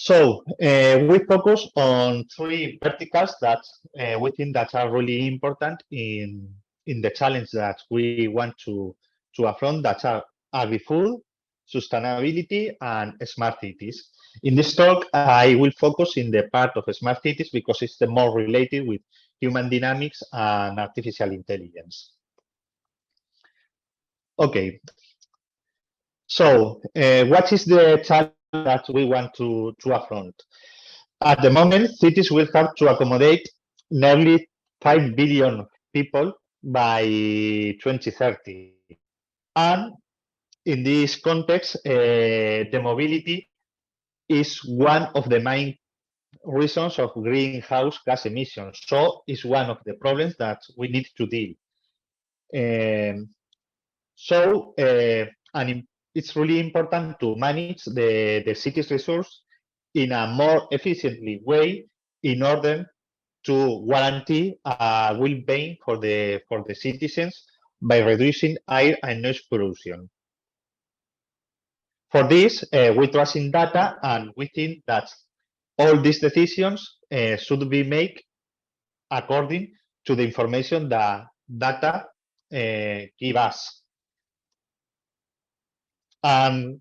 We focus on three verticals that we think that are really important in the challenge that we want to affront, that are agri-food, sustainability, and smart cities. In this talk, I will focus in the part of smart cities because it's the more related with human dynamics and artificial intelligence. Okay, so what is the challenge that we want to affront? At the moment, cities will have to accommodate nearly 5 billion people by 2030. And in this context, the mobility is one of the main reasons of greenhouse gas emissions. So it's one of the problems that we need to deal. And it's really important to manage the city's resource in a more efficiently way in order to guarantee a well-being for the citizens by reducing air and noise pollution. For this, we trust in data, and we think that all these decisions should be made according to the information that data give us. And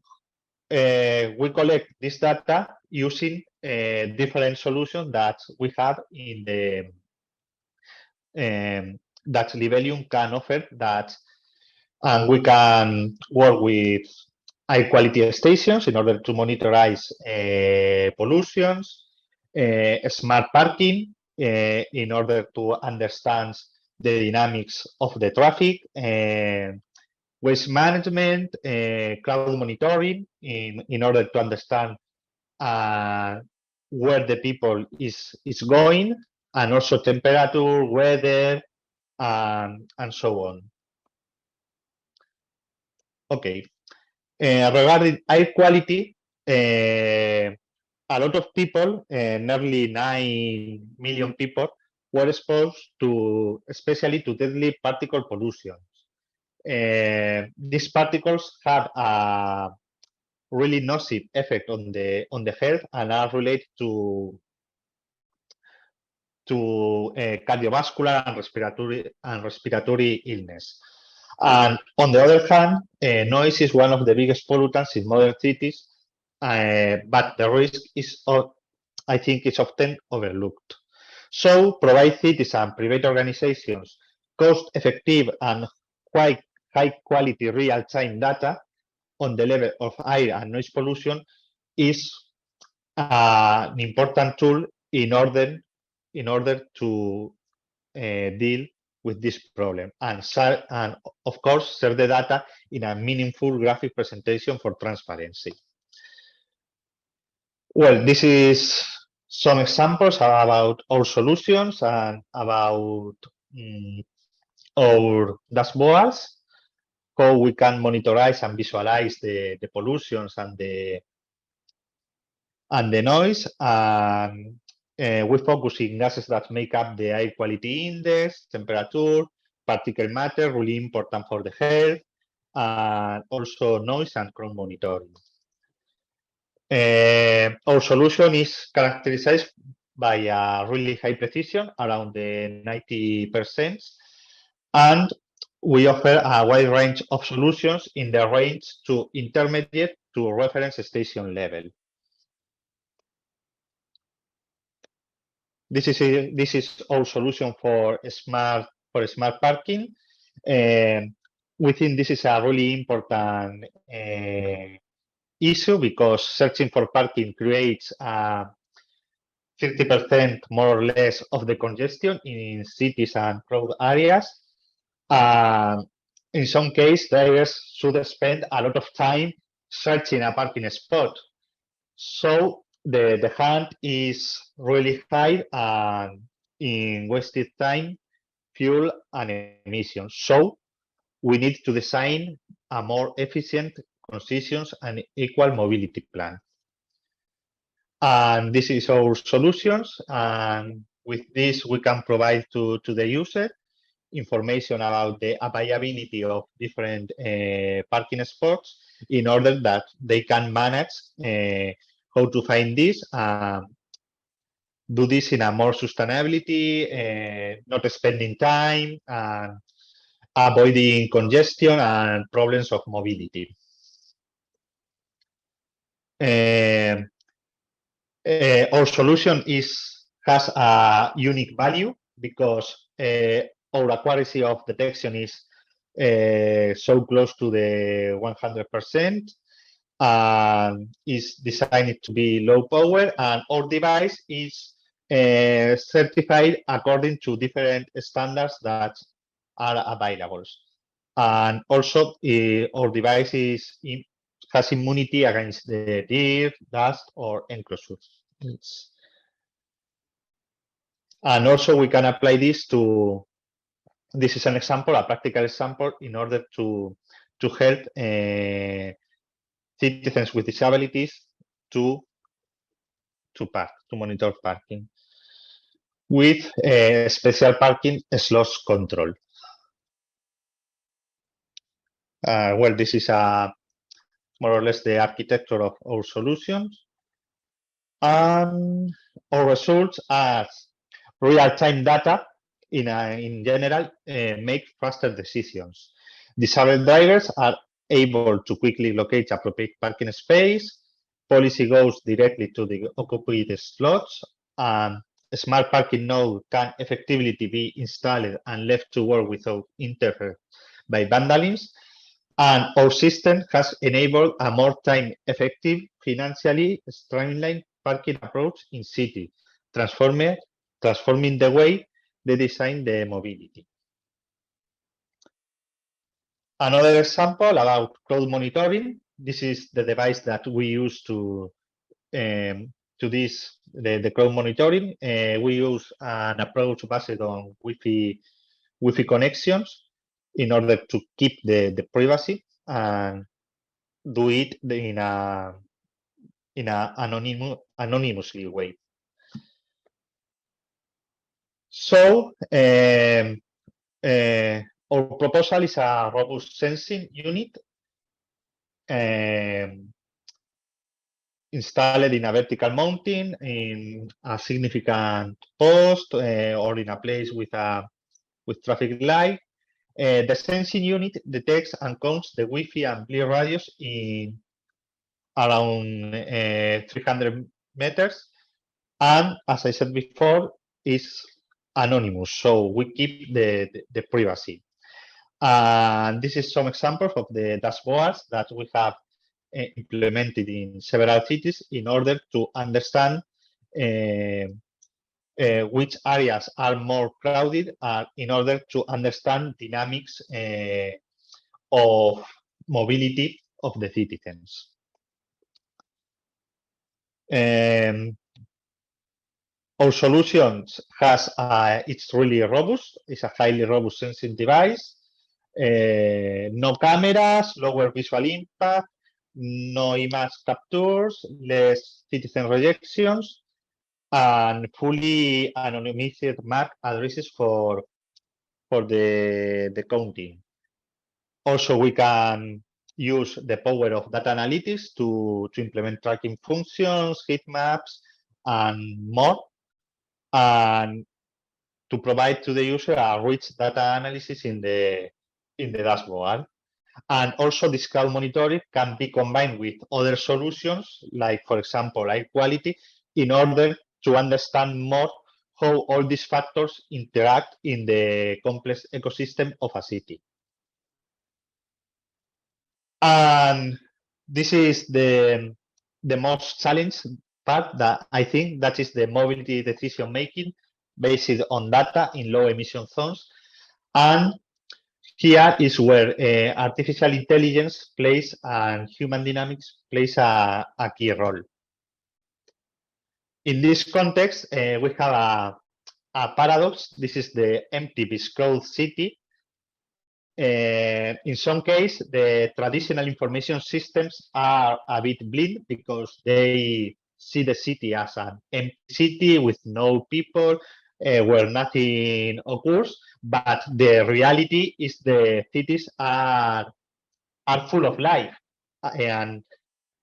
we collect this data using different solutions that we have in the that Libelium can offer. And we can work with high quality stations in order to monitorize pollutions, smart parking in order to understand the dynamics of the traffic, waste management, crowd monitoring in order to understand where the people is going, and also temperature, weather, and so on. Okay. Regarding air quality, a lot of people, nearly 9 million people, were exposed to, especially to deadly particle pollution. These particles have a really nocive effect on the health and are related to cardiovascular and respiratory illness. And on the other hand, noise is one of the biggest pollutants in modern cities, but the risk is, I think, is often overlooked. So, provide cities and private organizations cost-effective and quite high-quality real-time data on the level of air and noise pollution is an important tool in order to deal with this problem, and of course share the data in a meaningful graphic presentation for transparency. Well, this is some examples about our solutions and about our dashboards, how we can monitorize and visualize the pollutions and the noise. We focus in gases that make up the air quality index, temperature, particle matter, really important for the health, and also noise and crowd monitoring. Our solution is characterized by a really high precision, around the 90%, and we offer a wide range of solutions in the range to intermediate to reference station level. This is our solution for smart parking. We think this is a really important issue because searching for parking creates 50% more or less of the congestion in cities and crowded areas. In some cases, drivers should spend a lot of time searching a parking spot. So the hunt is really high in wasted time, fuel, and emissions. So we need to design a more efficient, consistent, and equal mobility plan. And this is our solutions. And with this, we can provide to the user information about the availability of different parking spots in order that they can manage how to find this, do this in a more sustainability, not spending time, and avoiding congestion and problems of mobility. Our solution has a unique value because our accuracy of detection is so close to the 100%, and is designed to be low power, and our device is certified according to different standards that are available. And also, our device has immunity against the dirt, dust, or enclosures. And also, we can apply this to. This is an example, a practical example, in order to help citizens with disabilities to monitor parking with special parking slots control. Well, this is more or less the architecture of our solutions. And our results as real-time data in general make faster decisions. Disabled drivers are able to quickly locate appropriate parking space. Policy goes directly to the occupied slots, and a smart parking node can effectively be installed and left to work without interference by vandalism. And our system has enabled a more time-effective, financially streamlined parking approach in cities, transforming the way they design the mobility. Another example about crowd monitoring. This is the device that we use to the crowd monitoring. We use an approach based on Wi-Fi connections in order to keep the privacy and do it in a anonymously way. So our proposal is a robust sensing unit installed in a vertical mounting in a significant post or in a place with traffic light. The sensing unit detects and counts the Wi-Fi and blur radius in around 300 meters, and as I said before, is anonymous, so we keep the privacy. And this is some examples of the dashboards that we have implemented in several cities in order to understand which areas are more crowded, in order to understand dynamics of mobility of the citizens. Our solutions it's really robust. It's a highly robust sensing device. No cameras, lower visual impact, no image captures, less citizen rejections, and fully anonymized MAC addresses for the counting. Also, we can use the power of data analytics to implement tracking functions, heat maps, and more, and to provide to the user a rich data analysis in the dashboard. And also, this crowd monitoring can be combined with other solutions, like, for example, air quality, in order to understand more how all these factors interact in the complex ecosystem of a city. And this is the most challenging part, that I think that is the mobility decision making based on data in low emission zones. And here is where artificial intelligence plays and human dynamics plays a key role. In this context, we have a paradox. This is the empty crowd city. In some cases, the traditional information systems are a bit blind because they see the city as an empty city with no people, where nothing occurs. But the reality is the cities are full of life, and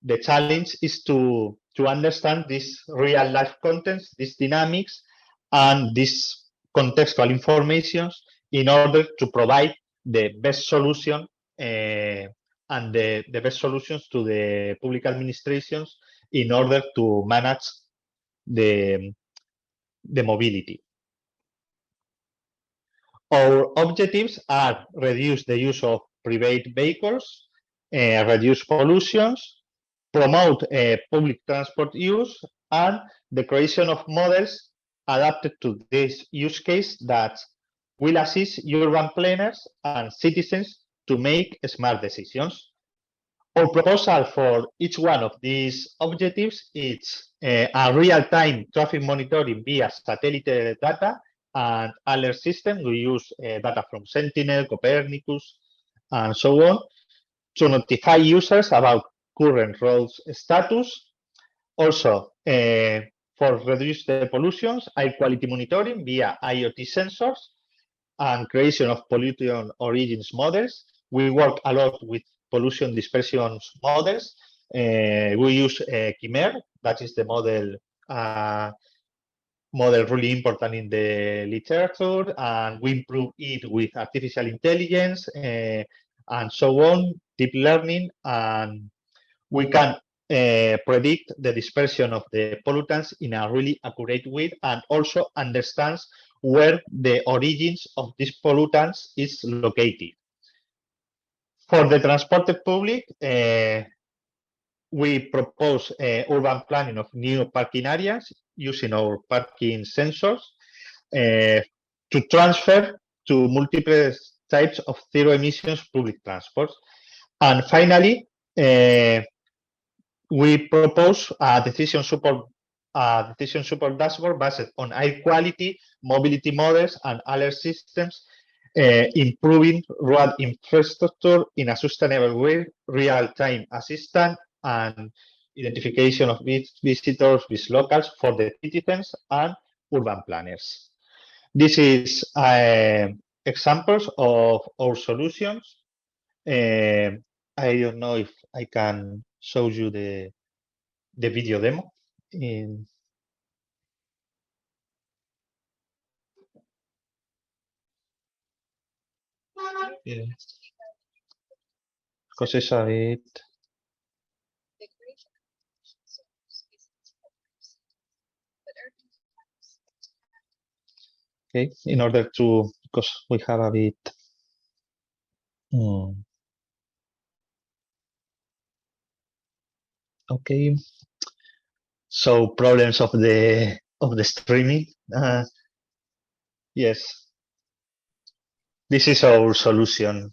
the challenge is to to understand this real life context, these dynamics, and this contextual information in order to provide the best solution and the best solutions to the public administrations in order to manage the mobility. Our objectives are reduce the use of private vehicles, reduce pollutions, promote public transport use, and the creation of models adapted to this use case that will assist urban planners and citizens to make smart decisions. Our proposal for each one of these objectives is a real-time traffic monitoring via satellite data and alert system. We use data from Sentinel, Copernicus, and so on to notify users about current roads status. Also, for reduce the pollutions, air quality monitoring via IoT sensors and creation of pollution origins models. We work a lot with pollution dispersion models. We use Chimera, that is the model really important in the literature, and we improve it with artificial intelligence and so on, deep learning, and we can predict the dispersion of the pollutants in a really accurate way, and also understands where the origins of these pollutants is located. For the transported public, we propose urban planning of new parking areas using our parking sensors to transfer to multiple types of zero emissions public transport. And finally, we propose a decision support dashboard based on air quality, mobility models, and alert systems, improving road infrastructure in a sustainable way, real-time assistance, and identification of visitors with locals for the citizens and urban planners. This is examples of our solutions. I don't know if I can show you the video demo. Yeah. Because it's a bit. Okay, in order to, because we have a bit. Okay. So problems of the streaming. Yes. This is our solution.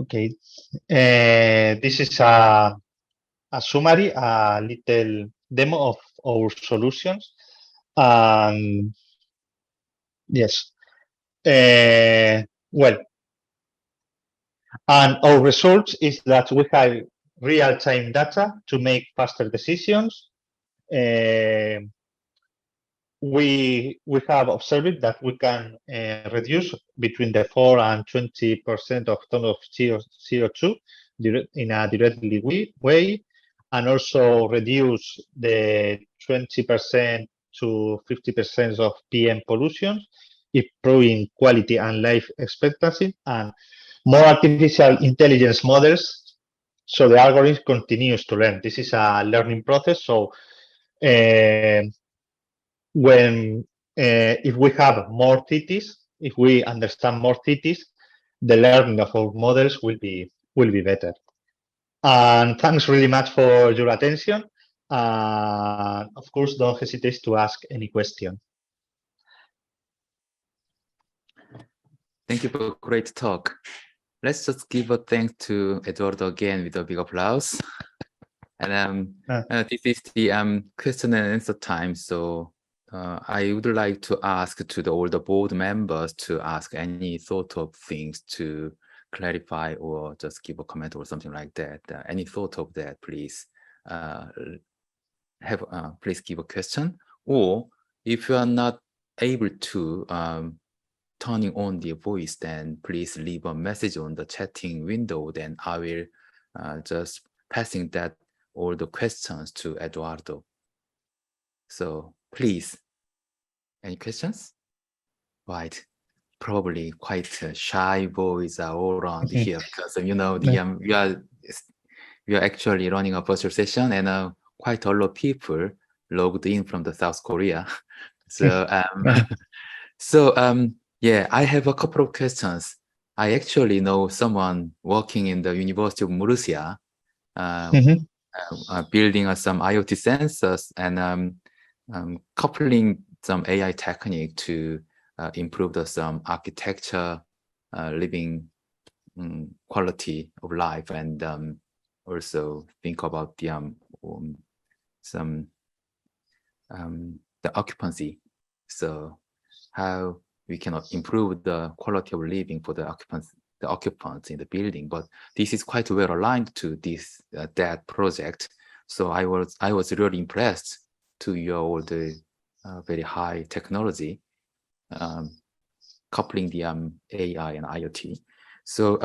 Okay. This is a summary, a little demo of our solutions. Yes. Well, and our results is that we have real-time data to make faster decisions. We have observed that we can reduce between the 4 and 20% of ton of CO2 in a directly way, and also reduce the 20% to 50% of PM pollution, improving quality and life expectancy, and more artificial intelligence models. So the algorithm continues to learn. This is a learning process. So when if we have more cities, if we understand more cities, the learning of our models will be better. And thanks really much for your attention. Of course, don't hesitate to ask any question. Thank you for a great talk. Let's just give a thanks to Eduardo again with a big applause. And this is the question and answer time. So I would like to ask to all the board members to ask any sort of things to clarify or just give a comment or something like that. Any thought of that, please please give a question. Or if you are not able to turning on the voice, then please leave a message on the chatting window. Then I will just passing that all the questions to Eduardo. So please, any questions? Right, probably quite shy boys are all around here because you know we are actually running a virtual session and quite a lot of people logged in from the South Korea. So yeah, I have a couple of questions. I actually know someone working in the University of Murcia, building some IoT sensors and coupling some AI technique to improve some architecture, living quality of life, and also think about the occupancy. So how we cannot improve the quality of living for the occupants in the building, but this is quite well aligned to this that project. So I was really impressed to your the very high technology coupling the AI and IoT. So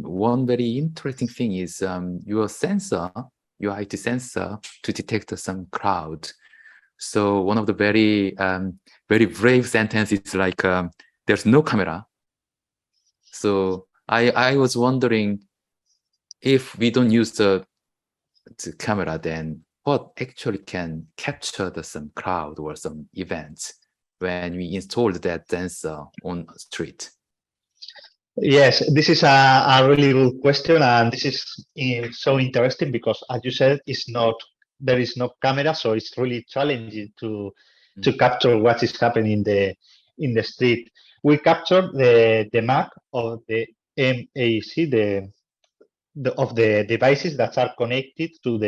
one very interesting thing is your sensor, your IT sensor, to detect some crowd. So one of the very brave sentences is like there's no camera. So I was wondering, if we don't use the camera, then what actually can capture some crowd or some events when we installed that sensor on a street? Yes, this is a really good question, and this is so interesting because, as you said, there is no camera, so it's really challenging to capture what is happening in the street. We capture the MAC of the MAC, of the devices that are connected to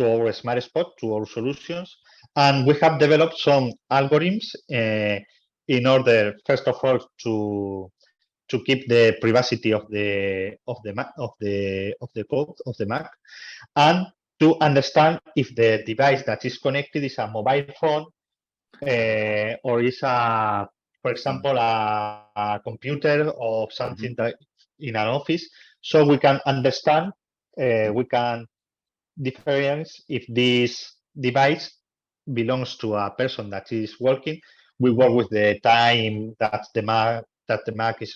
our smart spot, to our solutions, and we have developed some algorithms in order, first of all, to keep the privacy of the code of the Mac, and to understand if the device that is connected is a mobile phone or is for example, a computer or something that in an office, so we can understand, we can difference if this device belongs to a person that is working. We work with the time that the Mac is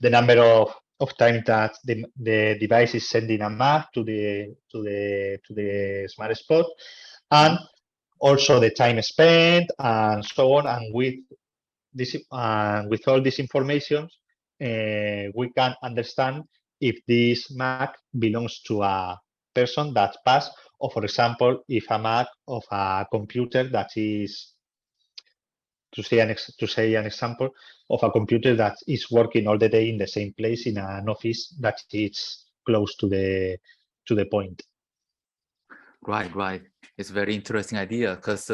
the number of times that the device is sending a Mac to the smart spot, and also the time spent and so on. And with this, with all this information, we can understand if this Mac belongs to a person that passed, or for example, if a Mac of a computer that is to say an example of a computer that is working all the day in the same place in an office that is close to the point. Right. It's very interesting idea because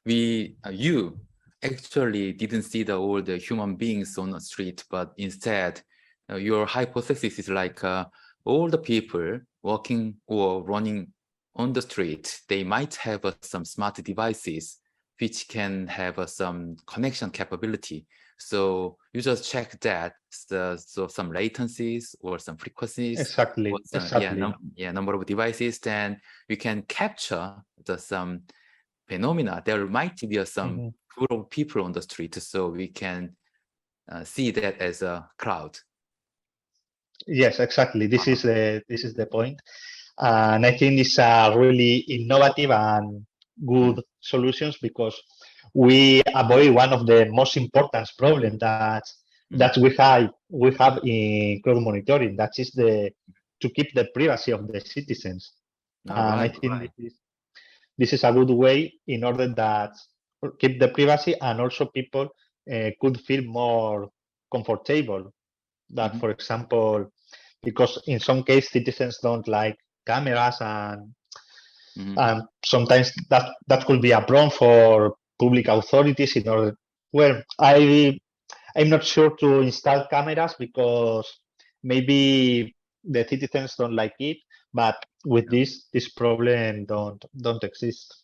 you actually didn't see all the human beings on the street, but instead your hypothesis is like all the people walking or running on the street, they might have some smart devices which can have some connection capability. So you just check that, so some latencies or some frequencies, Exactly. or some, number of devices, then we can capture some phenomena. There might be some group of people on the street, so we can see that as a crowd. Yes, exactly. This is the point, and I think it's a really innovative and good solutions because we avoid one of the most important problems that we have in cloud monitoring. That is to keep the privacy of the citizens. And I think this is a good way in order that keep the privacy and also people could feel more comfortable. That, for example, because in some case citizens don't like cameras and sometimes that could be a problem for public authorities in order. Well, I'm not sure to install cameras because maybe the citizens don't like it, but with this problem don't exist.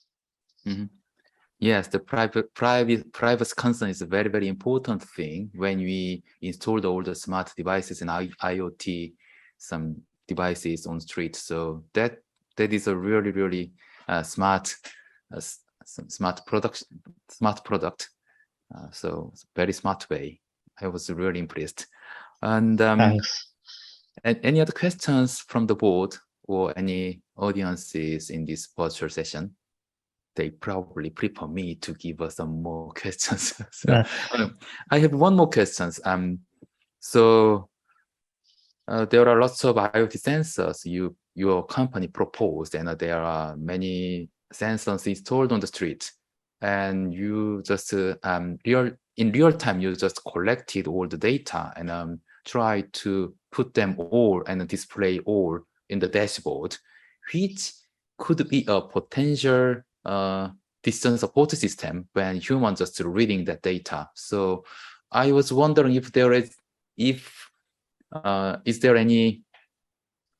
Yes, the privacy concern is a very important thing when we installed all the smart devices and IoT some devices on street. So that is a really smart product. So it's a very smart way. I was really impressed. And Thanks. any other questions from the board or any audiences in this virtual session? They probably prefer me to give us some more questions. So, I have one more question. So there are lots of IoT sensors your company proposed, and there are many sensors installed on the street. And you just in real time, you just collected all the data and try to put them all and display all in the dashboard, which could be a potential decision support system when humans just reading that data. So I was wondering if there is there any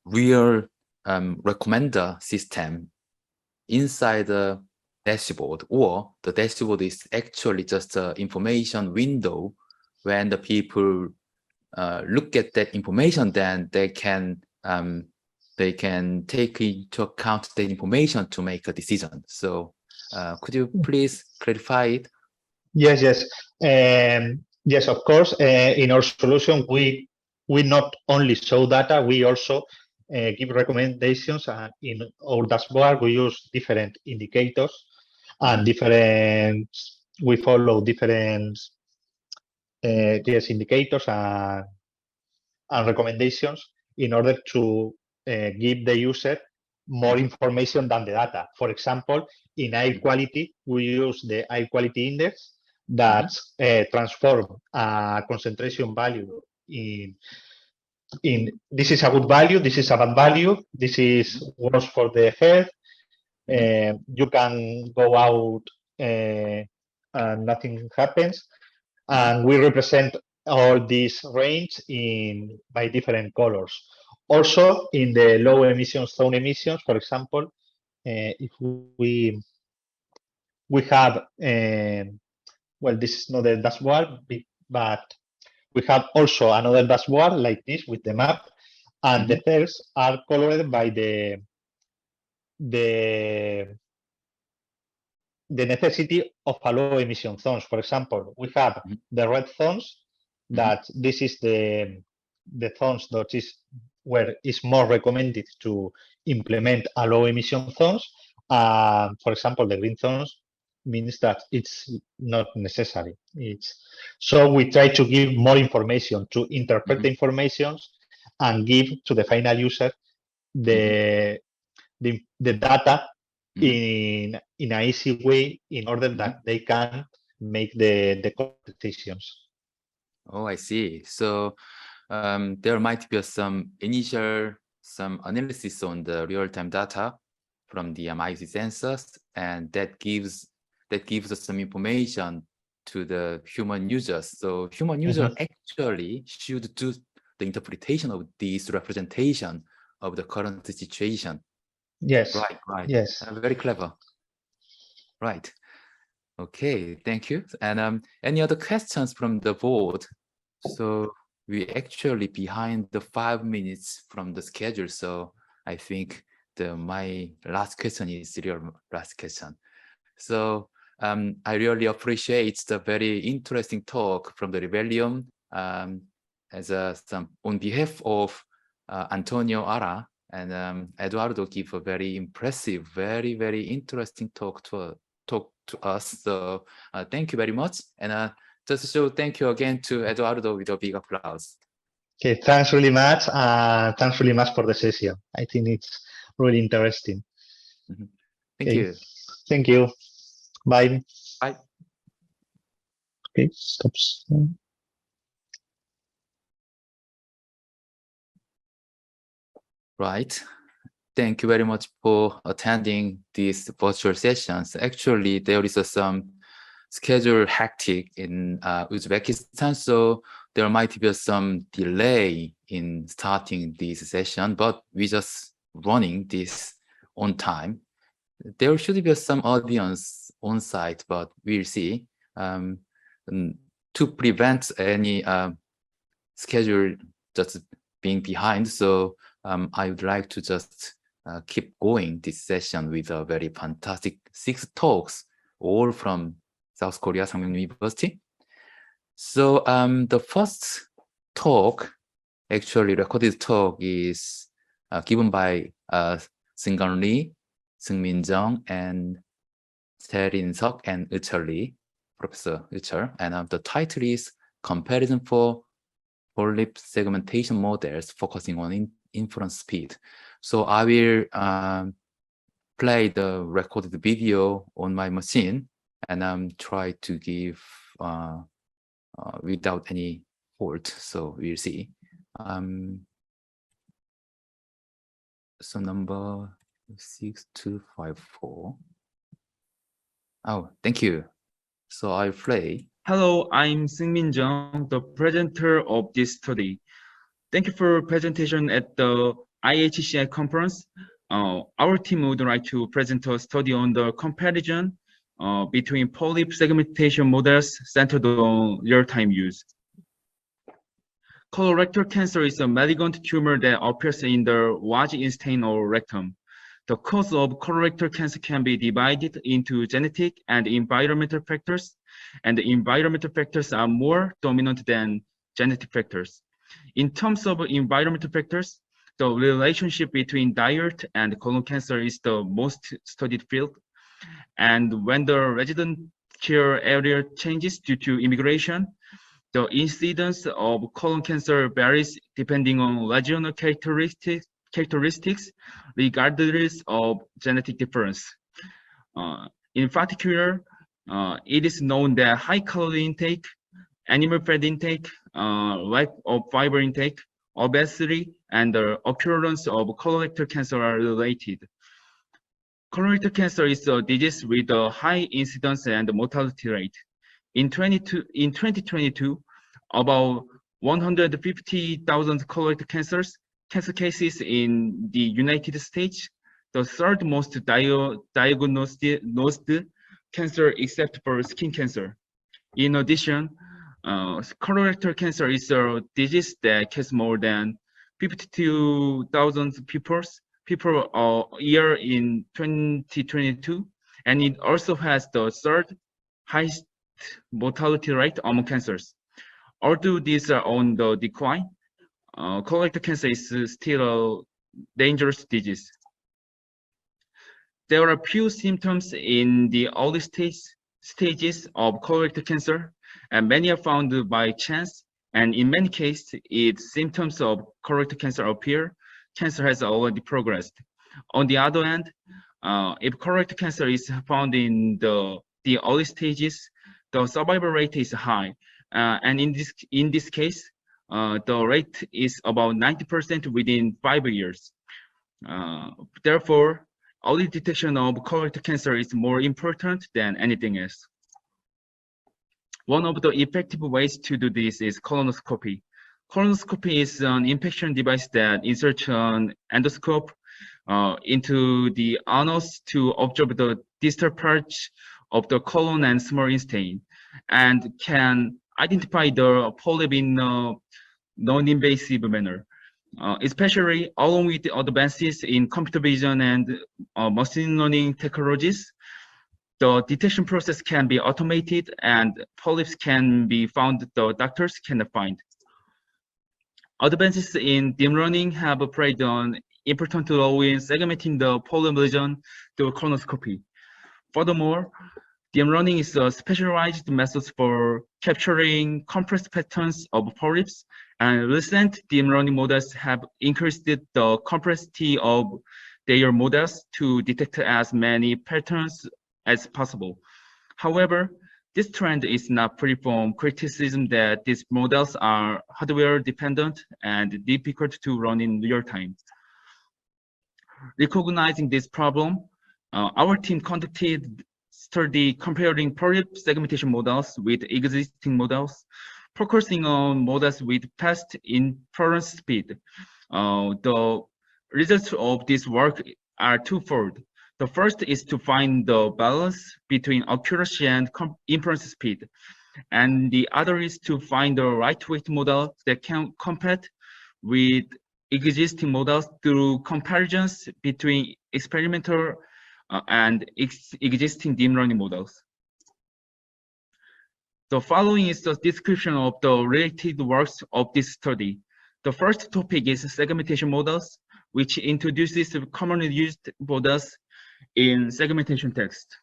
real recommender system inside the dashboard, or the dashboard is actually just an information window. When the people look at that information, then they can take into account the information to make a decision. So could you please clarify it? Yes. Yes, of course. In our solution, we not only show data, we also give recommendations. And in our dashboard, we use different indicators and we follow different indicators and recommendations in order to give the user more information than the data. For example, in air quality, we use the air quality index that transform a concentration value in this is a good value, this is a bad value, this is worse for the health. You can go out and nothing happens. And we represent all this range by different colors. Also, in the low emission zone emissions, for example, if we have, well, this is not the dashboard, but we have also another dashboard like this with the map, and the cells are colored by the necessity of a low emission zones. For example, we have the red zones, that this is the zones that is where it's more recommended to implement a low emission zones. For example, the green zones means that it's not necessary. So we try to give more information, to interpret the information and give to the final user the data in an easy way in order that they can make the correct decisions. Oh, I see. So there might be some analysis on the real-time data from the IHCI sensors, and that gives us some information to the human users. So human user actually should do the interpretation of this representation of the current situation. Yes. Right. Yes. Very clever. Right. Okay, thank you. And any other questions from the board? So we actually behind the 5 minutes from the schedule. So I think my last question is your last question. So I really appreciate the very interesting talk from the Rebellion on behalf of Antonio Ara and Eduardo give a very impressive, very, very interesting talk to us. So thank you very much. And just so thank you again to Eduardo with a big applause. Okay, thanks really much. Thanks really much for the session. I think it's really interesting. Thank you. Thank you. Bye. Bye. Okay, stops. Right. Thank you very much for attending these virtual sessions. Actually, there is some schedule hectic in Uzbekistan, so there might be some delay in starting this session, but we just running this on time. There should be some audience on site, but we'll see. To prevent any schedule just being behind, so I would like to just keep going this session with a very fantastic 6 talks, all from South Korea Sangmyeong University. So the first talk, actually recorded talk, is given by Seung-gun Lee, Seung-min Jung, and Jae-rin Seok and Euchul Lee, Professor Euchul. And the title is Comparison for Polyp Segmentation Models Focusing on Inference Speed. So I will play the recorded video on my machine and try to give without any fault. So we'll see. So number 6254. Oh, thank you. So I'll play. Hello, I'm Seung-min Jung, the presenter of this study. Thank you for presentation at the IHCI conference. Our team would like to present a study on the comparison between polyp segmentation models centered on real-time use. Colorectal cancer is a malignant tumor that appears in the large intestine or rectum. The cause of colorectal cancer can be divided into genetic and environmental factors, and the environmental factors are more dominant than genetic factors. In terms of environmental factors, the relationship between diet and colon cancer is the most studied field. And when the resident care area changes due to immigration, the incidence of colon cancer varies depending on regional characteristics, regardless of genetic difference. In particular, it is known that high calorie intake, animal fat intake, lack of fiber intake, obesity, and the occurrence of colorectal cancer are related. Colorectal cancer is a disease with a high incidence and mortality rate. In 2022, about 150,000 colorectal cancer cases in the United States, the third most diagnosed cancer except for skin cancer. In addition, colorectal cancer is a disease that kills more than 52,000 people a year in 2022, and it also has the third highest mortality rate among cancers. Although these are on the decline, colorectal cancer is still a dangerous disease. There are few symptoms in the early stages of colorectal cancer, and many are found by chance, and in many cases, its symptoms of colorectal cancer appear, cancer has already progressed. On the other hand, if colorectal cancer is found in the early stages, the survival rate is high. And in this case, the rate is about 90% within 5 years. Therefore, early detection of colorectal cancer is more important than anything else. One of the effective ways to do this is colonoscopy. Colonoscopy is an inspection device that inserts an endoscope into the anus to observe the distal parts of the colon and small intestine, and can identify the polyp in a non-invasive manner. Especially along with the advances in computer vision and machine learning technologies, the detection process can be automated and polyps can be found the doctors cannot find. Advances in deep learning have played an important role in segmenting the polyp lesion through colonoscopy. Furthermore, deep learning is a specialized method for capturing compressed patterns of polyps, and recent deep learning models have increased the complexity of their models to detect as many patterns as possible. However, this trend is not free from criticism that these models are hardware dependent and difficult to run in real time. Recognizing this problem, our team conducted study comparing polyp segmentation models with existing models, focusing on models with fast inference speed. The results of this work are twofold. The first is to find the balance between accuracy and inference speed. And the other is to find the right weight model that can compete with existing models through comparisons between experimental and existing deep learning models. The following is the description of the related works of this study. The first topic is segmentation models, which introduces commonly used models in segmentation tasks.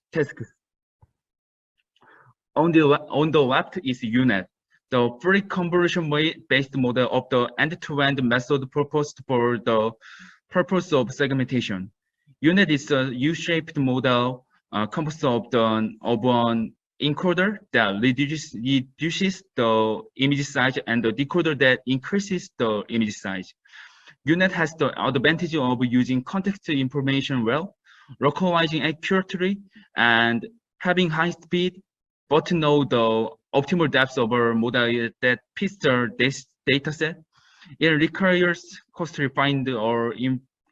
On the left is UNet, the free convolution-based model of the end-to-end method proposed for the purpose of segmentation. UNet is a U-shaped model composed of an encoder that reduces the image size and the decoder that increases the image size. UNet has the advantage of using context information well, localizing accurately, and having high speed, but know the optimal depth of a model that fits the data set. It requires cost-refined or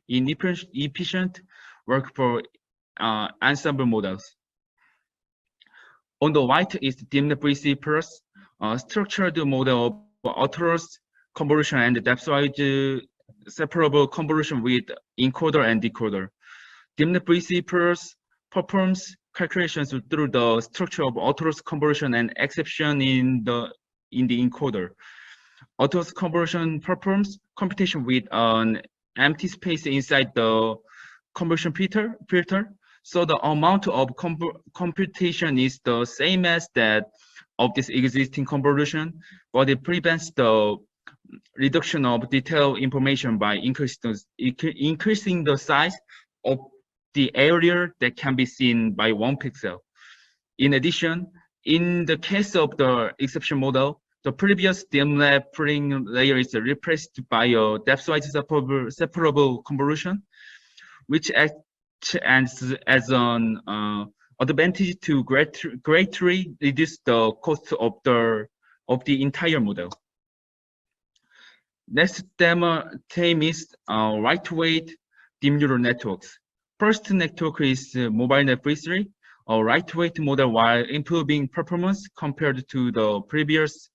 inefficient work for ensemble models. On the right is DMNet-VC Plus, a structured model of autonomous convolution and depth-wise separable convolution with encoder and decoder. DMNet-VC Plus performs calculations through the structure of autonomous convolution and exception in the encoder. Autonomous convolution performs computation with an empty space inside the convolution filter, so the amount of computation is the same as that of this existing convolution, but it prevents the reduction of detailed information by increasing the size of the area that can be seen by 1 pixel. In addition, in the case of the exception model, the previous DMLab pooling layer is replaced by a depth-wise separable convolution, which acts as an advantage to greatly reduce the cost of the entire model. Next theme is lightweight deep neural networks. First network is MobileNet-V3, a lightweight model while improving performance compared to the previous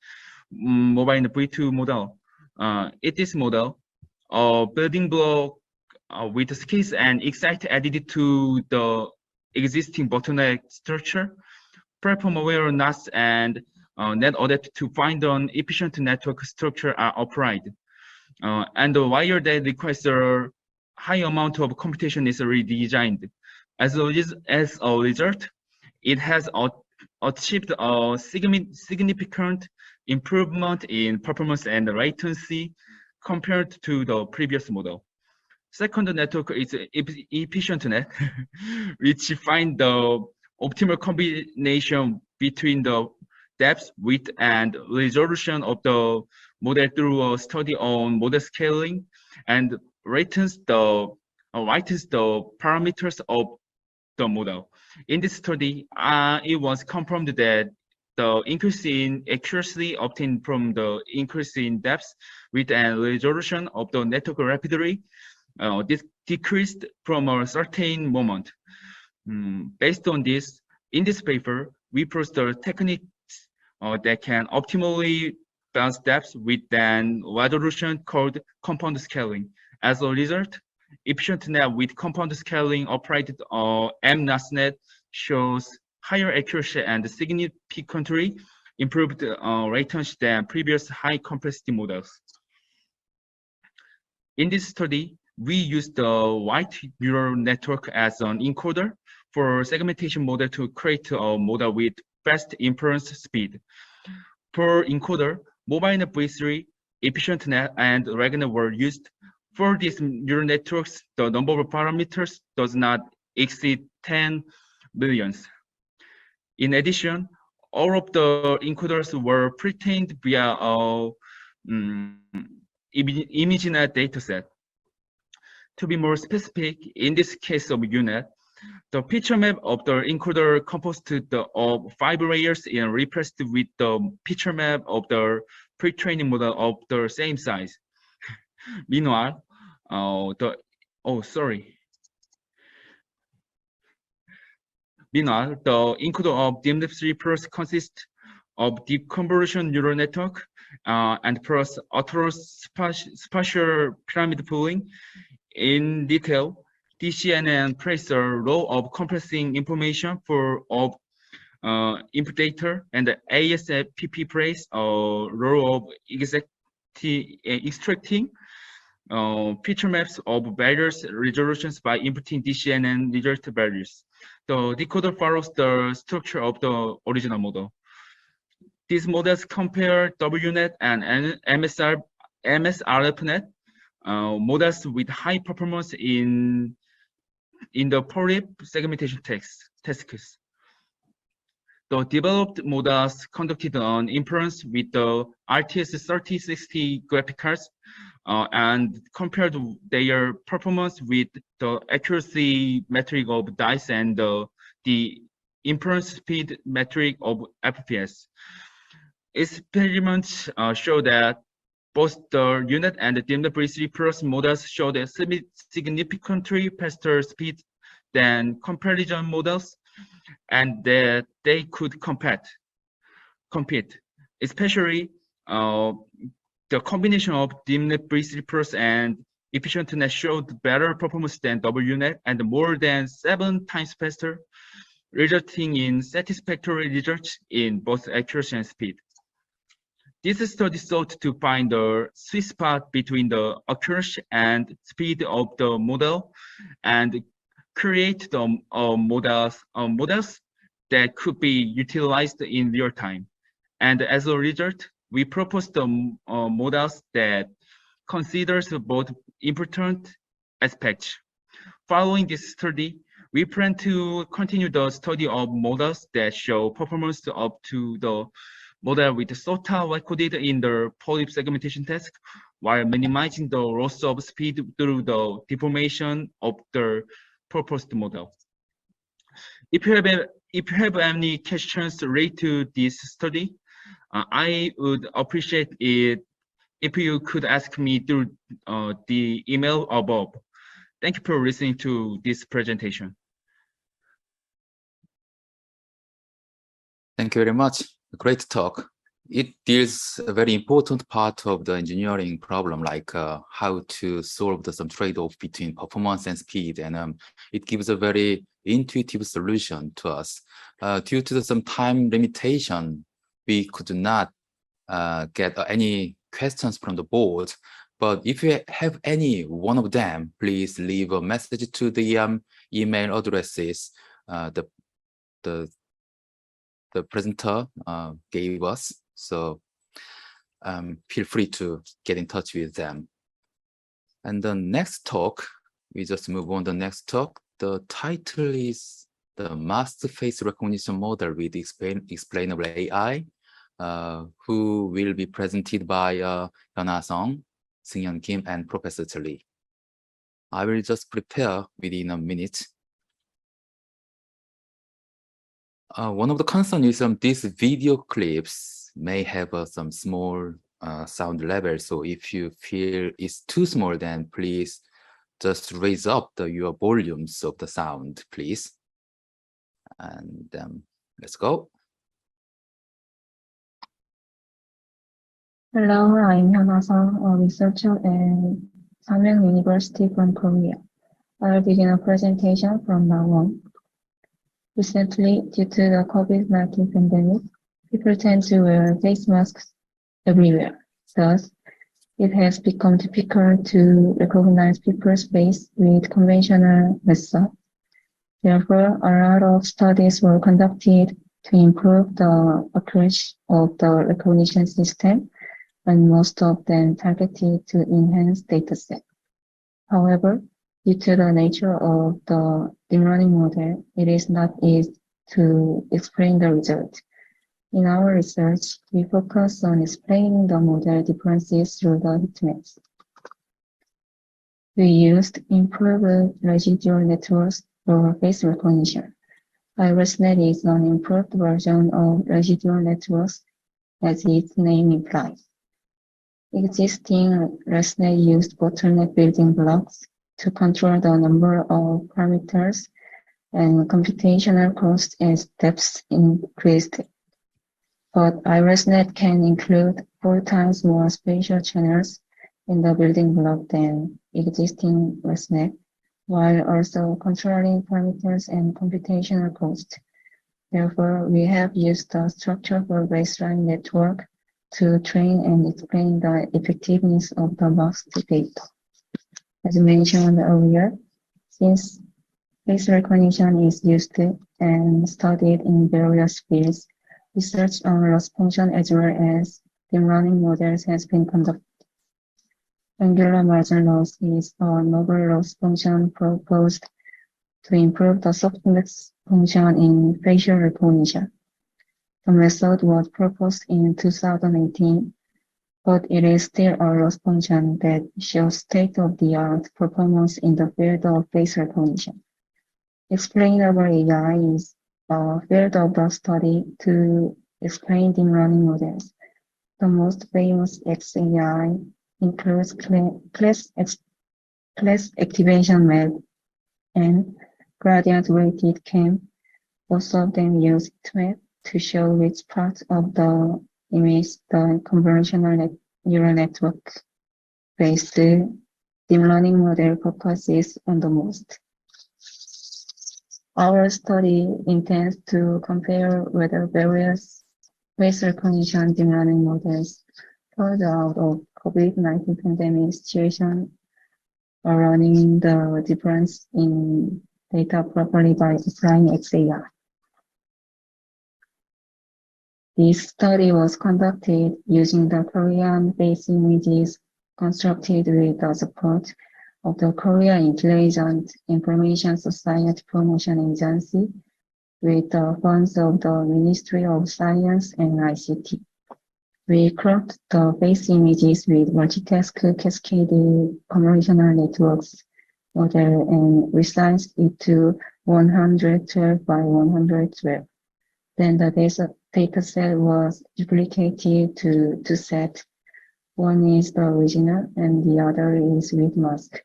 MobileNet-V2 model. It is model, a building block with skills and excite added to the existing bottleneck structure, platform awareness and net audit to find an efficient network structure are applied. And the wire that requires a high amount of computation is redesigned. As a result, it has achieved a significant improvement in performance and latency compared to the previous model. Second network is efficient net, which find the optimal combination between the depth, width, and resolution of the model through a study on model scaling and lightens the parameters of the model. In this study, it was confirmed that the increase in accuracy obtained from the increase in depth, width, and resolution of the network rapidly decreased from a certain moment. Based on this, in this paper, we propose the techniques that can optimally balance depth, width, and resolution called compound scaling. As a result, efficient net with compound scaling operated MNASnet shows higher accuracy and significantly improved latency than previous high complexity models. In this study, we used the white neural network as an encoder for segmentation model to create a model with fast inference speed. Per encoder, MobileNet V3, EfficientNet, and RegNet were used. For these neural networks, the number of parameters does not exceed 10 billions. In addition, all of the encoders were pre-trained via a ImageNet dataset. To be more specific, in this case of UNet, the picture map of the encoder composed of 5 layers and replaced with the picture map of the pre-training model of the same size. Meanwhile, Meanwhile, the encoder of DMLab3 Plus consists of deep convolution neural network and plus autonomous spatial pyramid pooling. In detail, DCNN plays a role of compressing information of input data, and the ASFPP plays a role of extracting picture maps of various resolutions by inputting DCNN result values. The decoder follows the structure of the original model. These models compare WNet and MSRFnet models with high performance in the polyp segmentation tasks. The developed models conducted an inference with the RTS 3060 graphic cards and compared their performance with the accuracy metric of DICE and the inference speed metric of FPS. Experiments show that both the UNet and the DMLab3 Plus models showed a significantly faster speed than comparison models, and that they could compete. Especially the combination of DMLab3 Plus and EfficientNet showed better performance than WNet and more than 7 times faster, resulting in satisfactory results in both accuracy and speed. This study sought to find the sweet spot between the accuracy and speed of the model and create the models that could be utilized in real time. And as a result, we proposed the models that considers both important aspects. Following this study, we plan to continue the study of models that show performance up to the model with SOTA recorded in the polyp segmentation task, while minimizing the loss of speed through the deformation of the proposed model. If you have any questions related to this study, I would appreciate it if you could ask me through the email above. Thank you for listening to this presentation. Thank you very much. Great talk. It deals a very important part of the engineering problem, like how to solve some trade-off between performance and speed, and it gives a very intuitive solution to us. Due to some time limitation, we could not get any questions from the board. But if you have any one of them, please leave a message to the email addresses the presenter gave us. So feel free to get in touch with them. And the next talk, we just move on to the next talk. The title is the masked face recognition model with explainable AI, who will be presented by Hyuna Sung, Seung-Yeon Kim, and Professor Lee. I will just prepare within a minute. One of the concerns is these video clips may have some small sound level. So if you feel it's too small, then please just raise up your volumes of the sound, please. And let's go. Hello, I'm Hyuna Sung, a researcher at Samyang University from Korea. I'll begin a presentation from now on. Recently, due to the COVID-19 pandemic, people tend to wear face masks everywhere. Thus, it has become difficult to recognize people's face with conventional methods. Therefore, a lot of studies were conducted to improve the accuracy of the recognition system, and most of them targeted to enhance dataset. However, due to the nature of the deep learning model, it is not easy to explain the result. In our research, we focus on explaining the model differences through the heat maps. We used improved residual networks for face recognition. IResNet is an improved version of residual networks, as its name implies. Existing ResNet used bottleneck building blocks to control the number of parameters, and computational cost as depths increased. But IResNet can include 4 times more spatial channels in the building block than existing ResNet, while also controlling parameters and computational cost. Therefore, we have used the structure for baseline network to train and explain the effectiveness of the masked data. As mentioned earlier, since face recognition is used and studied in various fields, research on loss function as well as deep learning models has been conducted. Angular margin loss is a novel loss function proposed to improve the softness function in facial recognition. The method was proposed in 2018, but it is still a loss function that shows state-of-the-art performance in the field of face recognition. Explainable AI is a field of the study to explain deep learning models. The most famous XAI includes class activation map and gradient weighted CAM. Both of them use TUIT to show which part of the image the convolutional neural network based deep learning model focuses on the most. Our study intends to compare whether various face recognition deep learning models pulled out of COVID-19 pandemic situation are running the difference in data properly by applying XAI. This study was conducted using the Korean face images constructed with the support of the Korea Intelligent Information Society Promotion Agency with the funds of the Ministry of Science and ICT. We cropped the face images with multitask cascaded convolutional networks model and resized it to 112 by 112. Then the data set was duplicated to 2 sets. One is the original and the other is with mask.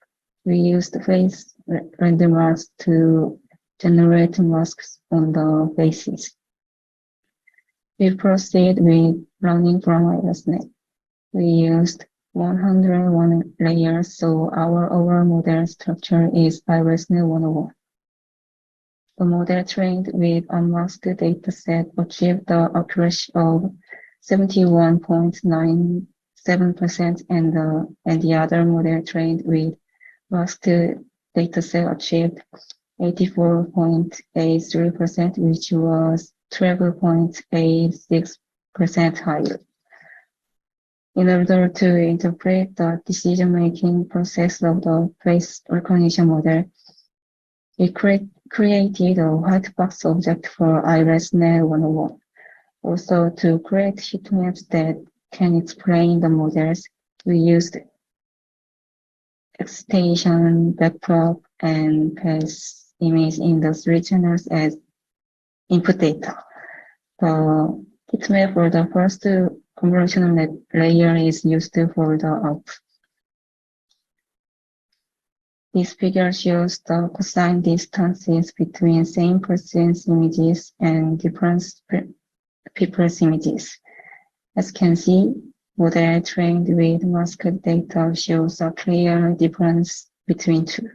We used face random masks to generate masks on the faces. We proceed with learning from IResNet. We used 101 layers, so our overall model structure is IResNet 101. The model trained with unmasked dataset achieved the accuracy of 71.97%, and the other model trained with masked dataset achieved 84.83%, which was 12.86% higher. In order to interpret the decision-making process of the face recognition model, we created a white box object for IResNet 101. Also, to create heat maps that can explain the models, we used excitation, backprop, and pass image in the 3 channels as input data. The heat map for the first convolutional layer is used for the output. This figure shows the cosine distances between same person's images and different people's images. As you can see, model trained with masked data shows a clear difference between two.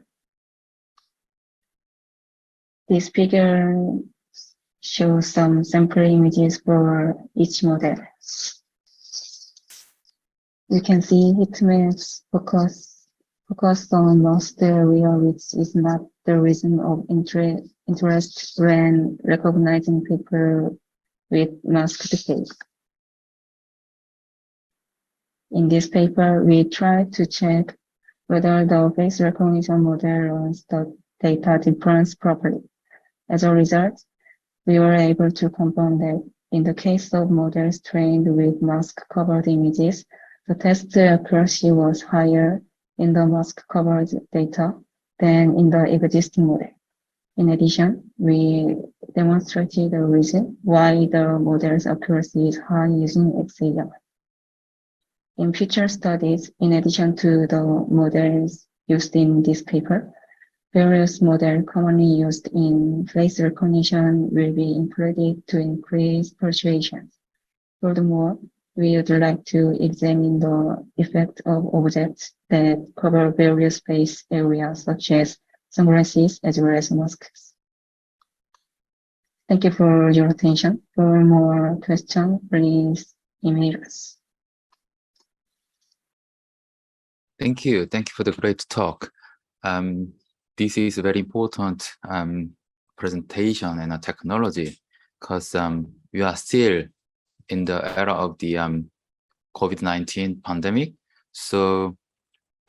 This figure shows some sample images for each model. You can see heat maps focus on lost area, which is not the reason of interest when recognizing people with masked face. In this paper, we tried to check whether the face recognition model learns the data difference properly. As a result, we were able to confirm that in the case of models trained with mask-covered images, the test accuracy was higher in the mask-covered data than in the existing model. In addition, we demonstrated the reason why the model's accuracy is high using XAI. In future studies, in addition to the models used in this paper, various models commonly used in face recognition will be included to increase persuasion. Furthermore, we would like to examine the effect of objects that cover various face areas, such as sunglasses as well as masks. Thank you for your attention. For more questions, please email us. Thank you. Thank you for the great talk. This is a very important presentation and a technology because we are still in the era of the COVID-19 pandemic. So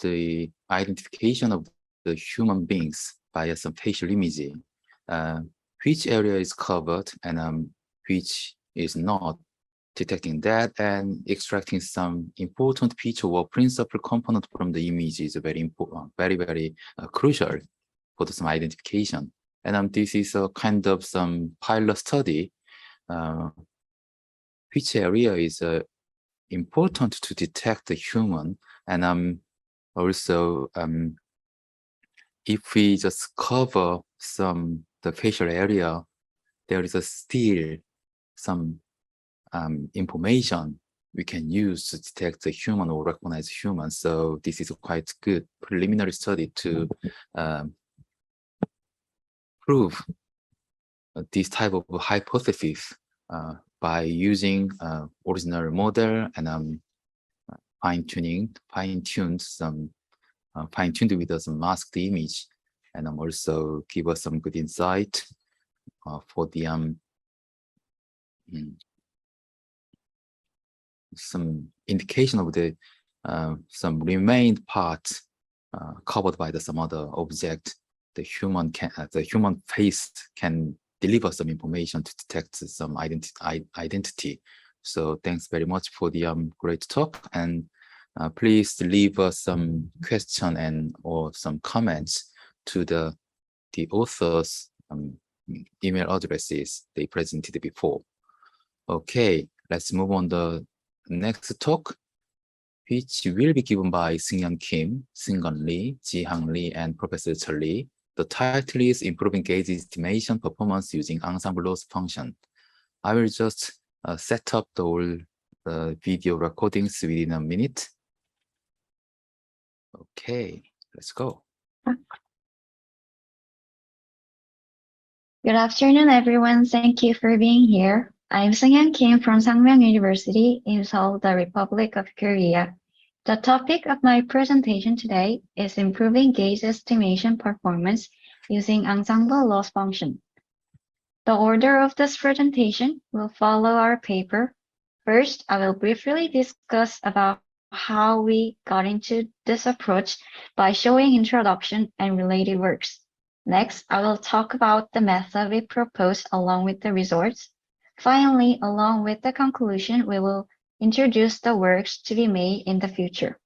the identification of the human beings by some facial imaging, which area is covered and which is not, detecting that and extracting some important feature or principal component from the image is very important, very crucial for some identification. And this is a kind of some pilot study, which area is important to detect the human. And also, if we just cover the facial area, there is still some information we can use to detect the human or recognize human. So this is a quite good preliminary study to prove this type of hypothesis by using original model and fine-tuned with some masked image, and also give us some good insight for the some indication of the some remained parts covered by some other object. The human face can deliver some information to detect some identity. So thanks very much for the great talk, and please leave us some question and or some comments to the authors' email addresses they presented before. Okay, let's move on the next talk, which will be given by Seung-Yeon Kim, Seung-Gun Lee, Ji-Hang Lee, and Professor Cheol Lee. The title is Improving Gaze Estimation Performance Using Ensemble Loss Function. I will just set up all the video recordings within a minute. Okay, let's go. Good afternoon, everyone. Thank you for being here. I'm Seung-Yeon Kim from Sangmyeong University in Seoul, the Republic of Korea. The topic of my presentation today is improving gaze estimation performance using ensemble loss function. The order of this presentation will follow our paper. First, I will briefly discuss about how we got into this approach by showing introduction and related works. Next, I will talk about the method we proposed along with the results. Finally, along with the conclusion, we will introduce the works to be made in the future.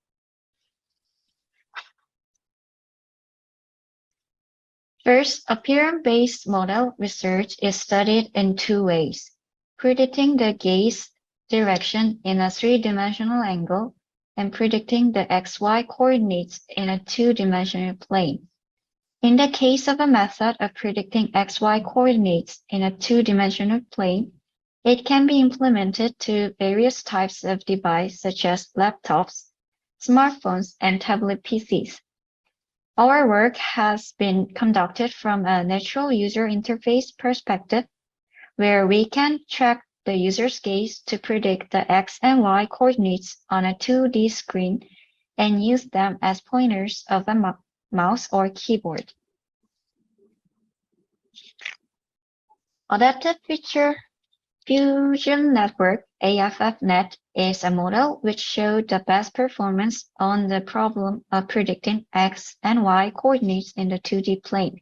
First, appearance-based model research is studied in two ways: predicting the gaze direction in a three-dimensional angle and predicting the XY coordinates in a two-dimensional plane. In the case of a method of predicting XY coordinates in a two-dimensional plane, it can be implemented to various types of devices such as laptops, smartphones, and tablet PCs. Our work has been conducted from a natural user interface perspective, where we can track the user's gaze to predict the X and Y coordinates on a 2D screen and use them as pointers of a mouse or keyboard. Adaptive Feature Fusion Network, AFFnet, is a model which showed the best performance on the problem of predicting X and Y coordinates in the 2D plane.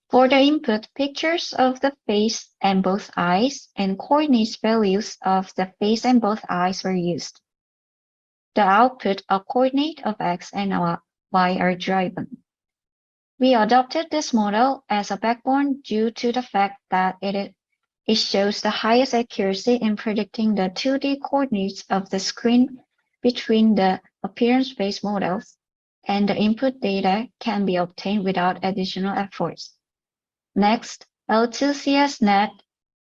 For the input, pictures of the face and both eyes and coordinates values of the face and both eyes were used. The output, a coordinate of X and Y, are driven. We adopted this model as a backbone due to the fact that it shows the highest accuracy in predicting the 2D coordinates of the screen between the appearance-based models, and the input data can be obtained without additional efforts. Next, L2CSNet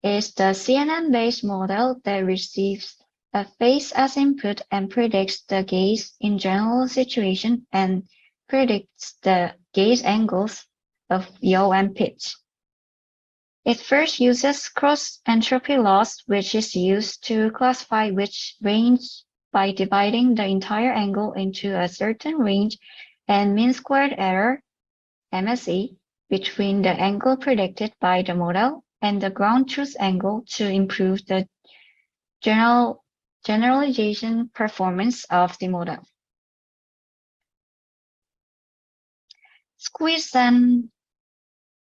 is the CNN-based model that receives a face as input and predicts the gaze in general situation and predicts the gaze angles of yaw and pitch. It first uses cross-entropy loss, which is used to classify which range by dividing the entire angle into a certain range and mean squared error, MSE, between the angle predicted by the model and the ground truth angle to improve the generalization performance of the model. Squeeze and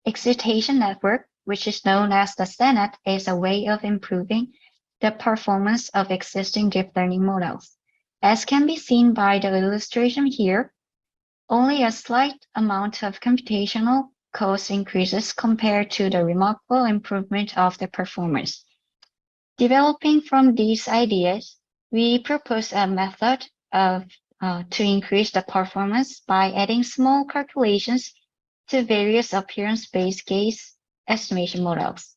excitation network, which is known as the SANET, is a way of improving the performance of existing deep learning models. As can be seen by the illustration here, only a slight amount of computational cost increases compared to the remarkable improvement of the performance. Developing from these ideas, we propose a method to increase the performance by adding small calculations to various appearance-based gaze estimation models.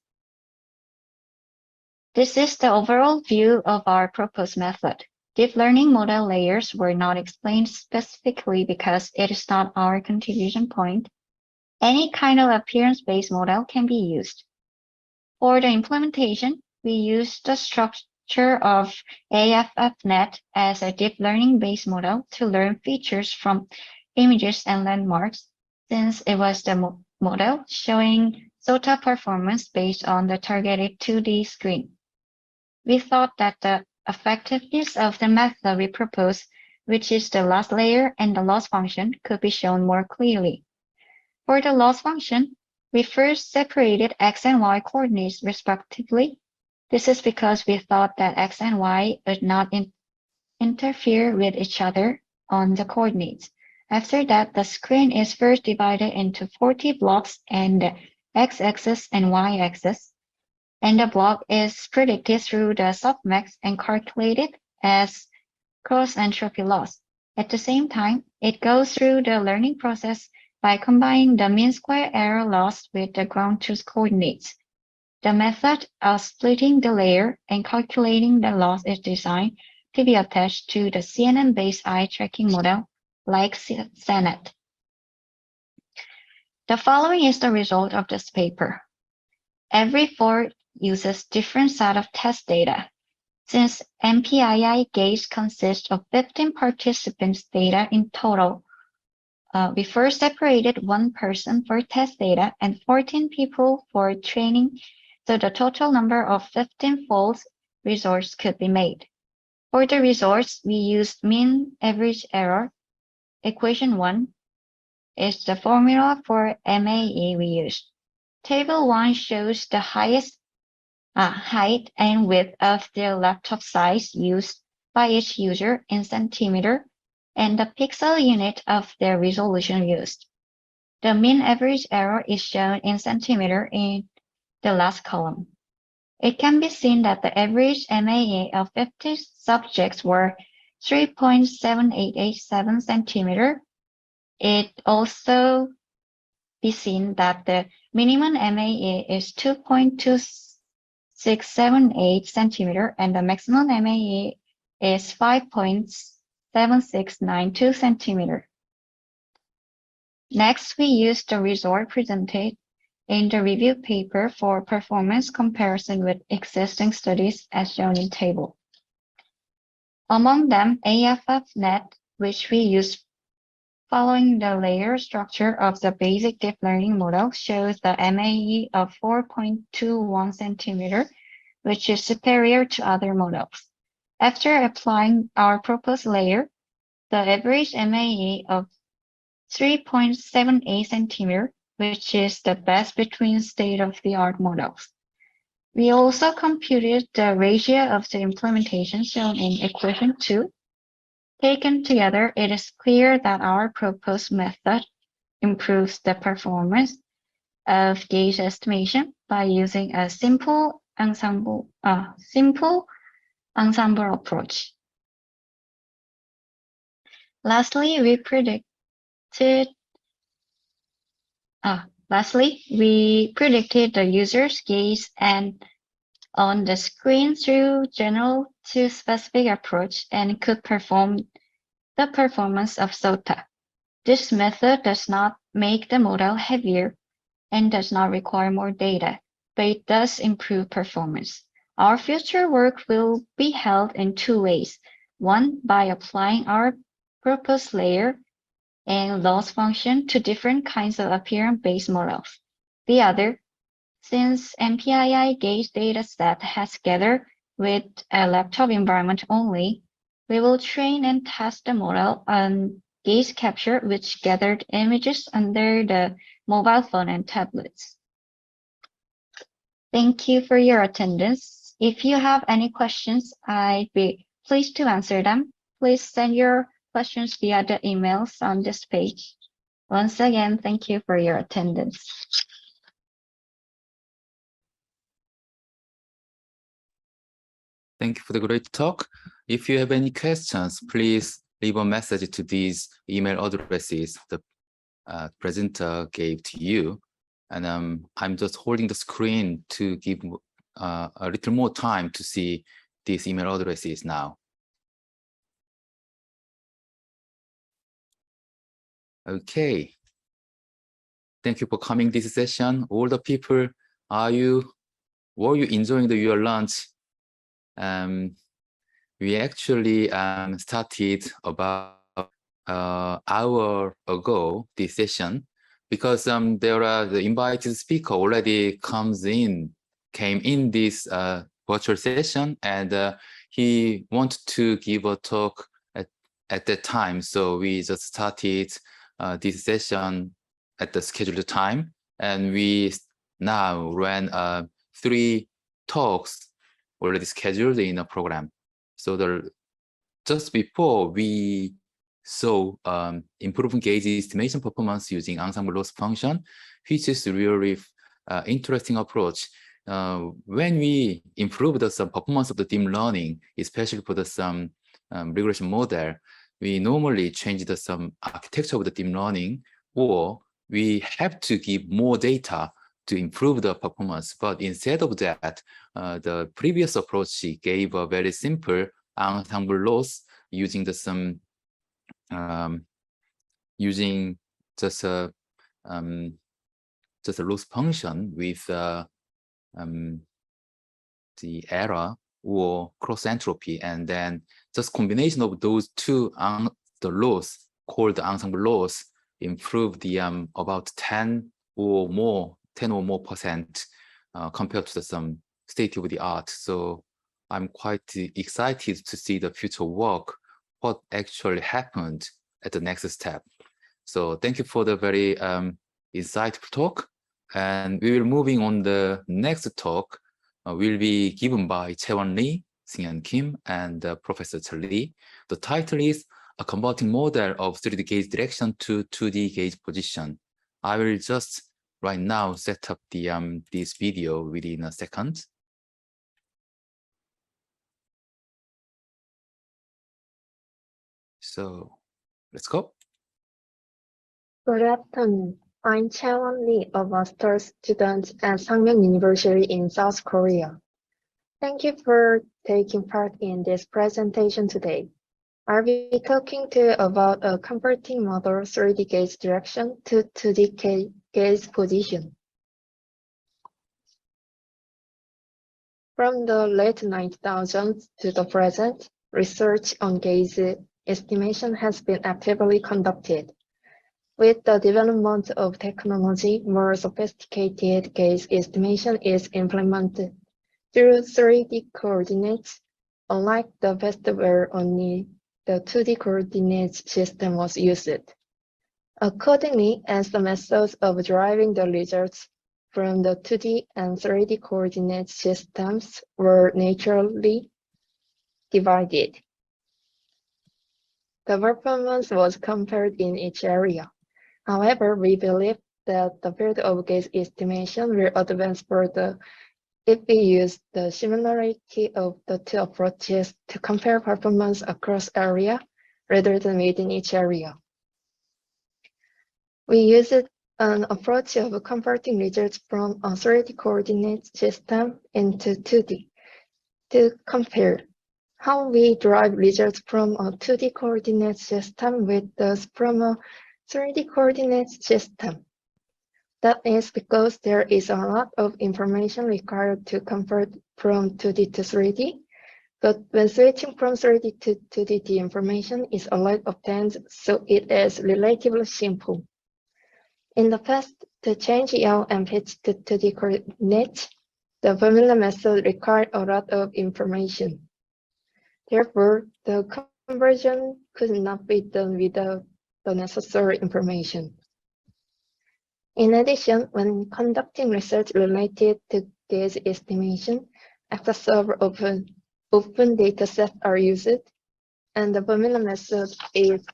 This is the overall view of our proposed method. Deep learning model layers were not explained specifically because it is not our contribution point. Any kind of appearance-based model can be used. For the implementation, we used the structure of AFFnet as a deep learning-based model to learn features from images and landmarks, since it was the model showing SOTA performance based on the targeted 2D screen. We thought that the effectiveness of the method we proposed, which is the loss layer and the loss function, could be shown more clearly. For the loss function, we first separated X and Y coordinates respectively. This is because we thought that X and Y would not interfere with each other on the coordinates. After that, the screen is first divided into 40 blocks and the X-axis and Y-axis, and the block is predicted through the softmax and calculated as cross-entropy loss. At the same time, it goes through the learning process by combining the mean square error loss with the ground truth coordinates. The method of splitting the layer and calculating the loss is designed to be attached to the CNN-based eye tracking model like SANET. The following is the result of this paper. Every FORD uses different set of test data. Since MPII gaze consists of 15 participants' data in total, we first separated one person for test data and 14 people for training, so the total number of 15-fold results could be made. For the results, we used mean average error, equation 1, is the formula for MAE we used. Table 1 shows the highest height and width of the laptop size used by each user in centimeter and the pixel unit of the resolution used. The mean average error is shown in centimeter in the last column. It can be seen that the average MAE of 50 subjects were 3.7887 centimeter. It also be seen that the minimum MAE is 2.2678 centimeter and the maximum MAE is 5.7692 centimeter. Next, we use the result presented in the review paper for performance comparison with existing studies as shown in table. Among them, AFFnet, which we use following the layer structure of the basic deep learning model, shows the MAE of 4.21 centimeter, which is superior to other models. After applying our proposed layer, the average MAE of 3.78 centimeter, which is the best between state-of-the-art models. We also computed the ratio of the implementation shown in equation 2. Taken together, it is clear that our proposed method improves the performance of gauge estimation by using a simple ensemble approach. Lastly, we predicted the user's gaze and on the screen through general to specific approach and could perform the performance of SOTA. This method does not make the model heavier and does not require more data, but it does improve performance. Our future work will be held in two ways. One, by applying our proposed layer and loss function to different kinds of appearance-based models. The other, since MPII gauge dataset has gathered with a laptop environment only, we will train and test the model on gaze capture which gathered images under the mobile phone and tablets. Thank you for your attendance. If you have any questions, I'd be pleased to answer them. Please send your questions via the emails on this page. Once again, thank you for your attendance. Thank you for the great talk. If you have any questions, please leave a message to these email addresses the presenter gave to you. And I'm just holding the screen to give a little more time to see these email addresses now. Okay. Thank you for coming this session. All the people, were you enjoying your lunch? We actually started about an hour ago this session because the invited speaker already came in this virtual session, and he wanted to give a talk at that time. So we just started this session at the scheduled time, and we now ran 3 talks already scheduled in a program. So just before we saw improving gauge estimation performance using ensemble loss function, which is really interesting approach. When we improve the performance of the deep learning, especially for the regression model, we normally change the architecture of the deep learning, or we have to give more data to improve the performance. But instead of that, the previous approach gave a very simple ensemble loss using using just a loss function with the error or cross entropy, and then just combination of those two, the loss called the ensemble loss, improve the about 10 or more % compared to some state of the art. So I'm quite excited to see the future work, what actually happened at the next step. So thank you for the very insightful talk. And we will moving on the next talk will be given by Chaewon Lee, Seung-Yeon Kim, and Professor Cheol Lee. The title is A Converting Model of 3D Gaze Direction to 2D Gaze Position. I will just right now set up the this video within a second. So let's go. Good afternoon. I'm Chaewon Lee, a master's student at Sangmyeong University in South Korea. Thank you for taking part in this presentation today. I'll be talking to you about a converting model 3D gaze direction to 2D gaze position. From the late 90s to the present, research on gaze estimation has been actively conducted. With the development of technology, more sophisticated gaze estimation is implemented through 3D coordinates, unlike the past where only the 2D coordinates system was used. Accordingly, as the methods of deriving the results from the 2D and 3D coordinate systems were naturally divided, the performance was compared in each area. However, we believe that the field of gaze estimation will advance further if we use the similarity of the two approaches to compare performance across area rather than within each area. We used an approach of converting results from a 3D coordinate system into 2D to compare how we derive results from a 2D coordinate system with those from a 3D coordinate system. That is because there is a lot of information required to convert from 2D to 3D, but when switching from 3D to 2D, the information is already obtained, so it is relatively simple. In the past, to change yaw and pitch to 2D coordinates, the formula method required a lot of information. Therefore, the conversion could not be done without the necessary information. In addition, when conducting research related to gaze estimation, excess of open datasets are used, and the formula method is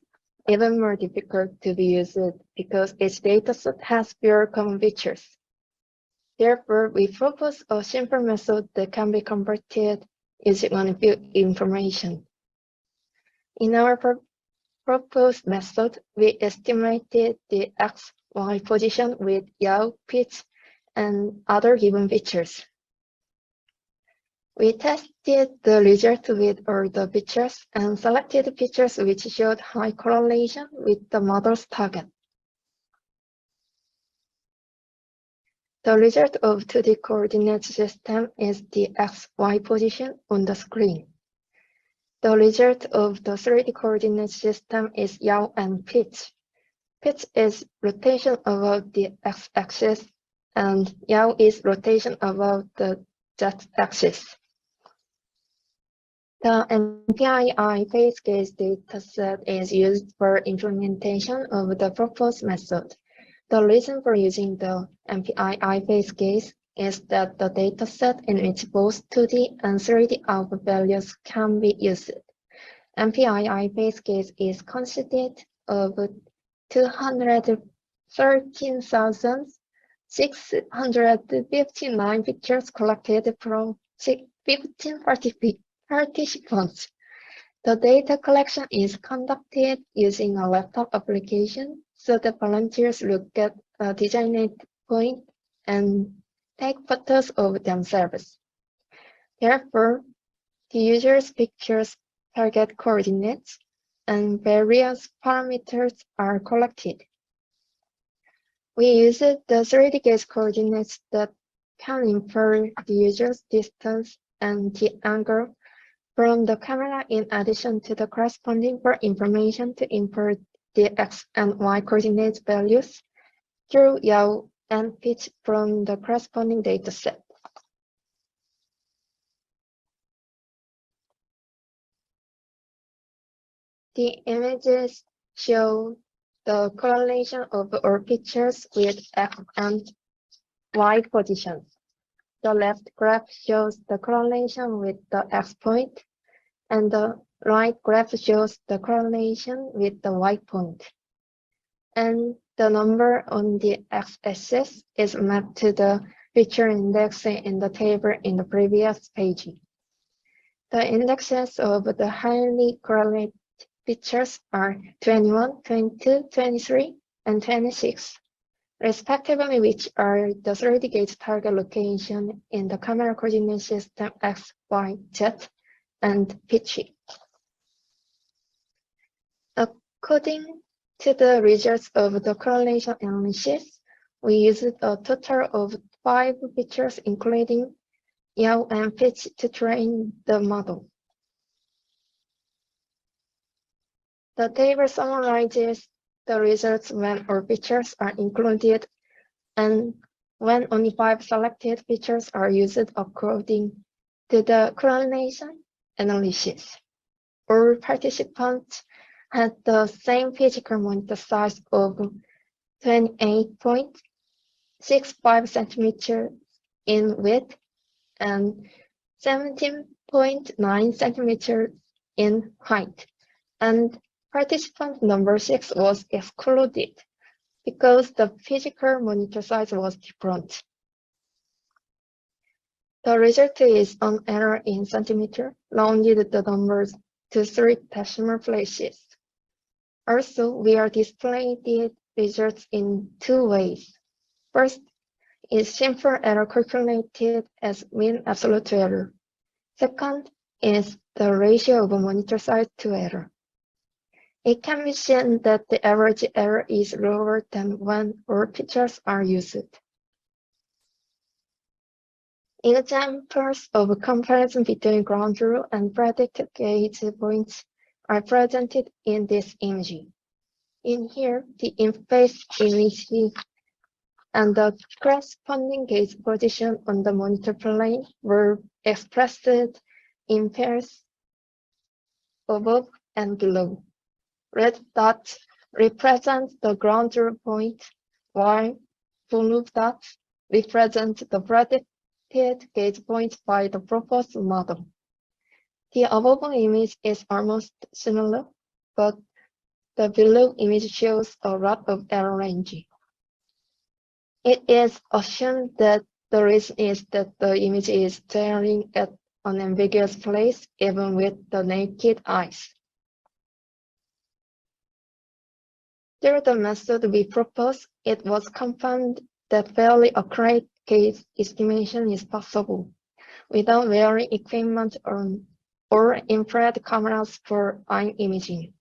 even more difficult to be used because each dataset has fewer common features. Therefore, we propose a simple method that can be converted using only few information. In our proposed method, we estimated the XY position with yaw, pitch, and other given features. We tested the result with all the features and selected features which showed high correlation with the model's target. The result of 2D coordinate system is the XY position on the screen. The result of the 3D coordinate system is yaw and pitch. Pitch is rotation about the x-axis, and yaw is rotation about the z-axis. The MPII phase gaze dataset is used for implementation of the proposed method. The reason for using the MPII phase gaze is that the dataset in which both 2D and 3D output values can be used. MPII phase gaze is consisted of 213,659 pictures collected from 15 participants. The data collection is conducted using a laptop application, so the volunteers look at a designated point and take photos of themselves. Therefore, the user's pictures, target coordinates, and various parameters are collected. We use the 3D gaze coordinates that can infer the user's distance and the angle from the camera in addition to the corresponding information to infer the X and Y coordinate values through yaw and pitch from the corresponding dataset. The images show the correlation of all pictures with X and Y positions. The left graph shows the correlation with the X point, and the right graph shows the correlation with the Y point. And the number on the x-axis is mapped to the feature index in the table in the previous page. The indexes of the highly correlated features are 21, 22, 23, and 26, respectively, which are the 3D gauge target location in the camera coordinate system X, Y, Z, and pitch. According to the results of the correlation analysis, we used a total of 5 features, including yaw and pitch, to train the model. The table summarizes the results when all features are included and when only 5 selected features are used according to the correlation analysis. All participants had the same physical monitor size of 28.65 centimeters in width and 17.9 centimeters in height, and participant number 6 was excluded because the physical monitor size was different. The result is an error in centimeter, rounded the numbers to 3 decimal places. Also, we are displaying the results in 2 ways. First is simple error calculated as mean absolute error. Second is the ratio of monitor size to error. It can be seen that the average error is lower than when all features are used. Examples of comparison between ground rule and predicted gauge points are presented in this image. In here, the in-phase image and the corresponding gauge position on the monitor plane were expressed in pairs above and below. Red dots represent the ground rule point, while blue dots represent the predicted gauge point by the proposed model. The above image is almost similar, but the below image shows a lot of error range. It is assumed that the reason is that the image is staring at an ambiguous place even with the naked eyes. Through the method we propose, it was confirmed that fairly accurate gauge estimation is possible without wearing equipment or infrared cameras for eye imaging.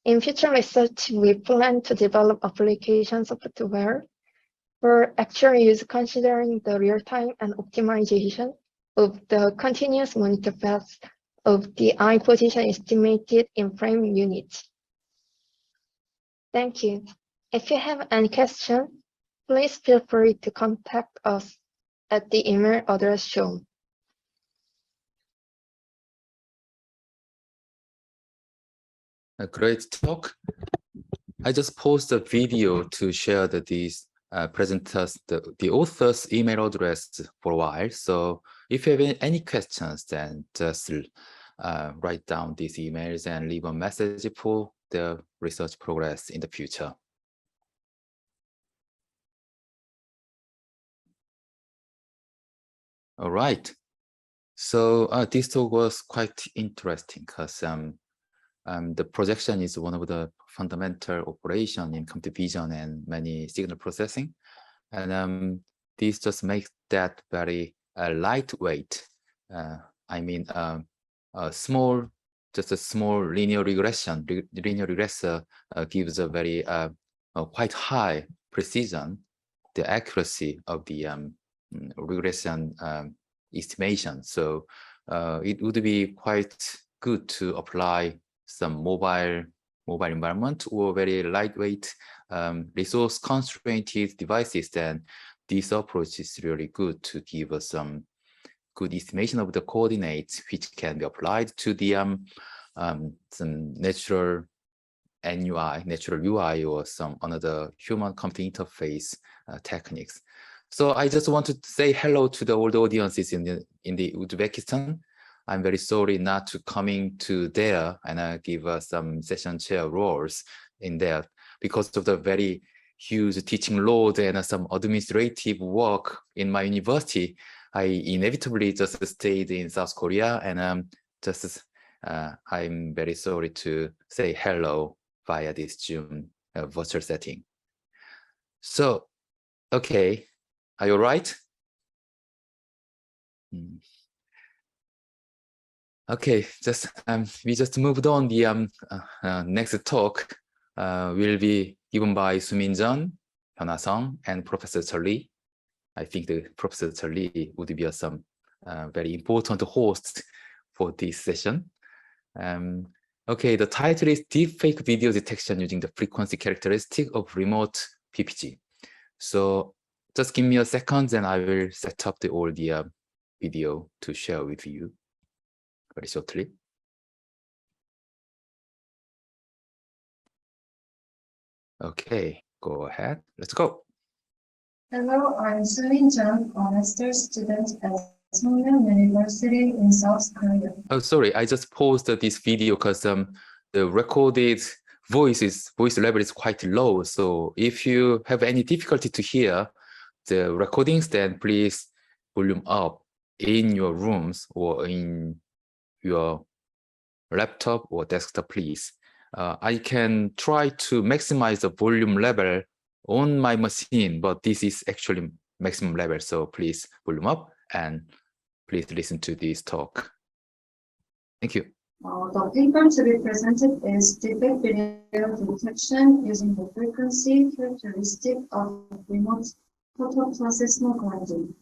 In future research, we plan to develop application software for actual use considering the real-time and optimization of the continuous monitor path of the eye position estimated in frame units. Thank you. If you have any questions, please feel free to contact us at the email address shown. A great talk. I just posted a video to share these presenters, the author's email address for a while. So if you have any questions, then just write down these emails and leave a message for the research progress in the future. All right. So this talk was quite interesting because the projection is one of the fundamental operation in computer vision and many signal processing. And this just makes that very lightweight. I mean, just a small linear regression. Linear regressor gives a very quite high precision, the accuracy of the regression estimation. So it would be quite good to apply some mobile environment or very lightweight resource constrained devices. Then this approach is really good to give us some good estimation of the coordinates, which can be applied to the some natural NUI, natural UI, or some another human-computer interface techniques. So I just want to say hello to all the audiences in the Uzbekistan. I'm very sorry not to coming to there and give some session chair roles in there because of the very huge teaching load and some administrative work in my university. I inevitably just stayed in South Korea, and I'm very sorry to say hello via this Zoom virtual setting. So, okay, are you all right? Okay, we just moved on. The next talk will be given by Sumin Jeon, Hyuna Sung, and Professor Lee. I think the Professor Lee would be some very important host for this session. Okay, the title is Deepfake Video Detection Using the Frequency Characteristic of Remote PPG. So just give me a second and I will set up all the video to share with you very shortly. Okay, go ahead. Let's go. Hello, I'm Sumin Jeon, a master's student at Songmyung University in South Korea. Oh, sorry, I just paused this video because the recorded voice level is quite low. So if you have any difficulty to hear the recordings, then please volume up in your rooms or in your laptop or desktop, please. I can try to maximize the volume level on my machine, but this is actually maximum level. So please volume up and please listen to this talk. Thank you. The paper to be presented is Deepfake Video Detection Using the Frequency Characteristic of Remote Photo Processing Grinding.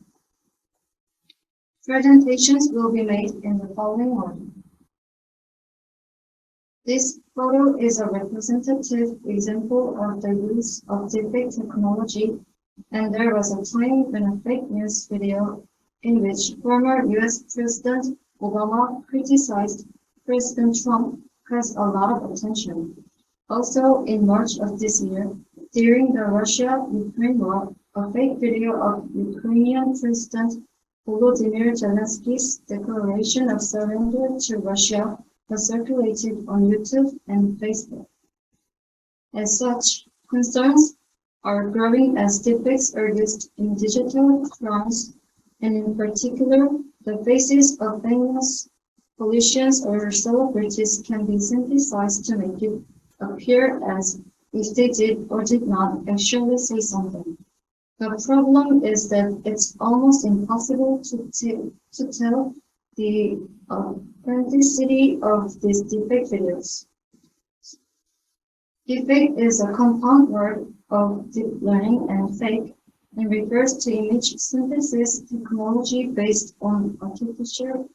Presentations will be made in the following order. This photo is a representative example of the use of deepfake technology, and there was a time when a fake news video in which former US President Obama criticized President Trump has a lot of attention. Also, in March of this year, during the Russia-Ukraine war, a fake video of Ukrainian President Volodymyr Zelensky's declaration of surrender to Russia was circulated on YouTube and Facebook. As such, concerns are growing as deepfakes are used in digital crimes, and in particular, the faces of famous politicians or celebrities can be synthesized to make it appear as if they did or did not actually say something. The problem is that it's almost impossible to tell the authenticity of these deepfake videos. Deepfake is a compound word of deep learning and fake, and refers to image synthesis technology based on artificial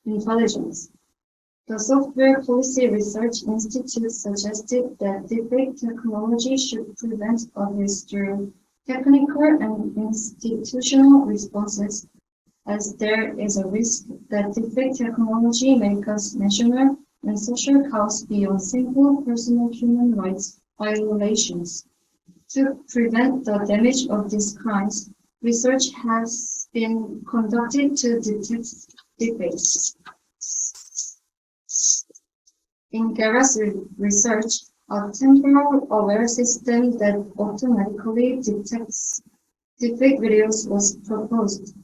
intelligence. The Software Policy Research Institute suggested that deepfake technology should prevent abuse through technical and institutional responses, as there is a risk that deepfake technology may cause national and social costs beyond simple personal human rights violations. To prevent the damage of these crimes, research has been conducted to detect deepfakes. In Gera's research, a temporal aware system that automatically detects deepfake videos was proposed.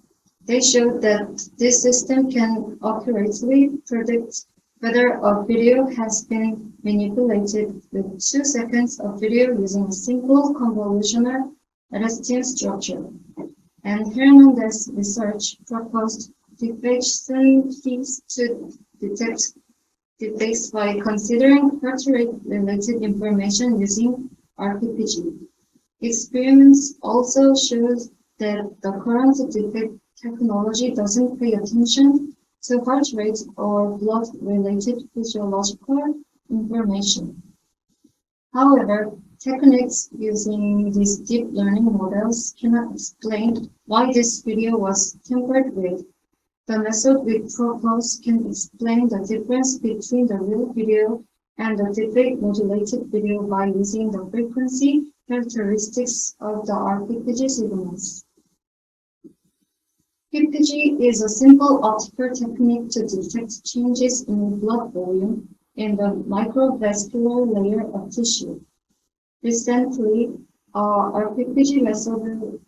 They showed that this system can accurately predict whether a video has been manipulated with 2 seconds of video using a simple convolutional LSTM structure. And Hernandez's research proposed deepfake strategies to detect deepfakes by considering heart rate related information using RPPG. Experiments also showed that the current deepfake technology doesn't pay attention to heart rate or blood-related physiological information. However, techniques using these deep learning models cannot explain why this video was tampered with. The method we propose can explain the difference between the real video and the defect modulated video by using the frequency characteristics of the RPPG signals. PPG is a simple optical technique to detect changes in blood volume in the microvascular layer of tissue. Recently, our PPG method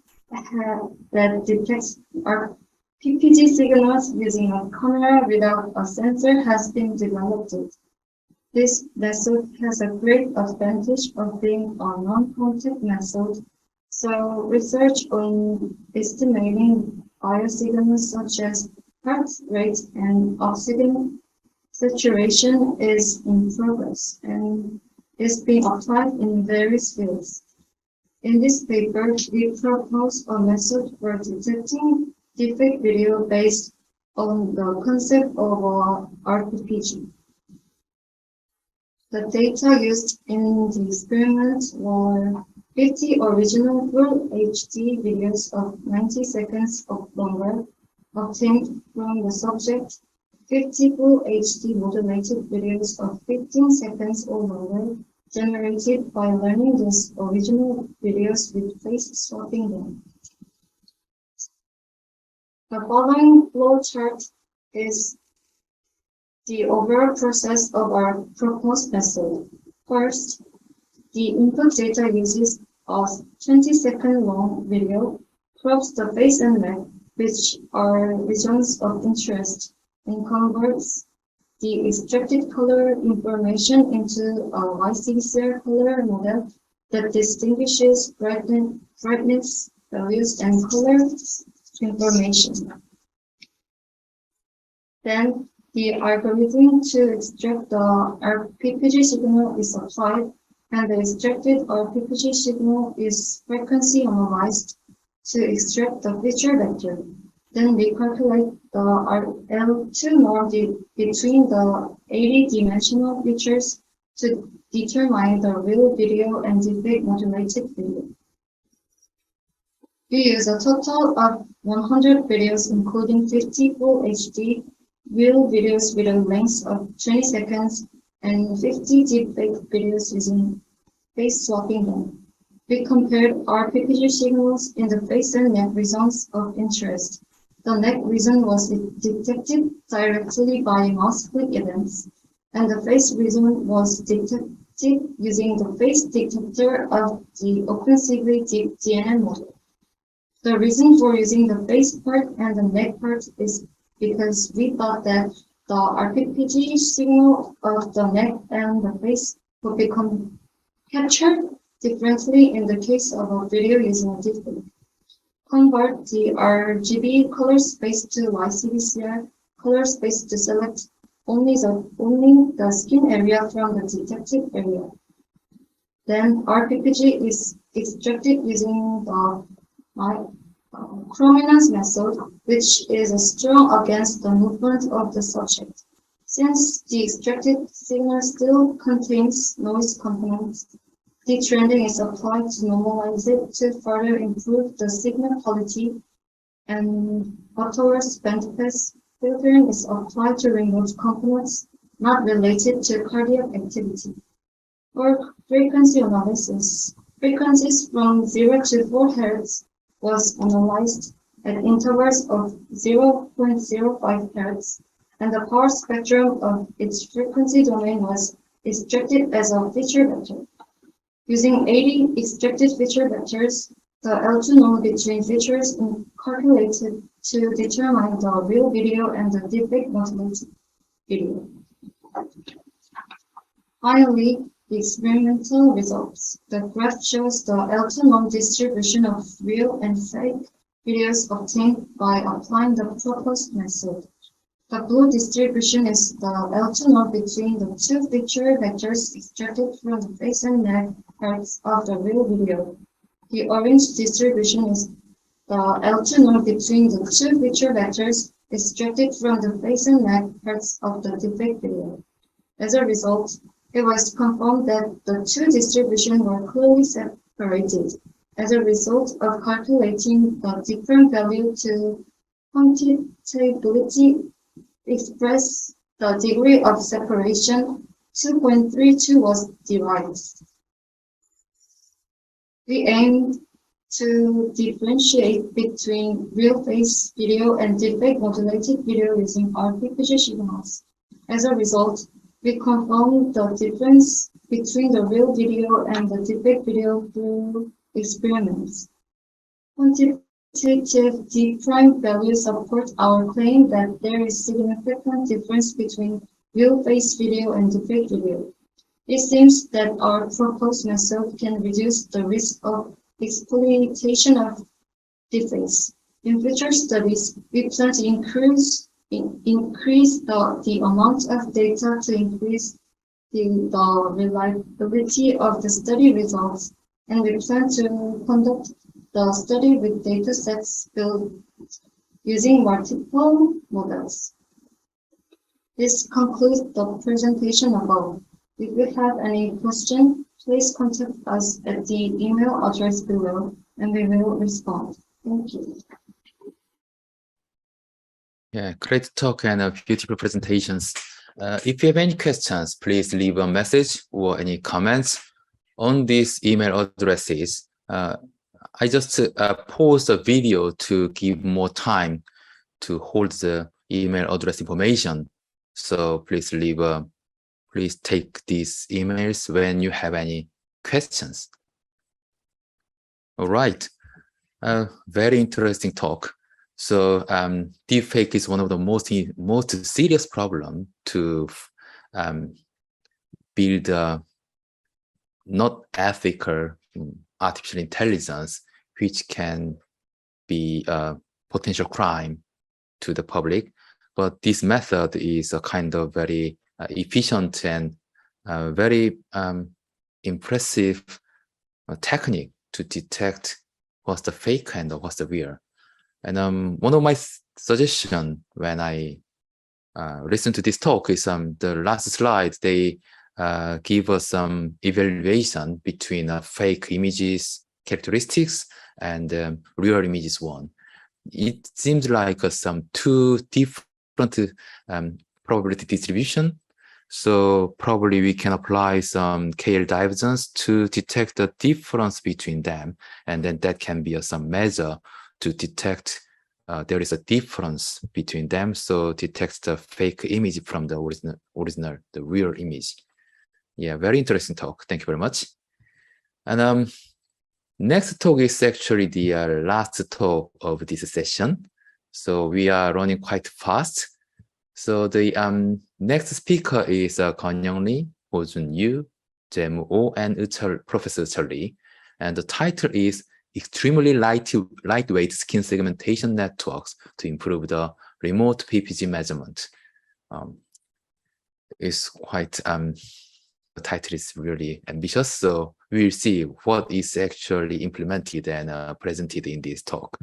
that detects our PPG signals using a camera without a sensor has been developed. This method has a great advantage of being a non-contact method, so research on estimating biosignals such as heart rate and oxygen saturation is in progress and is being applied in various fields. In this paper, we propose a method for detecting defect video based on the concept of RPPG. The data used in the experiment were 50 original full HD videos of 90 seconds or longer obtained from the subject, 50 full HD modulated videos of 15 seconds or longer generated by learning these original videos with face swapping them. The following flow chart is the overall process of our proposed method. First, the input data uses a 20-second long video, probes the face and neck, which are regions of interest, and converts the extracted color information into a IHCI color model that distinguishes brightness values and color information. Then the algorithm to extract the RPPG signal is applied, and the extracted RPPG signal is frequency analyzed to extract the feature vector. Then we calculate the L2 norm between the 80-dimensional features to determine the real video and defect modulated video. We use a total of 100 videos, including 50 full HD real videos with a length of 20 seconds and 50 deepfake videos using face swapping them. We compared RPPG signals in the face and neck regions of interest. The neck region was detected directly by mouse click events, and the face region was detected using the face detector of the OpenCV Deep DNA model. The reason for using the face part and the neck part is because we thought that the RPPG signal of the neck and the face would become captured differently in the case of a video using a deepfake. Convert the RGB color space to YCBCR color space to select only the skin area from the detected area. Then RPPG is extracted using the chrominance method, which is strong against the movement of the subject. Since the extracted signal still contains noise components, detrending is applied to normalize it to further improve the signal quality, and Butterworth's bandpass filtering is applied to remove components not related to cardiac activity. For frequency analysis, frequencies from 0 to 4 Hz was analyzed at intervals of 0.05 Hz, and the power spectrum of its frequency domain was extracted as a feature vector. Using 80 extracted feature vectors, the L2 norm between features is calculated to determine the real video and the defect modulated video. Finally, the experimental results. The graph shows the L2 norm distribution of real and fake videos obtained by applying the proposed method. The blue distribution is the L2 norm between the two feature vectors extracted from the face and neck parts of the real video. The orange distribution is the L2 norm between the two feature vectors extracted from the face and neck parts of the defect video. As a result, it was confirmed that the two distributions were clearly separated. As a result of calculating the different value to quantitatively express the degree of separation 2.32 was derived. We aimed to differentiate between real face video and deepfake modulated video using our PPG signals. As a result, we confirmed the difference between the real video and the deepfake video through experiments. Quantitative D prime values support our claim that there is significant difference between real face video and deepfake video. It seems that our proposed method can reduce the risk of exploitation of deepfakes. In future studies, we plan to increase the amount of data to increase the reliability of the study results, and we plan to conduct the study with data sets built using multiple models. This concludes the presentation above. If you have any question, please contact us at the email address below, and we will respond. Thank you. Yeah, great talk and beautiful presentations. If you have any questions, please leave a message or any comments on these email addresses. I just paused the video to give more time to hold the email address information. So please please take these emails when you have any questions. All right, very interesting talk. So deepfake is one of the most serious problem to build a not ethical artificial intelligence, which can be a potential crime to the public. But this method is a kind of very efficient and very impressive technique to detect what's the fake and what's the real. And one of my suggestions when I listen to this talk is the last slide. They give us some evaluation between fake images characteristics and real images one. It seems like some two different probability distribution. So probably we can apply some KL divergence to detect the difference between them, and then that can be some measure to detect there is a difference between them, so detect the fake image from the original, the real image. Yeah, very interesting talk. Thank you very much. And next talk is actually the last talk of this session. So we are running quite fast. So the next speaker is Kon-young Lee, Ho-jun Yu, Jae-moo Oh, and Professor Cheol Lee. And the title is Extremely Lightweight Skin Segmentation Networks to Improve the Remote PPG Measurement. It's quite, the title is really ambitious, so we'll see what is actually implemented and presented in this talk.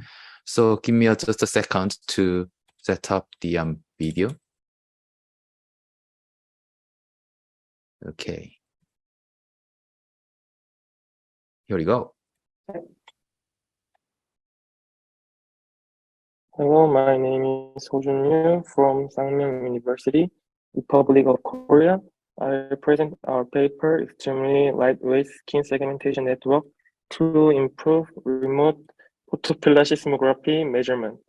So give me just a second to set up the video. Okay. Here we go. Hello, my name is Ho-jun Yu from Sangmyeong University, Republic of Korea. I present our paper, Extremely Lightweight Skin Segmentation Network to Improve Remote Photoplashismography Measurement.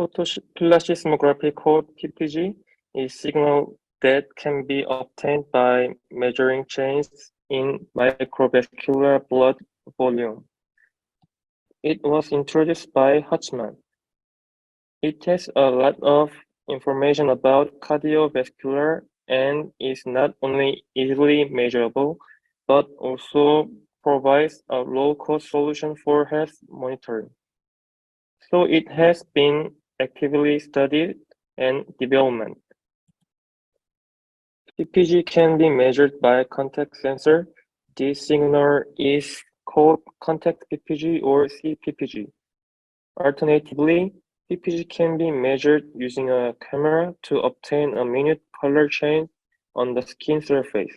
Photoplashismography, called PPG, is signal that can be obtained by measuring changes in microvascular blood volume. It was introduced by Hutchman. It has a lot of information about cardiovascular and is not only easily measurable, but also provides a low-cost solution for health monitoring. So it has been actively studied and developed. PPG can be measured by contact sensor. This signal is called contact PPG or CPPG. Alternatively, PPG can be measured using a camera to obtain a minute color change on the skin surface.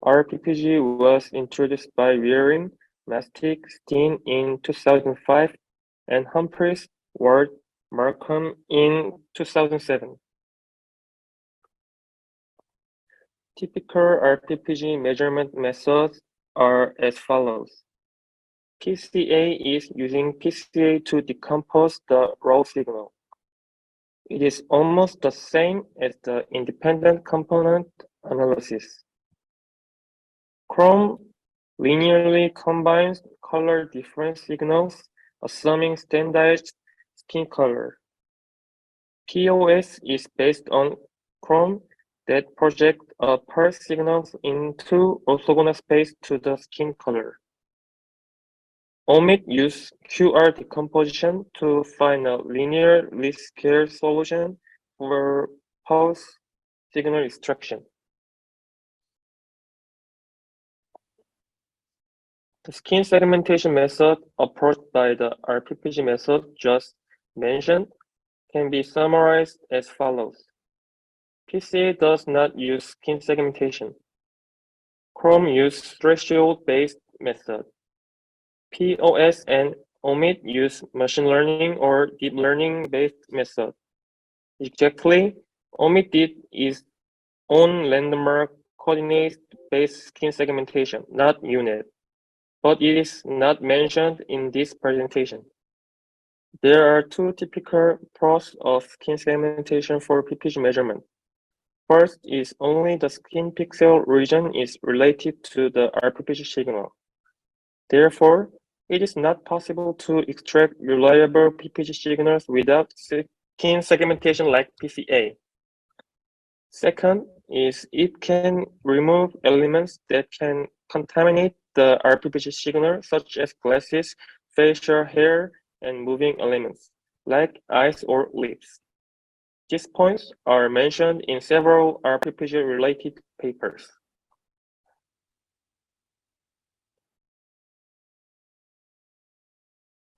Our PPG was introduced by Rearing, Mastic, Steen in 2005 and Humphreys, Ward, Markham in 2007. Typical RPPG measurement methods are as follows. PCA is using PCA to decompose the raw signal. It is almost the same as the independent component analysis. Chrome linearly combines color difference signals, assuming standardized skin color. POS is based on Chrome that project a pulse signals into orthogonal space to the skin color. OMIT use QR decomposition to find a linear least square solution for pulse signal extraction. The skin segmentation method approached by the RPPG method just mentioned can be summarized as follows. PCA does not use skin segmentation. Chrome uses threshold-based method. POS and OMIT use machine learning or deep learning-based method. Exactly, OMIT did its own landmark coordinate-based skin segmentation, not UNet, but it is not mentioned in this presentation. There are two typical pros of skin segmentation for PPG measurement. First is only the skin pixel region is related to the RPPG signal. Therefore, it is not possible to extract reliable PPG signals without skin segmentation like PCA. Second is it can remove elements that can contaminate the RPPG signal, such as glasses, facial hair, and moving elements, like eyes or lips. These points are mentioned in several RPPG-related papers.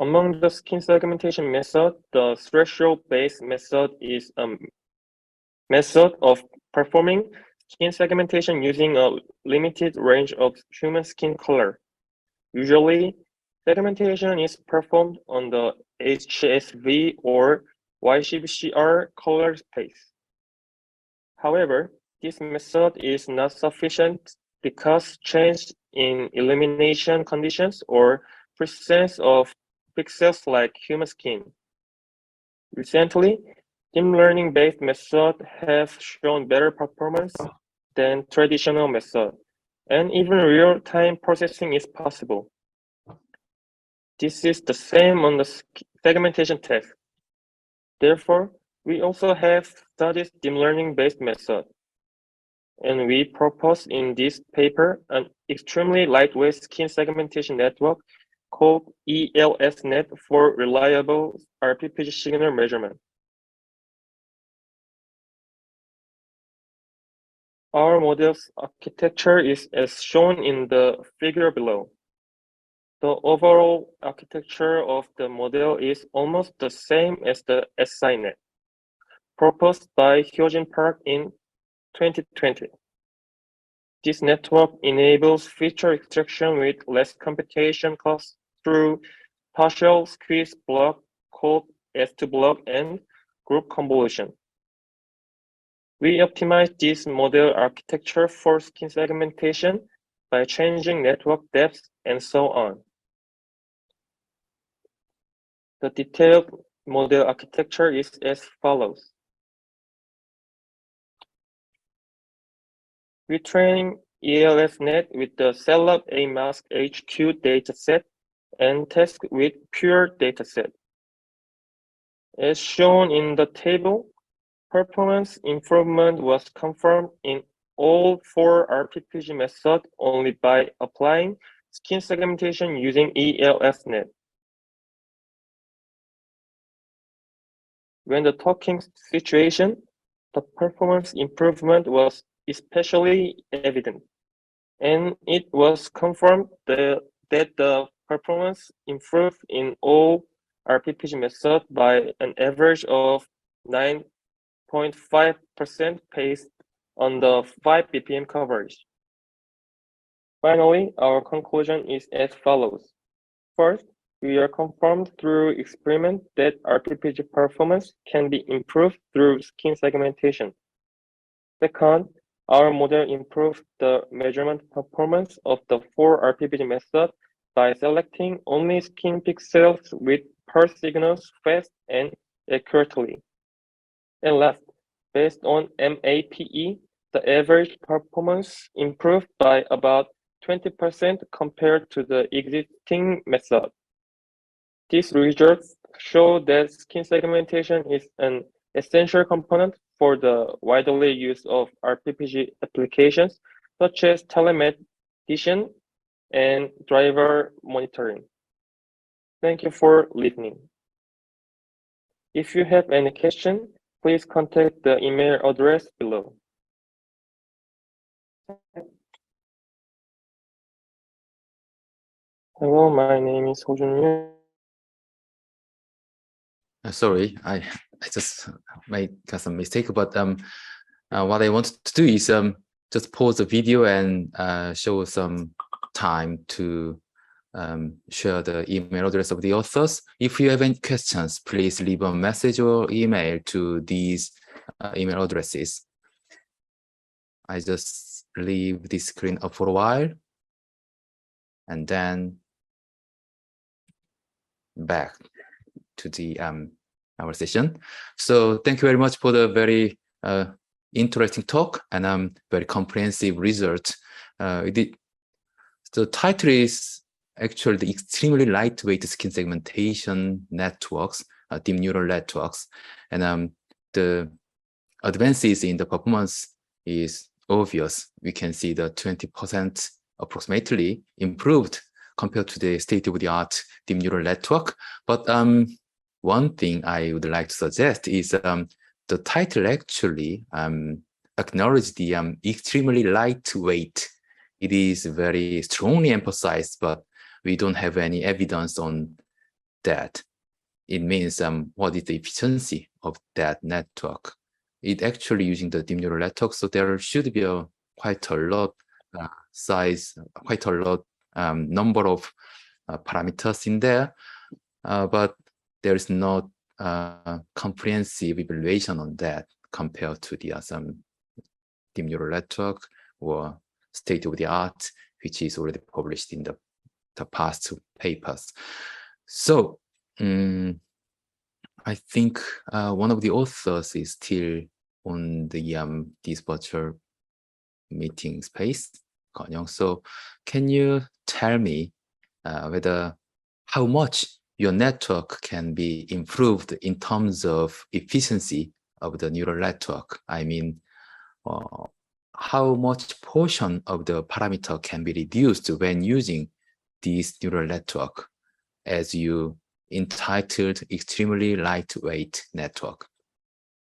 Among the skin segmentation method, the threshold-based method is a method of performing skin segmentation using a limited range of human skin color. Usually, segmentation is performed on the HSV or YCBCR color space. However, this method is not sufficient because change in illumination conditions or presence of pixels like human skin. Recently, deep learning-based methods have shown better performance than traditional methods, and even real-time processing is possible. This is the same on the segmentation test. Therefore, we also have studied deep learning-based method, and we propose in this paper an extremely lightweight skin segmentation network called ELSNet for reliable RPPG signal measurement. Our model's architecture is as shown in the figure below. The overall architecture of the model is almost the same as the SINet, proposed by Hyojin Park in 2020. This network enables feature extraction with less computation costs through partial squeeze block called S2 block and group convolution. We optimize this model architecture for skin segmentation by changing network depth and so on. The detailed model architecture is as follows. We train ELSNet with the CellLab A-mask HQ dataset and test with pure dataset. As shown in the table, performance improvement was confirmed in all 4 RPPG methods only by applying skin segmentation using ELSNet. When the talking situation, the performance improvement was especially evident, and it was confirmed that the performance improved in all RPPG methods by an average of 9.5% based on the 5 BPM coverage. Finally, our conclusion is as follows. First, we are confirmed through experiment that RPPG performance can be improved through skin segmentation. Second, Our model improved the measurement performance of the 4-RPPG method by selecting only skin pixels with pulse signals fast and accurately. And last, based on MAPE, the average performance improved by about 20% compared to the existing method. These results show that skin segmentation is an essential component for the widely used of RPPG applications such as telemedicine and driver monitoring. Thank you for listening. If you have any question, please contact the email address below. Hello, my name is Ho Jun-yu. Sorry, I just made some mistake, but what I want to do is just pause the video and show some time to share the email address of the authors. If you have any questions, please leave a message or email to these email addresses. I just leave the screen up for a while and then back to the our session. So thank you very much for the very interesting talk and very comprehensive result. The title is actually the extremely lightweight skin segmentation networks, deep neural networks, and the advances in the performance is obvious. We can see the 20% approximately improved compared to the state-of-the-art deep neural network. But one thing I would like to suggest is the title actually acknowledges the extremely lightweight. It is very strongly emphasized, but we don't have any evidence on that. It means what is the efficiency of that network? It actually using the deep neural network, so there should be quite a lot number of parameters in there, but there is not comprehensive evaluation on that compared to the some deep neural network or state-of-the-art, which is already published in the past papers. So I think one of the authors is still on the this virtual meeting space, Kon-young. So can you tell me whether how much your network can be improved in terms of efficiency of the neural network? I mean, how much portion of the parameter can be reduced when using this neural network as you entitled extremely lightweight network?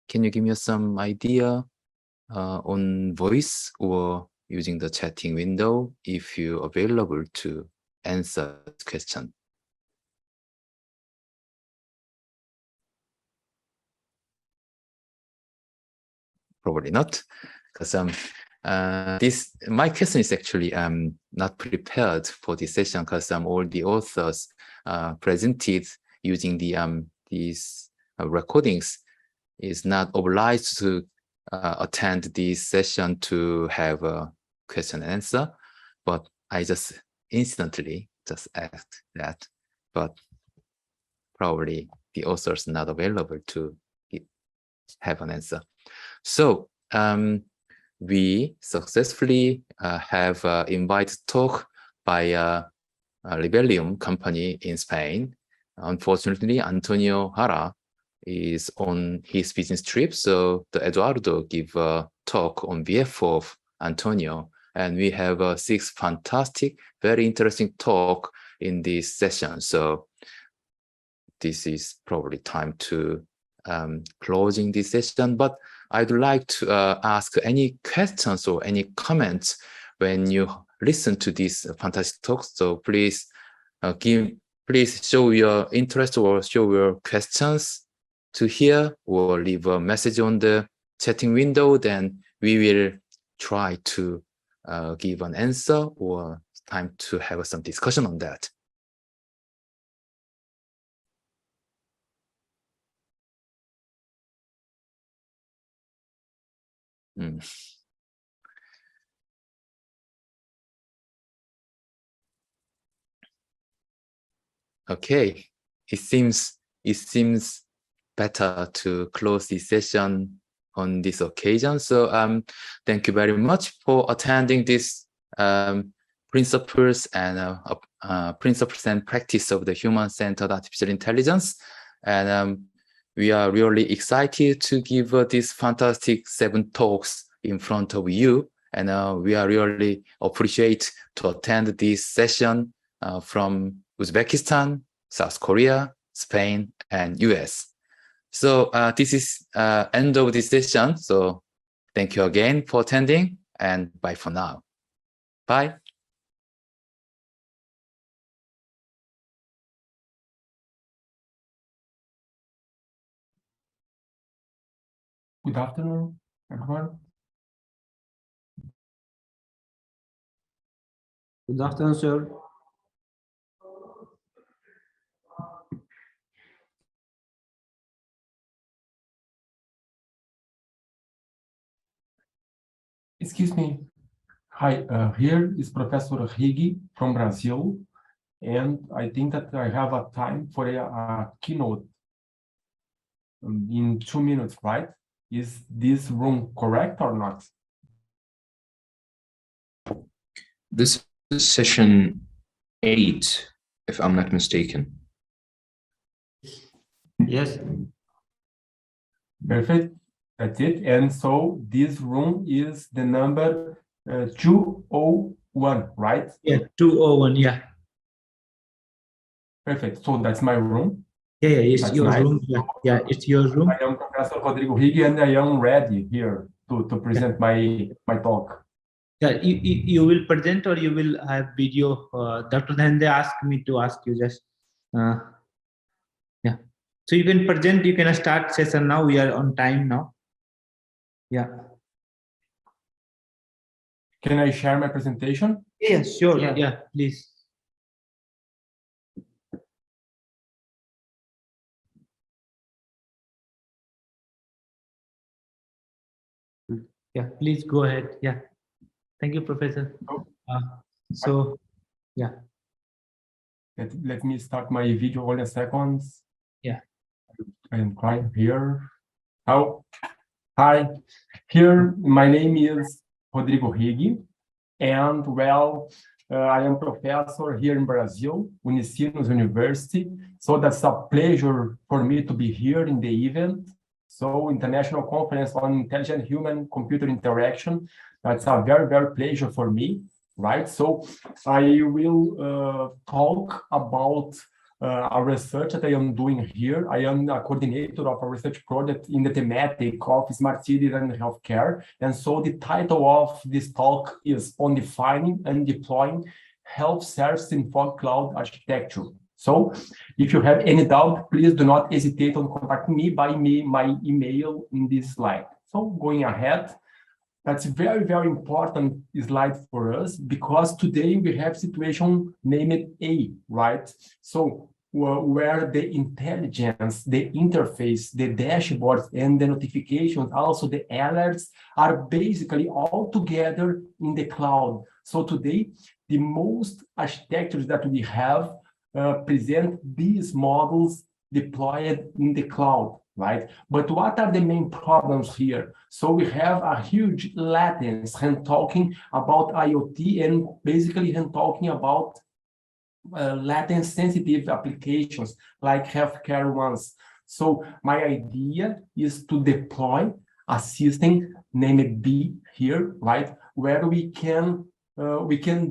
Can you give me some idea on voice or using the chatting window if you're available to answer this question? Probably not, because my question is actually not prepared for this session because all the authors presented using the these recordings is not obliged to attend this session to have a question and answer, but I just instantly just asked that, but probably the authors not available to have an answer. So we successfully have invited talk by a Libellium company in Spain. Unfortunately, Antonio Jara is on his business trip, so the Eduardo give a talk on behalf of Antonio, and we have 6 fantastic, very interesting talk in this session. So this is probably time to closing this session, but I'd like to ask any questions or any comments when you listen to this fantastic talk. So please please show your interest or show your questions to here or leave a message on the chatting window. Then we will try to give an answer or time to have some discussion on that. Okay, it seems better to close this session on this occasion. So thank you very much for attending this principles and practice of the human-centered artificial intelligence. And we are really excited to give these fantastic 7 talks in front of you. And we are really appreciate to attend this session from Uzbekistan, South Korea, Spain, and US. So this is end of this session. So thank you again for attending, and bye for now. Bye. Good afternoon, everyone. Good afternoon, sir. Excuse me. Hi, here is Professor Higi from Brazil, and I think that I have a time for a keynote in 2 minutes, right? Is this room correct or not? This is session 8, if I'm not mistaken. Yes. Perfect. That's it. And so this room is the number 201, right? Yeah, 201. Yeah. Perfect. So that's my room. Yeah, it's That's your nice. room. Yeah, yeah, it's your room. I am Professor Rodrigo Higi, and I am ready here to present my talk. Yeah, you will present or you will have video. Dr. Dhande asked me to ask you just. Yeah. So you can present. You can start session now. We are on time now. Yeah. Can I share my presentation? Yeah, sure. Yeah, please. Yeah, please go ahead. Yeah. Thank you, Professor. So, yeah. Let me start my video all a second. Yeah. I'm trying here. Oh, hi. Here, my name is Rodrigo Higi, and well, I am professor here in Brazil, Unicinos University. So that's a pleasure for me to be here in the event. So International Conference on Intelligent Human-Computer Interaction. That's a very, very pleasure for me, right? So I will talk about a research that I am doing here. I am a coordinator of a research project in the thematic of smart cities and healthcare. And so the title of this talk is on defining and deploying health services in fog cloud architecture. So if you have any doubt, please do not hesitate on contacting me by my email in this slide. So going ahead, that's a very, very important slide for us because today we have situation named A, right? So where the intelligence, the interface, the dashboards, and the notifications, also the alerts are basically all together in the cloud. So today, the most architectures that we have present these models deployed in the cloud, right? But what are the main problems here? So we have a huge latency when talking about IoT and basically when talking about latency sensitive applications like healthcare ones. So my idea is to deploy a system named B here, right? Where we can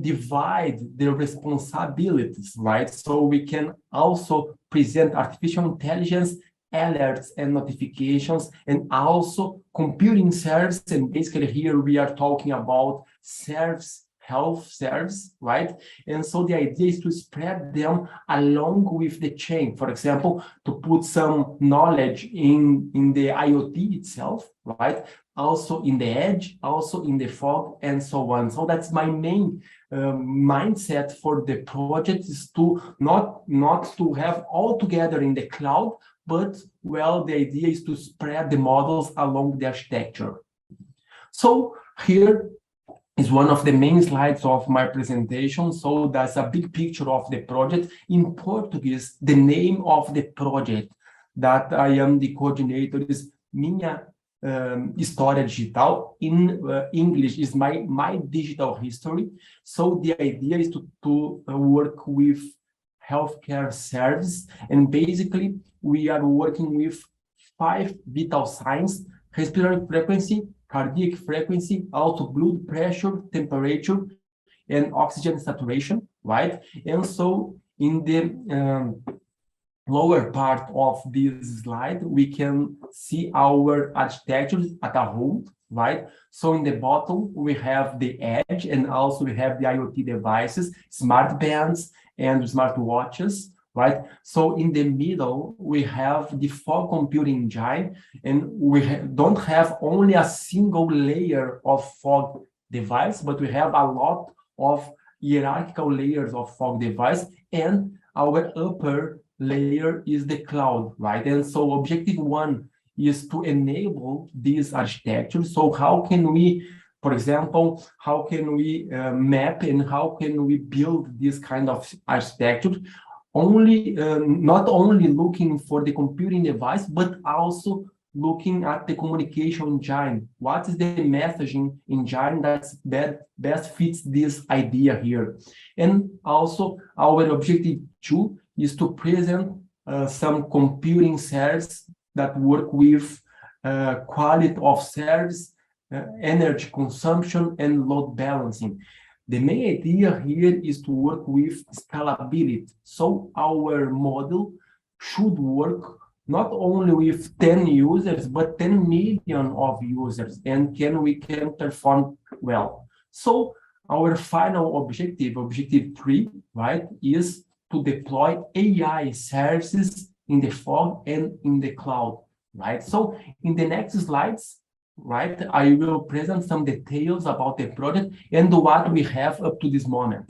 divide the responsibilities, right? So we can also present artificial intelligence alerts and notifications, and also computing service. And basically here we are talking about service, health service, right? And so the idea is to spread them along with the chain. For example, to put some knowledge in the IoT itself, right? Also in the edge, also in the fog, and so on. So that's my main mindset for the project, is to not to have all together in the cloud, but well, the idea is to spread the models along the architecture. So here is one of the main slides of my presentation. So that's a big picture of the project. In Portuguese, the name of the project that I am the coordinator is Minha História Digital. In English is my digital history. So the idea is to work with healthcare service, and basically we are working with 5 vital signs: respiratory frequency, cardiac frequency, also blood pressure, temperature, and oxygen saturation, right? And so in the lower part of this slide, we can see our architecture at a whole, right? So in the bottom, we have the edge, and also we have the IoT devices, smart bands, and smart watches, right? So in the middle, we have the fog computing engine, and we don't have only a single layer of fog device, but we have a lot of hierarchical layers of fog device, and our upper layer is the cloud, right? And so objective 1 is to enable this architecture. So how can we, for example, how can we map and how can we build this kind of architecture? Not only looking for the computing device, but also looking at the communication engine. What is the messaging engine that best fits this idea here? And also our objective 2 is to present some computing service that work with quality of service, energy consumption, and load balancing. The main idea here is to work with scalability. So our model should work not only with 10 users, but 10 million of users, and we can perform well. So our final objective, objective 3, right, is to deploy AI services in the fog and in the cloud, right? So in the next slides, right, I will present some details about the project and what we have up to this moment.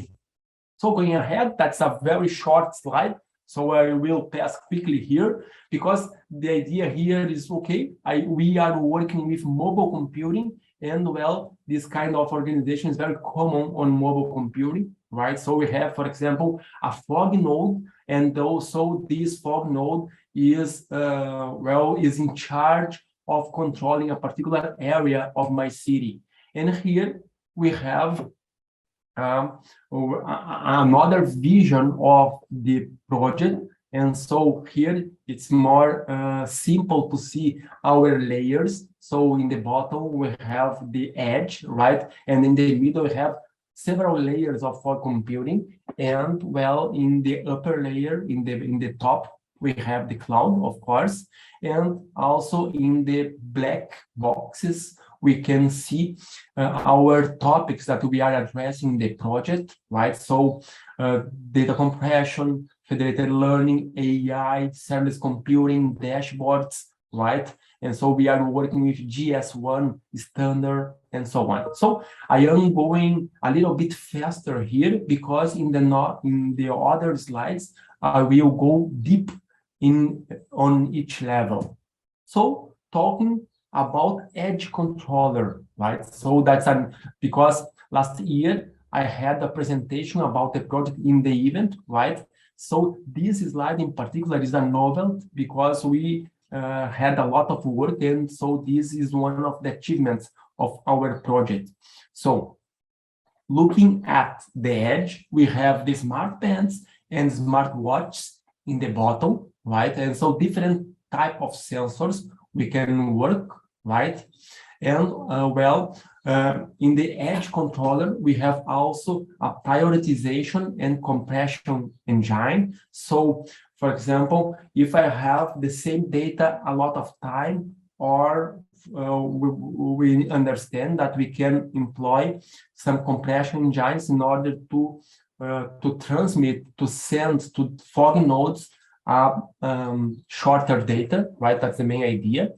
So going ahead, that's a very short slide, so I will pass quickly here, because the idea here is, okay, we are working with mobile computing, and well, this kind of organization is very common on mobile computing, right? So we have, for example, a fog node, and also this fog node is is in charge of controlling a particular area of my city. And here we have another vision of the project. And so here it's more simple to see our layers. So in the bottom we have the edge, right? And in the middle we have several layers of fog computing. And well, in the upper layer, in the top, we have the cloud, of course. And also in the black boxes, we can see our topics that we are addressing in the project, right? So data compression, federated learning, AI, service computing, dashboards, right? And so we are working with GS1 standard and so on. So I am going a little bit faster here, because in the other slides, I will go deep on each level. So talking about edge controller, right? So that's because last year I had a presentation about the project in the event, right? So this slide in particular is a novel, because we had a lot of work, and so this is one of the achievements of our project. So looking at the edge, we have the smart bands and smart watches in the bottom, right? And so different type of sensors we can work, right? And in the edge controller, we have also a prioritization and compression engine. So for example, if I have the same data a lot of time, or we understand that we can employ some compression engines in order to transmit, to send to fog nodes shorter data, right? That's the main idea.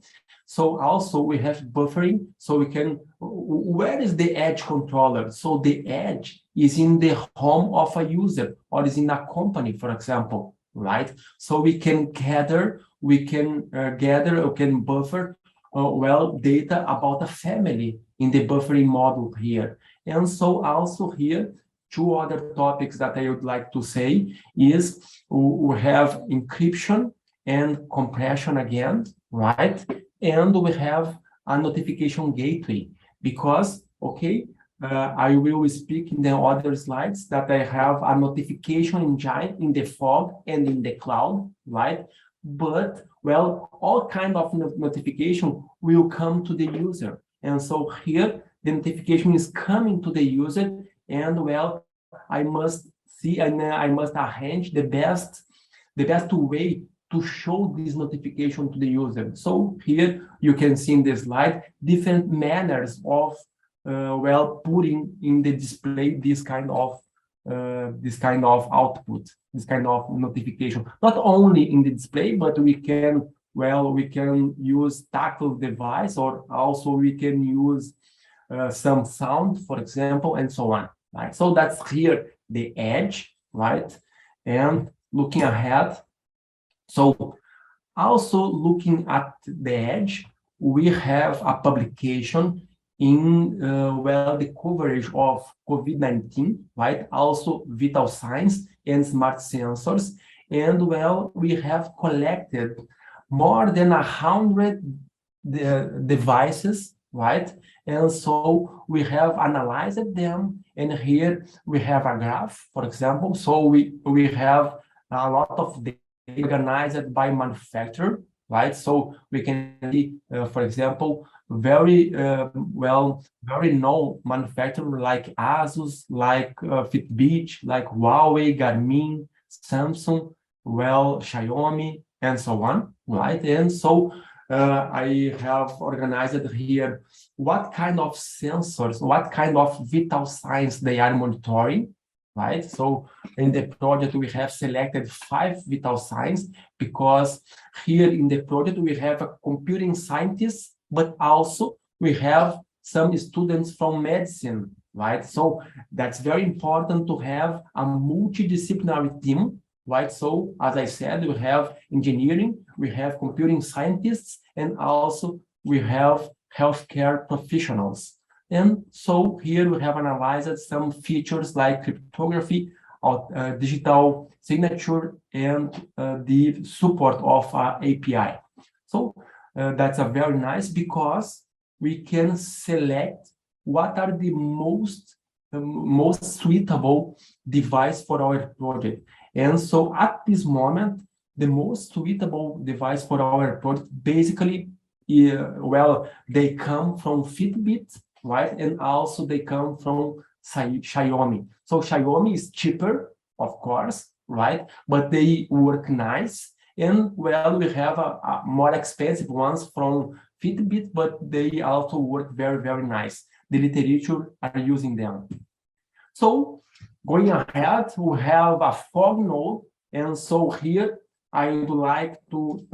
So also we have buffering, so we can, where is the edge controller? So the edge is in the home of a user, or is in a company, for example, right? So we can gather, we can buffer data about a family in the buffering model here. And so also here, two other topics that I would like to say is we have encryption and compression again, right? And we have a notification gateway because, okay, I will speak in the other slides that I have a notification engine in the fog and in the cloud, right? But, well, all kind of notification will come to the user. And so here, the notification is coming to the user, and, well, I must see and I must arrange the best way to show this notification to the user. So here you can see in the slide different manners of well, putting in the display this kind of output, this kind of notification. Not only in the display, but we can, well, we can use tactile device, or also we can use some sound, for example, and so on. Right? So that's here the edge, right? And looking ahead. So also looking at the edge, we have a publication in, well, the coverage of COVID-19, right? Also vital signs and smart sensors. And, well, we have collected more than 100 devices, right? And so we have analyzed them. And here we have a graph, for example. So we have a lot of data organized by manufacturer, right? So we can see, for example, very very known manufacturer like Asus, like Fitbit, like Huawei, Garmin, Samsung, well, Xiaomi, and so on, right? And so I have organized here what kind of sensors, what kind of vital signs they are monitoring, right? So in the project, we have selected 5 vital signs because here in the project, we have a computing scientist, but also we have some students from medicine, right? So that's very important to have a multidisciplinary team, right? So as I said, we have engineering, we have computing scientists, and also we have healthcare professionals. And so here we have analyzed some features like cryptography, digital signature, and the support of API. So that's a very nice because we can select what are the most suitable device for our project. And so at this moment, the most suitable device for our project basically, well, they come from Fitbit, right? And also they come from Xiaomi. So Xiaomi is cheaper, of course, right? But they work nice. And, well, we have a more expensive ones from Fitbit, but they also work very, very nice. The literature are using them. So going ahead, we have a fog node. And so here I would like to,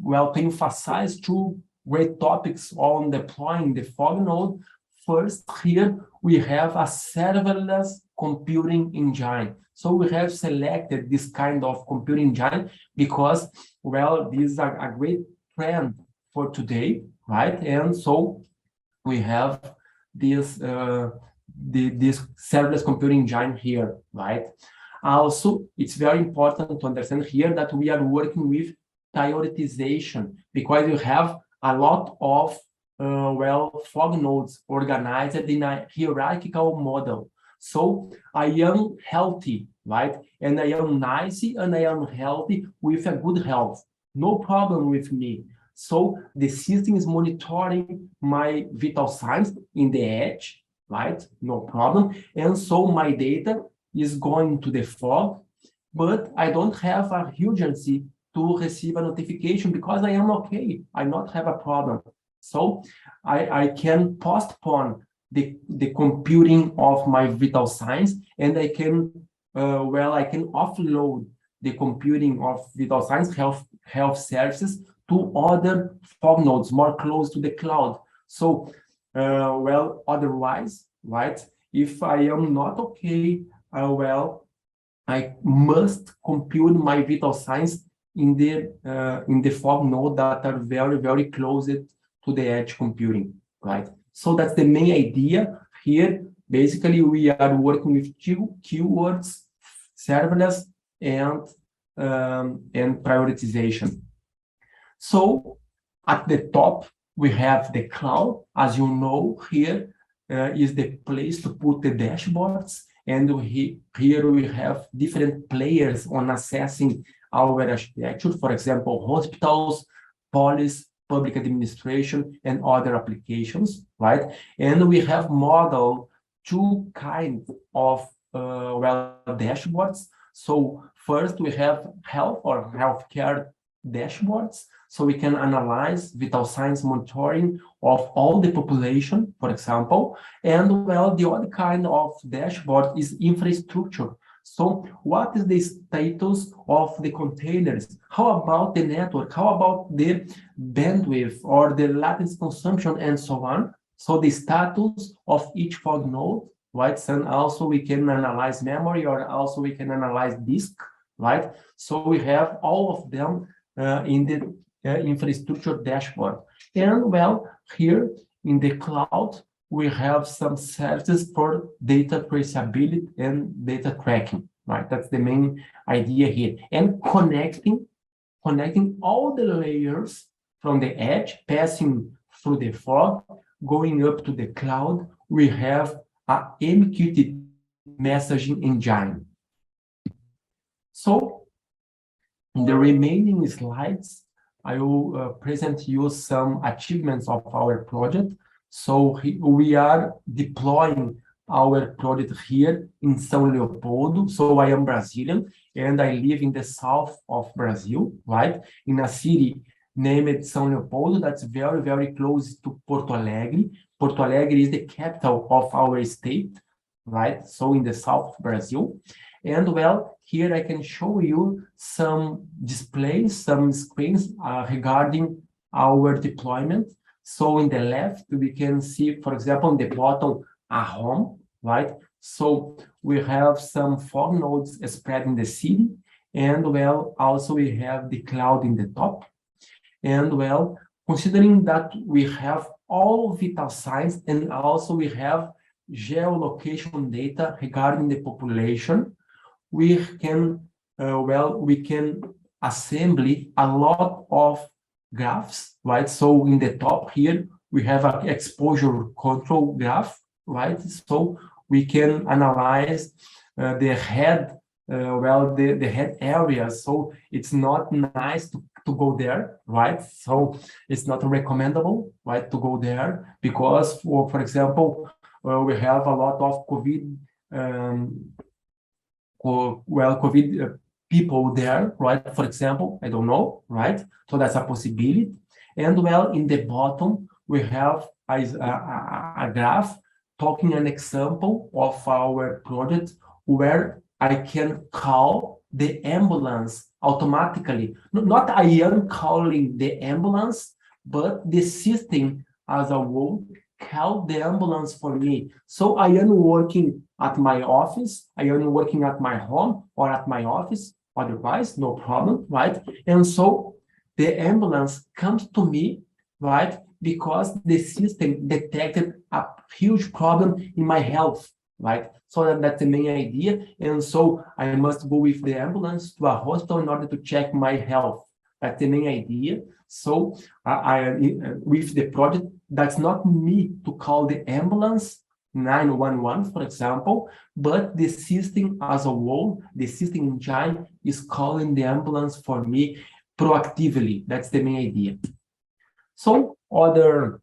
well, to emphasize 2 great topics on deploying the fog node. First, here we have a serverless computing engine. So we have selected this kind of computing engine because, well, this is a great trend for today, right? And so we have this this serverless computing engine here, right? Also, it's very important to understand here that we are working with prioritization because you have a lot of well, fog nodes organized in a hierarchical model. So I am healthy, right? And I am nice and I am healthy with a good health. No problem with me. So the system is monitoring my vital signs in the edge, right? No problem. And so my data is going to the fog, but I don't have a urgency to receive a notification because I am okay. I not have a problem. So I can postpone the computing of my vital signs, and I can, well, I can offload the computing of vital signs, health services to other fog nodes more close to the cloud. So, well, otherwise, right, if I am not okay, well, I must compute my vital signs in the fog node that are very, very close to the edge computing, right? So that's the main idea here. Basically, we are working with two keywords, serverless and prioritization. So at the top, we have the cloud. As you know, here is the place to put the dashboards. And here we have different players on assessing our architecture. For example, hospitals, police, public administration, and other applications, right? And we have modeled two kinds of dashboards. So first we have health or healthcare dashboards. So we can analyze vital signs monitoring of all the population, for example. And the other kind of dashboard is infrastructure. So what is the status of the containers? How about the network? How about the bandwidth or the latency consumption and so on? So the status of each fog node, right? And also we can analyze memory, or also we can analyze disk, right? So we have all of them in the infrastructure dashboard. And here in the cloud, we have some services for data traceability and data tracking, right? That's the main idea here. And connecting all the layers from the edge, passing through the fog, going up to the cloud, we have a MQTT messaging engine. So in the remaining slides, I will present you some achievements of our project. So we are deploying our project here in São Leopoldo. So I am Brazilian and I live in the south of Brazil, right? In a city named São Leopoldo that's very, very close to Porto Alegre. Porto Alegre is the capital of our state, right? So in the south of Brazil. And here I can show you some displays, some screens regarding our deployment. So in the left, we can see, for example, in the bottom, a home, right? So we have some fog nodes spread in the city. And also we have the cloud in the top. And considering that we have all vital signs and also we have geolocation data regarding the population, we can assemble a lot of graphs, right? So in the top here, we have an exposure control graph, right? So we can analyze the head, the head area. So it's not nice to go there, right? So it's not recommendable, right, to go there because, for example, we have a lot of COVID people there, right? For example, I don't know, right? So that's a possibility. And in the bottom, we have a graph talking an example of our project where I can call the ambulance automatically. Not I am calling the ambulance, but the system as a whole call the ambulance for me. So I am working at my office, I am working at my home or at my office, otherwise, no problem, right? And so the ambulance comes to me, right? Because the system detected a huge problem in my health, right? So that's the main idea. And so I must go with the ambulance to a hospital in order to check my health. That's the main idea. So with the project, that's not me to call the ambulance 911, for example, but the system as a whole, the system engine is calling the ambulance for me proactively. That's the main idea. So other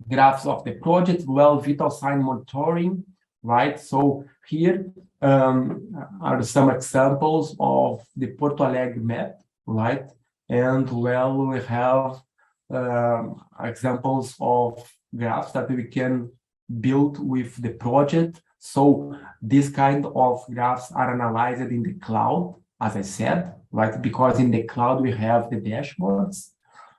graphs of the project, vital sign monitoring, right? So here are some examples of the Porto Alegre map, right? And we have examples of graphs that we can build with the project. So these kind of graphs are analyzed in the cloud, as I said, right? Because in the cloud we have the dashboards.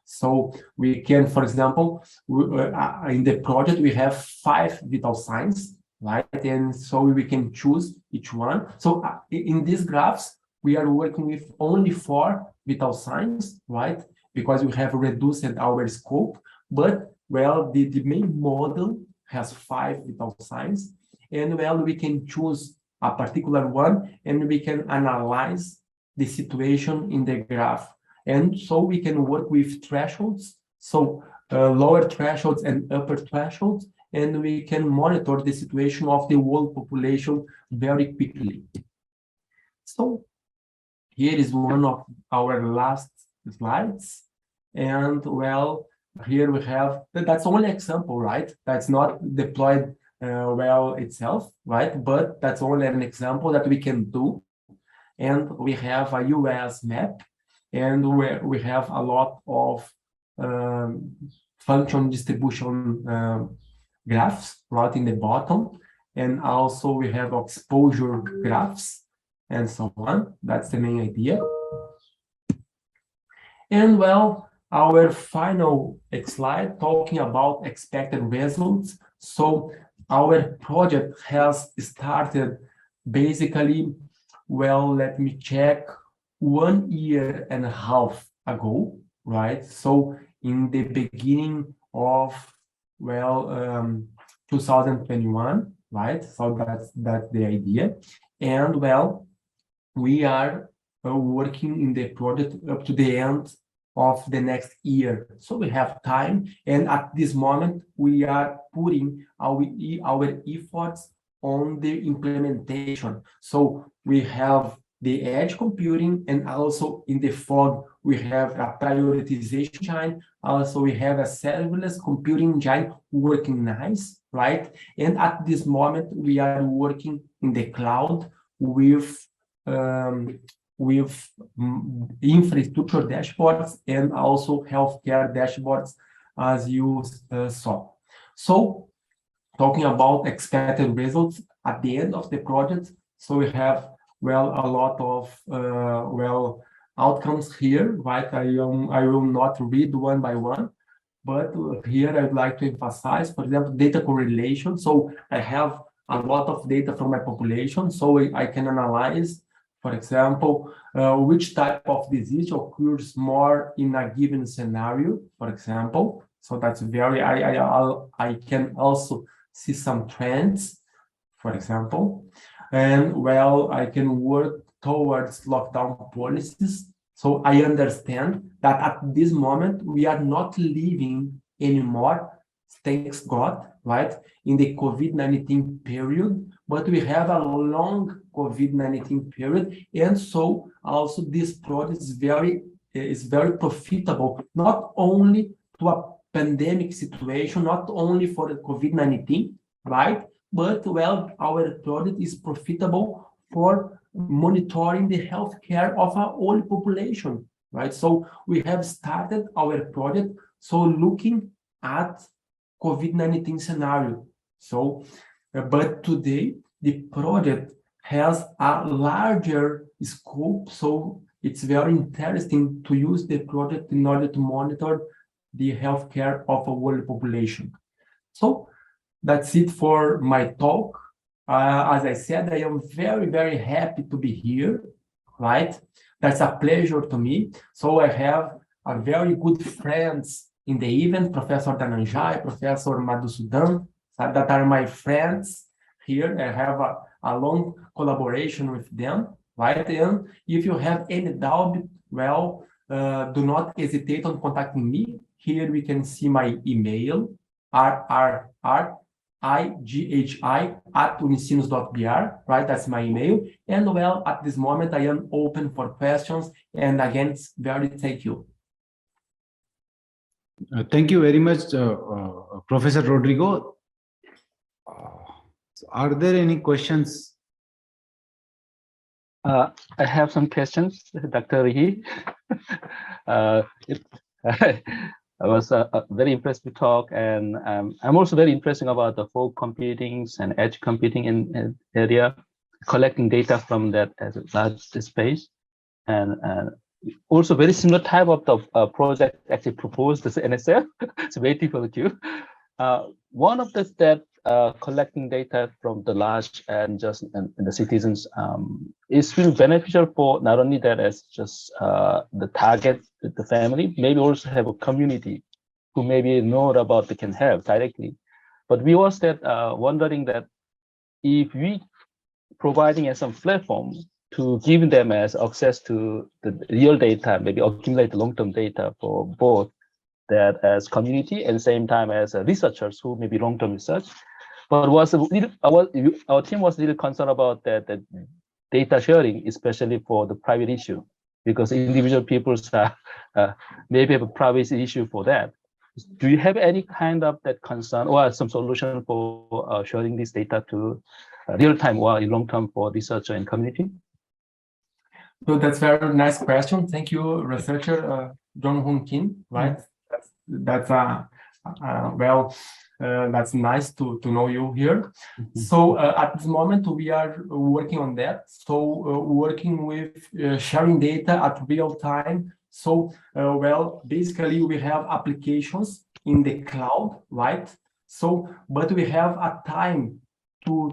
So we can, for example, in the project we have 5 vital signs, right? And so we can choose each one. So in these graphs, we are working with only 4 vital signs, right? Because we have reduced our scope, but the main model has 5 vital signs. and well, we can choose a particular one and we can analyze the situation in the graph. And so we can work with thresholds, so lower thresholds and upper thresholds, and we can monitor the situation of the whole population very quickly. So here is one of our last slides. And well, here we have, that's only example, right? That's not deployed well itself, right? But that's only an example that we can do. And we have a US map, and we have a lot of function distribution graphs right in the bottom. And also we have exposure graphs and so on. That's the main idea. And well, our final slide talking about expected results. So our project has started basically, well, let me check, 1.5 years ago, right? So in the beginning of, well, 2021, right? So that's the idea. And well, we are working in the project up to the end of the next year. So we have time, and at this moment, we are putting our efforts on the implementation. So we have the edge computing, and also in the fog, we have a prioritization engine. Also, we have a serverless computing engine working nice, right? And at this moment, we are working in the cloud with infrastructure dashboards and also healthcare dashboards, as you saw. So talking about expected results at the end of the project, so we have, well, a lot of well, outcomes here, right? I will not read one by one, but here I'd like to emphasize, for example, data correlation. So I have a lot of data from my population, so I can analyze, for example, which type of disease occurs more in a given scenario, for example. So that's very, I can also see some trends, for example. And well, I can work towards lockdown policies. So I understand that at this moment, we are not living anymore, thanks God, right, in the COVID-19 period, but we have a long COVID-19 period. And so also this project is very profitable, not only to a pandemic situation, not only for the COVID-19, right? But well, our project is profitable for monitoring the healthcare of our whole population, right? So we have started our project, so looking at COVID-19 scenario. So, but today the project has a larger scope, so it's very interesting to use the project in order to monitor the healthcare of a whole population. So that's it for my talk. As I said, I am very, very happy to be here, right? That's a pleasure to me. So I have a very good friends in the event, Professor Dhananjay, Professor Madhusudan, that are my friends here. I have a long collaboration with them, right? And if you have any doubt, well, do not hesitate on contacting me. Here we can see my email, rrrihci@unicinos.br, right? That's my email. And well, at this moment, I am open for questions. And again, thank you. Thank you very much, Professor Rodrigo. Are there any questions? I have some questions, Dr. Rihi. I was very impressed with talk, and I'm also very interested about the fog computing and edge computing in area, collecting data from that as a large space, and also very similar type of the project actually proposed as NSF. It's waiting for the queue. One of that collecting data from the large and just and the citizens is really beneficial for not only that as just the target, the family, maybe also have a community who maybe know about they can help directly. But we was that wondering that if we providing as some platform to give them as access to the real data, maybe accumulate long-term data for both that as community and same time as researchers who may be long-term research. But was a little, our team was a little concerned about that data sharing, especially for the private issue, because individual people maybe have a privacy issue for that. Do you have any kind of that concern or some solution for sharing this data to real time or long-term for researcher and community? So that's a very nice question. Thank you, researcher Jong Hoon Kim. Right, that's that's nice to know you here. So at this moment we are working on that. So working with sharing data at real time. So basically we have applications in the cloud, right? So but we have a time to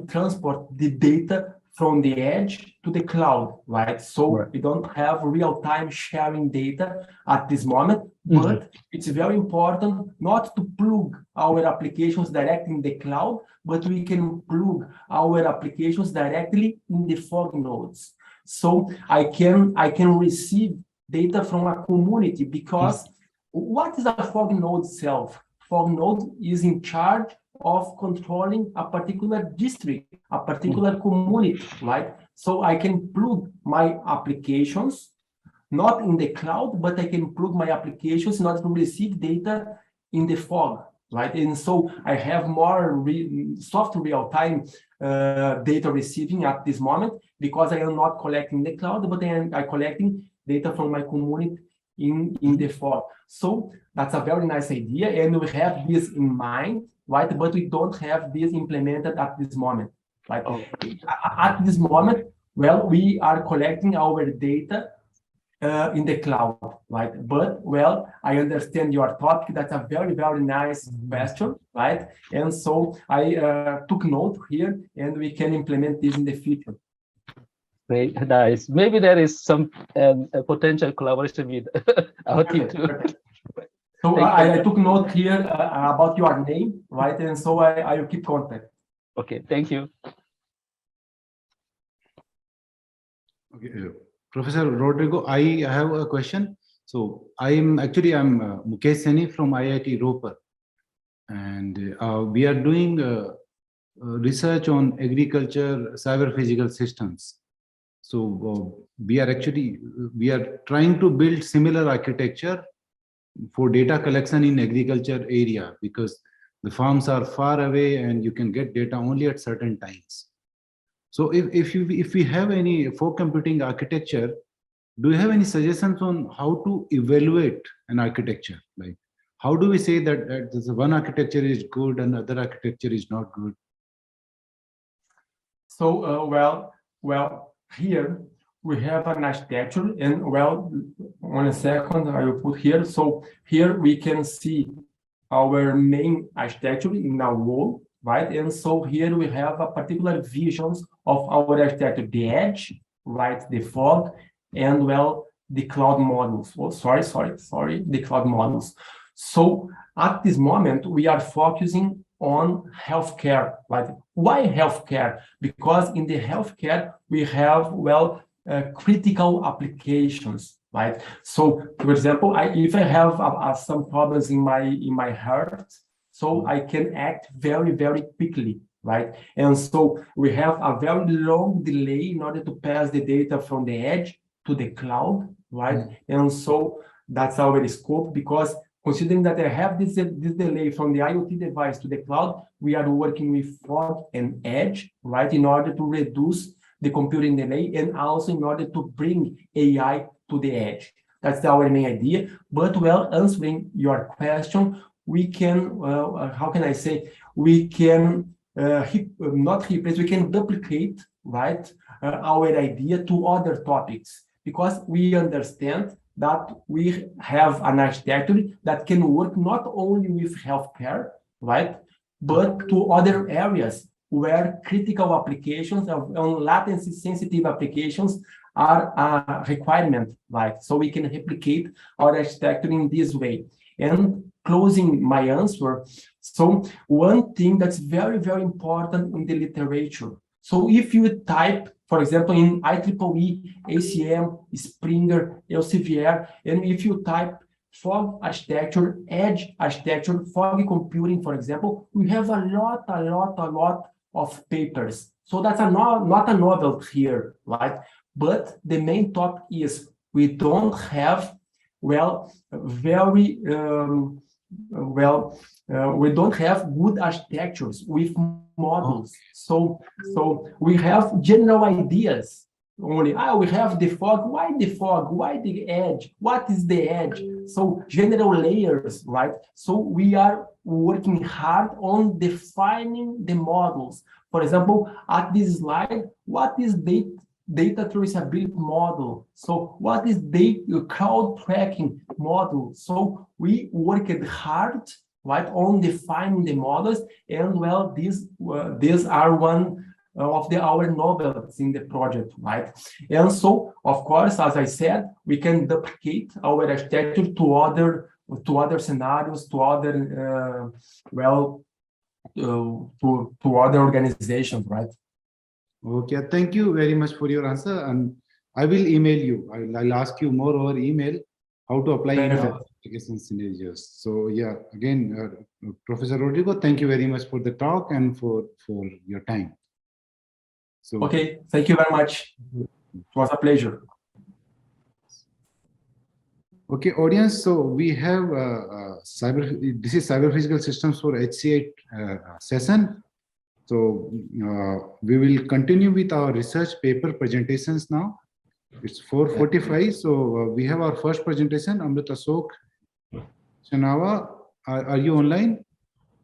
transport the data from the edge to the cloud, right? So we don't have real-time sharing data at this moment, but it's very important not to plug our applications directly in the cloud, but we can plug our applications directly in the fog nodes. So I can receive data from a community, because what is a fog node itself? Fog node is in charge of controlling a particular district, a particular community, right? So I can plug my applications, not in the cloud, but I can plug my applications in order to receive data in the fog, right? And so I have more soft real-time data receiving at this moment, because I am not collecting the cloud, but I'm collecting data from my community in the fog. So that's a very nice idea, and we have this in mind, right? But we don't have this implemented at this moment, right? At this moment, we are collecting our data in the cloud, right? But I understand your topic. That's a very, very nice question, right? And so I took note here, and we can implement this in the future. Great, nice. Maybe there is some potential collaboration with our team too. So I took note here about your name, right? And so I will keep contact. Okay, thank you. Okay, Professor Rodrigo, I have a question. So I'm Mukesh Seni from IIT Ropar, and we are doing research on agriculture cyber physical systems. So we are trying to build similar architecture for data collection in agriculture area, because the farms are far away and you can get data only at certain times. So if we have any fog computing architecture, do you have any suggestions on how to evaluate an architecture? Like, how do we say that this one architecture is good and other architecture is not good? So here we have an architecture, and one second, I will put here. So here we can see our main architecture in our wall, right? And so here we have a particular visions of our architecture: the edge, right? The fog, and the cloud models. Oh, sorry, the cloud models. So at this moment we are focusing on healthcare, right? Why healthcare? Because in the healthcare we have critical applications, right? So, for example, if I have some problems in my heart, so I can act very, very quickly, right? And so we have a very long delay in order to pass the data from the edge to the cloud, right? And so that's our scope, because considering that I have this delay from the IoT device to the cloud, we are working with fog and edge, right, in order to reduce the computing delay, and also in order to bring AI to the edge. That's our main idea. But answering your question, we can, how can I say, we can not replace, we can duplicate, right, our idea to other topics, because we understand that we have an architecture that can work not only with healthcare, right, but to other areas where critical applications of latency sensitive applications are a requirement, right? So we can replicate our architecture in this way. And closing my answer, so one thing that's very, very important in the literature. So if you type, for example, in IEEE, ACM, Springer, Elsevier, and if you type fog architecture, edge architecture, foggy computing, for example, we have a lot of papers. So that's not a novel here, right? But the main topic is we don't have, well, we don't have good architectures with models. So we have general ideas only. We have the fog. Why the fog? Why the edge? What is the edge? So general layers, right? So we are working hard on defining the models. For example, at this slide, what is data traceability model? So what is the crowd tracking model? So we worked hard, right, on defining the models, and well, these are one of our novels in the project, right? And so, of course, as I said, we can duplicate our architecture to other scenarios, to other to other organizations, right? Okay, thank you very much for your answer, and I will email you. I'll ask you more over email how to apply in our application scenarios. So yeah, again, Professor Rodrigo, thank you very much for the talk and for your time. So okay, thank you very much. It was a pleasure. Okay, audience. So we have this is cyber physical systems for HCI session. So we will continue with our research paper presentations now. It's 4:45. So we have our first presentation. Amrit Ashok Chanawa, are you online?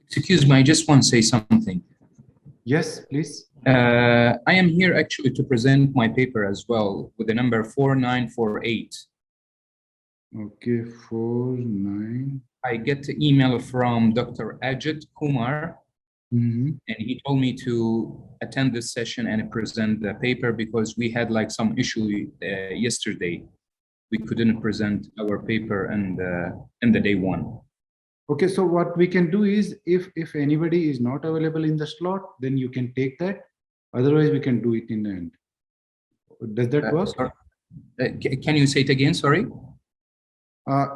Excuse me, I just want to say something. Yes, please. I am here actually to present my paper as well with the number 4948. Okay, 49. I get the email from Dr. Ajit Kumar, and he told me to attend this session and present the paper because we had like some issue yesterday. We couldn't present our paper in the day one. Okay, so what we can do is if anybody is not available in the slot, then you can take that. Otherwise, we can do it in the end. Does that work? Can you say it again? Sorry.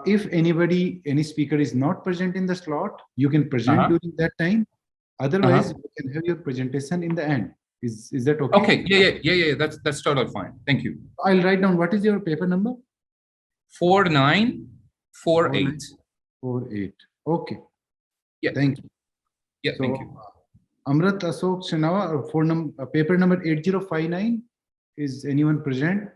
If any speaker is not present in the slot, you can present during that time. Otherwise, you can have your presentation in the end. Is that okay? Okay. Yeah. That's totally fine. Thank you. I'll write down what is your paper number. 4948. 48. Okay. Yeah. Thank you. Yeah. So, thank you. Amrit Ashok Shanawa, paper number 8059. Is anyone present?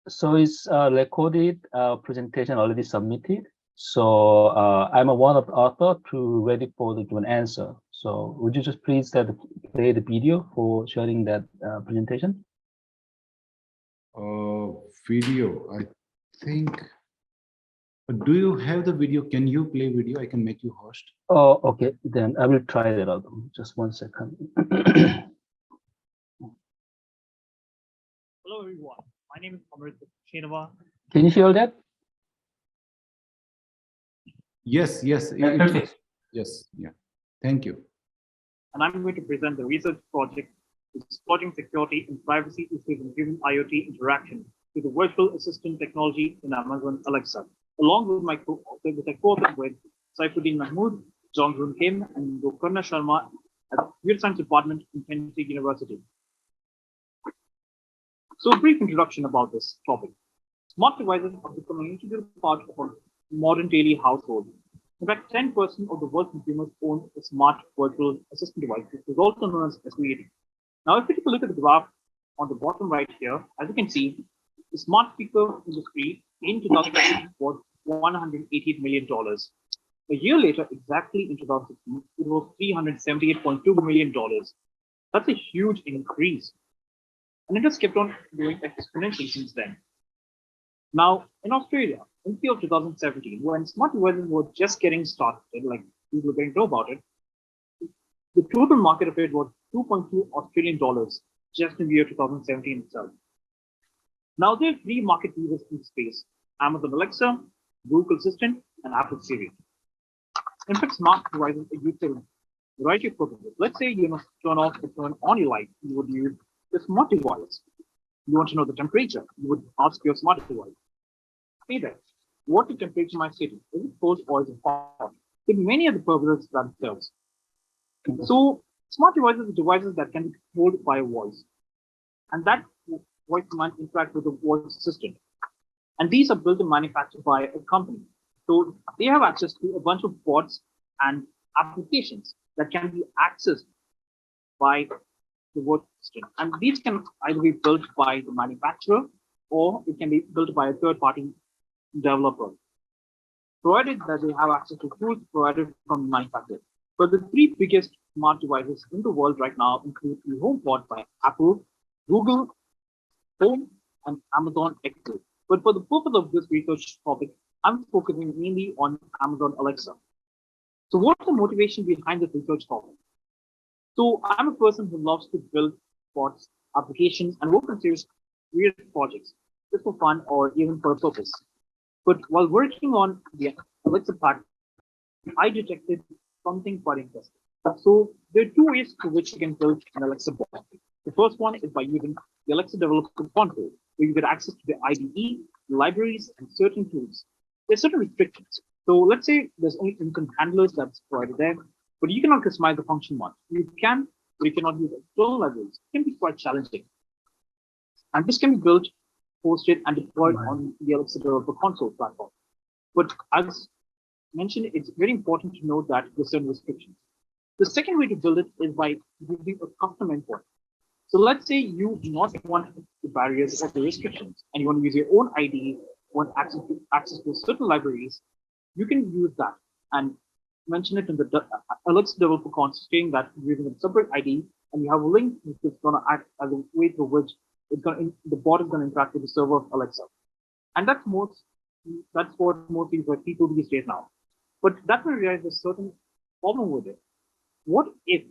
So it's recorded presentation already submitted. So I'm one of the author to ready for the given answer. So would you just please play the video for sharing that presentation? Video, I think. Do you have the video? Can you play video? I can make you host. Oh, okay. Then I will try that out. Just 1 second. Hello, everyone. My name is Amrit Ashok. Can you hear that? Yes. Yes. Yeah. Thank you. And I'm going to present the research project exploring security and privacy issues in human IoT interaction with the virtual assistant technology in Amazon Alexa, along with my co-author, with Saifuddin Mahmood, Jonghoon Kim, and Gokarna Sharma at the Computer Science Department in Tennessee University. So a brief introduction about this topic. Smart devices have become an integral part of our modern daily household. In fact, 10% of the world's consumers own a smart virtual assistant device, which is also known as SVAD. Now, if we take a look at the graph on the bottom right here, as you can see, the smart speaker industry in 2008 was $188 million. A year later, exactly in 2016, it was $378.2 million. That's a huge increase. And it has kept on growing exponentially since then. Now, in Australia, in the year of 2017, when smart devices were just getting started, like people were getting to know about it, the total market of it was $2.2 Australian just in the year 2017 itself. Now, there are three market leaders in space: Amazon Alexa, Google Assistant, and Apple Siri. In fact, smart devices are used in a variety of purposes. Let's say you must turn off or turn on your light. You would use the smart device. You want to know the temperature. You would ask your smart device. Hey there, what is the temperature in my city? Is it cold or is it hot? There are many other purposes that it serves. So smart devices are devices that can be controlled by a voice. And that voice command interact with the voice assistant. And these are built and manufactured by a company. So they have access to a bunch of bots and applications that can be accessed by the voice assistant. And these can either be built by the manufacturer or it can be built by a third-party developer, provided that they have access to tools provided from the manufacturer. But the three biggest smart devices in the world right now include the HomePod by Apple, Google Home, and Amazon Echo. But for the purpose of this research topic, I'm focusing mainly on Amazon Alexa. So what's the motivation behind this research topic? So I'm a person who loves to build bots, applications, and work on serious projects, just for fun or even for a purpose. But while working on the Alexa platform, I detected something quite interesting. So there are two ways through which you can build an Alexa bot. The first one is by using the Alexa Developer Console, where you get access to the IDE, libraries, and certain tools. There's certain restrictions. So let's say there's only instant handlers that's provided there, but you cannot customize the function much. You can, but you cannot use external libraries. It can be quite challenging. And this can be built, hosted, and deployed on the Alexa Developer Console platform. But as mentioned, it's very important to note that there's certain restrictions. The second way to build it is by using a custom endpoint. So let's say you do not want the barriers or the restrictions, and you want to use your own ID, want access to certain libraries, you can use that and mention it in the Alexa Developer Console, saying that you're using a separate ID, and you have a link which is going to act as a way through which the bot is going to interact with the server of Alexa. And that's what most people do these days now. But that will realize a certain problem with it. What if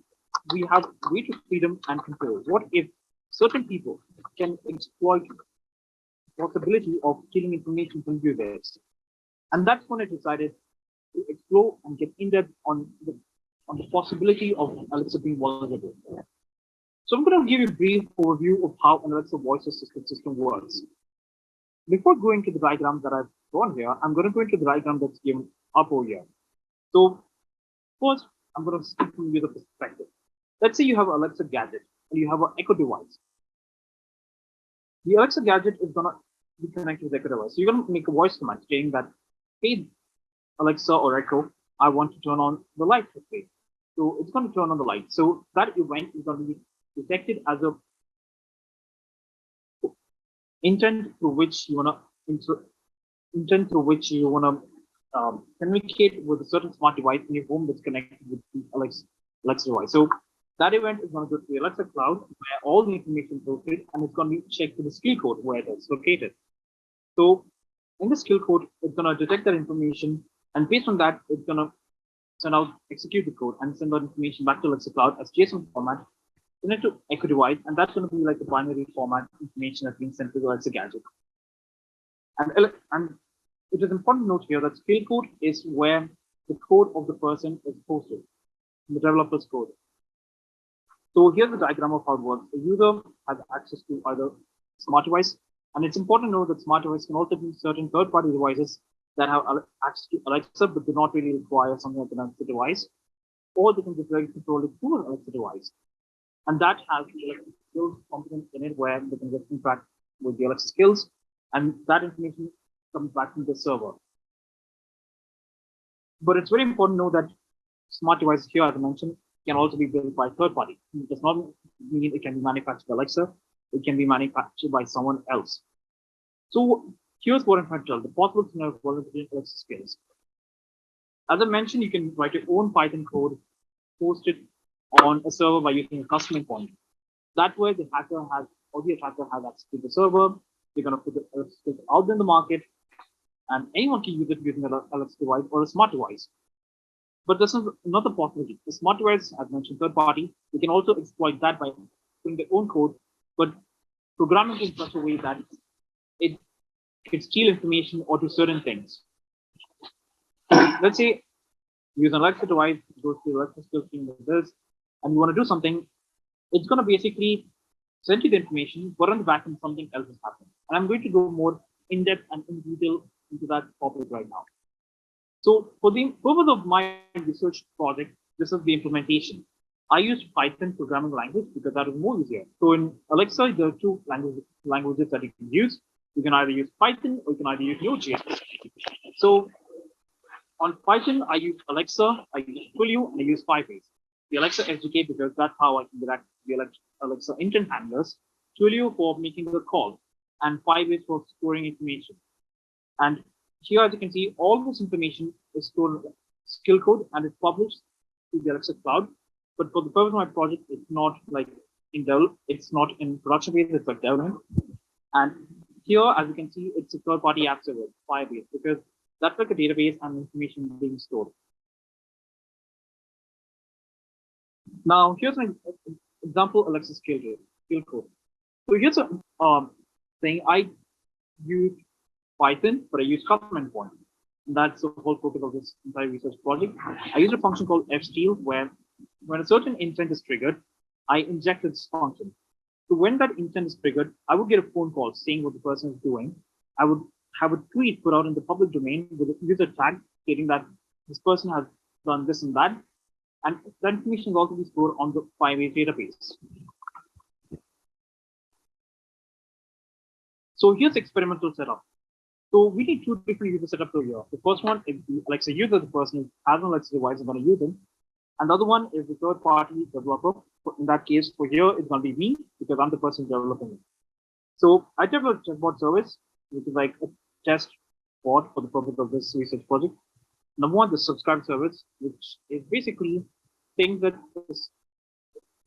we have greater freedom and control? What if certain people can exploit the possibility of stealing information from users? And that's when I decided to explore and get in depth on the possibility of Alexa being vulnerable. So I'm going to give you a brief overview of how an Alexa voice assistant system works. Before going to the diagram that I've drawn here, I'm going to go into the diagram that's given up over here. So first, I'm going to speak from user perspective. Let's say you have an Alexa gadget and you have an Echo device. The Alexa gadget is going to be connected with the Echo device. So you're going to make a voice command saying that, hey, Alexa or Echo, I want to turn on the light. Okay. So it's going to turn on the light. So that event is going to be detected as a intent through which you want to communicate with a certain smart device in your home that's connected with the Alexa device. So that event is going to go to the Alexa cloud where all the information is located, and it's going to be checked to the skill code where it is located. So in the skill code, it's going to detect that information, and based on that, it's going to execute the code and send that information back to Alexa cloud as JSON format, send it to Echo device, and that's going to be like a binary format information that's being sent to the Alexa gadget. And it is important to note here that skill code is where the code of the person is posted, the developer's code. So here's the diagram of how it works. The user has access to either smart device, and it's important to know that smart device can also be certain third-party devices that have access to Alexa, but do not really require something like an Alexa device, or they can just very control it through an Alexa device. And that has the Alexa skills component in it where they can just interact with the Alexa skills, and that information comes back from the server. But it's very important to know that smart devices here, as I mentioned, can also be built by third party. It does not mean it can be manufactured by Alexa. It can be manufactured by someone else. So here's what I'm trying to tell, the possible scenario for vulnerability in Alexa skills. As I mentioned, you can write your own Python code, post it on a server by using a custom endpoint. That way, the attacker has access to the server. They're going to put the Alexa skills out in the market, and anyone can use it using an Alexa device or a smart device. But this is another possibility. The smart device, as mentioned, third party, we can also exploit that by putting their own code, but programming in such a way that it can steal information or do certain things. Let's say use an Alexa device, goes to the Alexa skill stream with this, and you want to do something, it's going to basically send you the information, but on the back end, something else is happening. And I'm going to go more in depth and in detail into that topic right now. So for the purpose of my research project, this is the implementation. I use Python programming language because that is more easier. So in Alexa, there are two languages that you can use. You can either use Python or you can either use Node.js. So on Python, I use Alexa, I use Twilio, and I use Firebase. The Alexa SDK because that's how I can get the Alexa intent handlers. Twilio for making the call, and Firebase for storing information. And here, as you can see, all this information is stored in skill code and it's published to the Alexa cloud. But for the purpose of my project, it's not like it's not in production phase, it's like development. And here, as you can see, it's a third-party app server, Firebase, because that's like a database and information being stored. Now, here's an example Alexa skill code. So here's a thing. I use Python, but I use command point. And that's the whole focus of this entire research project. I use a function called fsteal, where when a certain intent is triggered, I inject this function. So when that intent is triggered, I would get a phone call saying what the person is doing. I would have a tweet put out in the public domain with a user tag stating that this person has done this and that. And that information is also be stored on the Firebase database. So here's the experimental setup. So we need two different user setups here. The first one is the Alexa user, the person who has an Alexa device is going to use it. And the other one is the third-party developer. In that case, for here, it's going to be me because I'm the person developing it. So I developed a chatbot service, which is like a test bot for the purpose of this research project. Number one, the subscribe service, which is basically things that is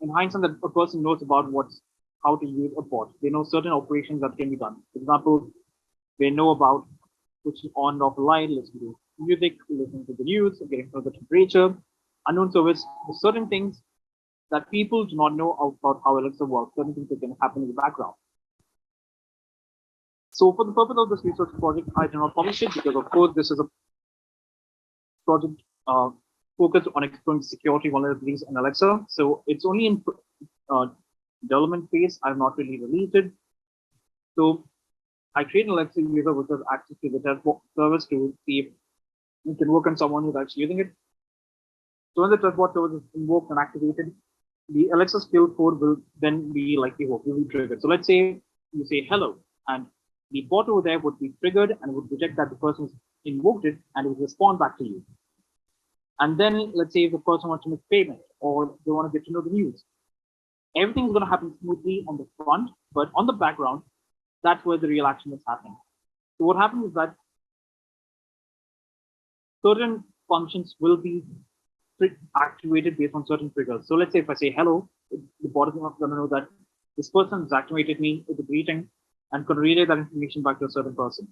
in hindsight that a person knows about how to use a bot. They know certain operations that can be done. For example, they know about switching on and off a light, listening to music, listening to the news, getting to the temperature. Unknown service, certain things that people do not know about how Alexa works, certain things that can happen in the background. So for the purpose of this research project, I did not publish it because, of course, this is a project focused on exploring security vulnerabilities in Alexa. So it's only in development phase. I've not really released it. So I create an Alexa user which has access to the test service to see if it can work on someone who's actually using it. So when the testbot service is invoked and activated, the Alexa skill code will then be like the hook, will be triggered. So let's say you say hello, and the bot over there would be triggered and would detect that the person invoked it and it would respond back to you. And then let's say if the person wants to make payment or they want to get to know the news, everything's going to happen smoothly on the front, but on the background, that's where the real action is happening. So what happens is that certain functions will be activated based on certain triggers. So let's say if I say hello, the bot is going to know that this person has activated me with a greeting and can relay that information back to a certain person.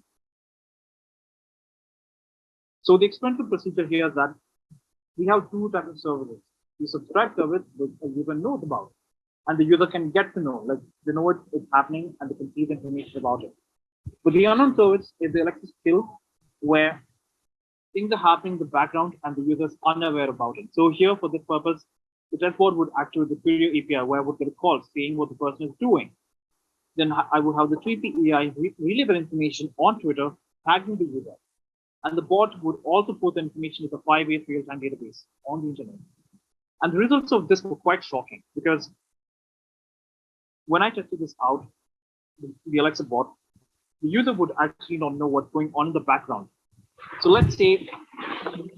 So the experimental procedure here is that we have two types of services. The subscribe service, which a user knows about, and the user can get to know, like they know it's happening and they can see the information about it. But the unknown service is the Alexa skill, where things are happening in the background and the user is unaware about it. So here, for this purpose, the chatbot would activate the Twilio API, where I would get a call saying what the person is doing. Then I would have the TUIT API relay the information on Twitter, tagging the user. And the bot would also put the information with a Firebase real-time database on the internet. And the results of this were quite shocking because when I tested this out, the Alexa bot, the user would actually not know what's going on in the background. So let's say the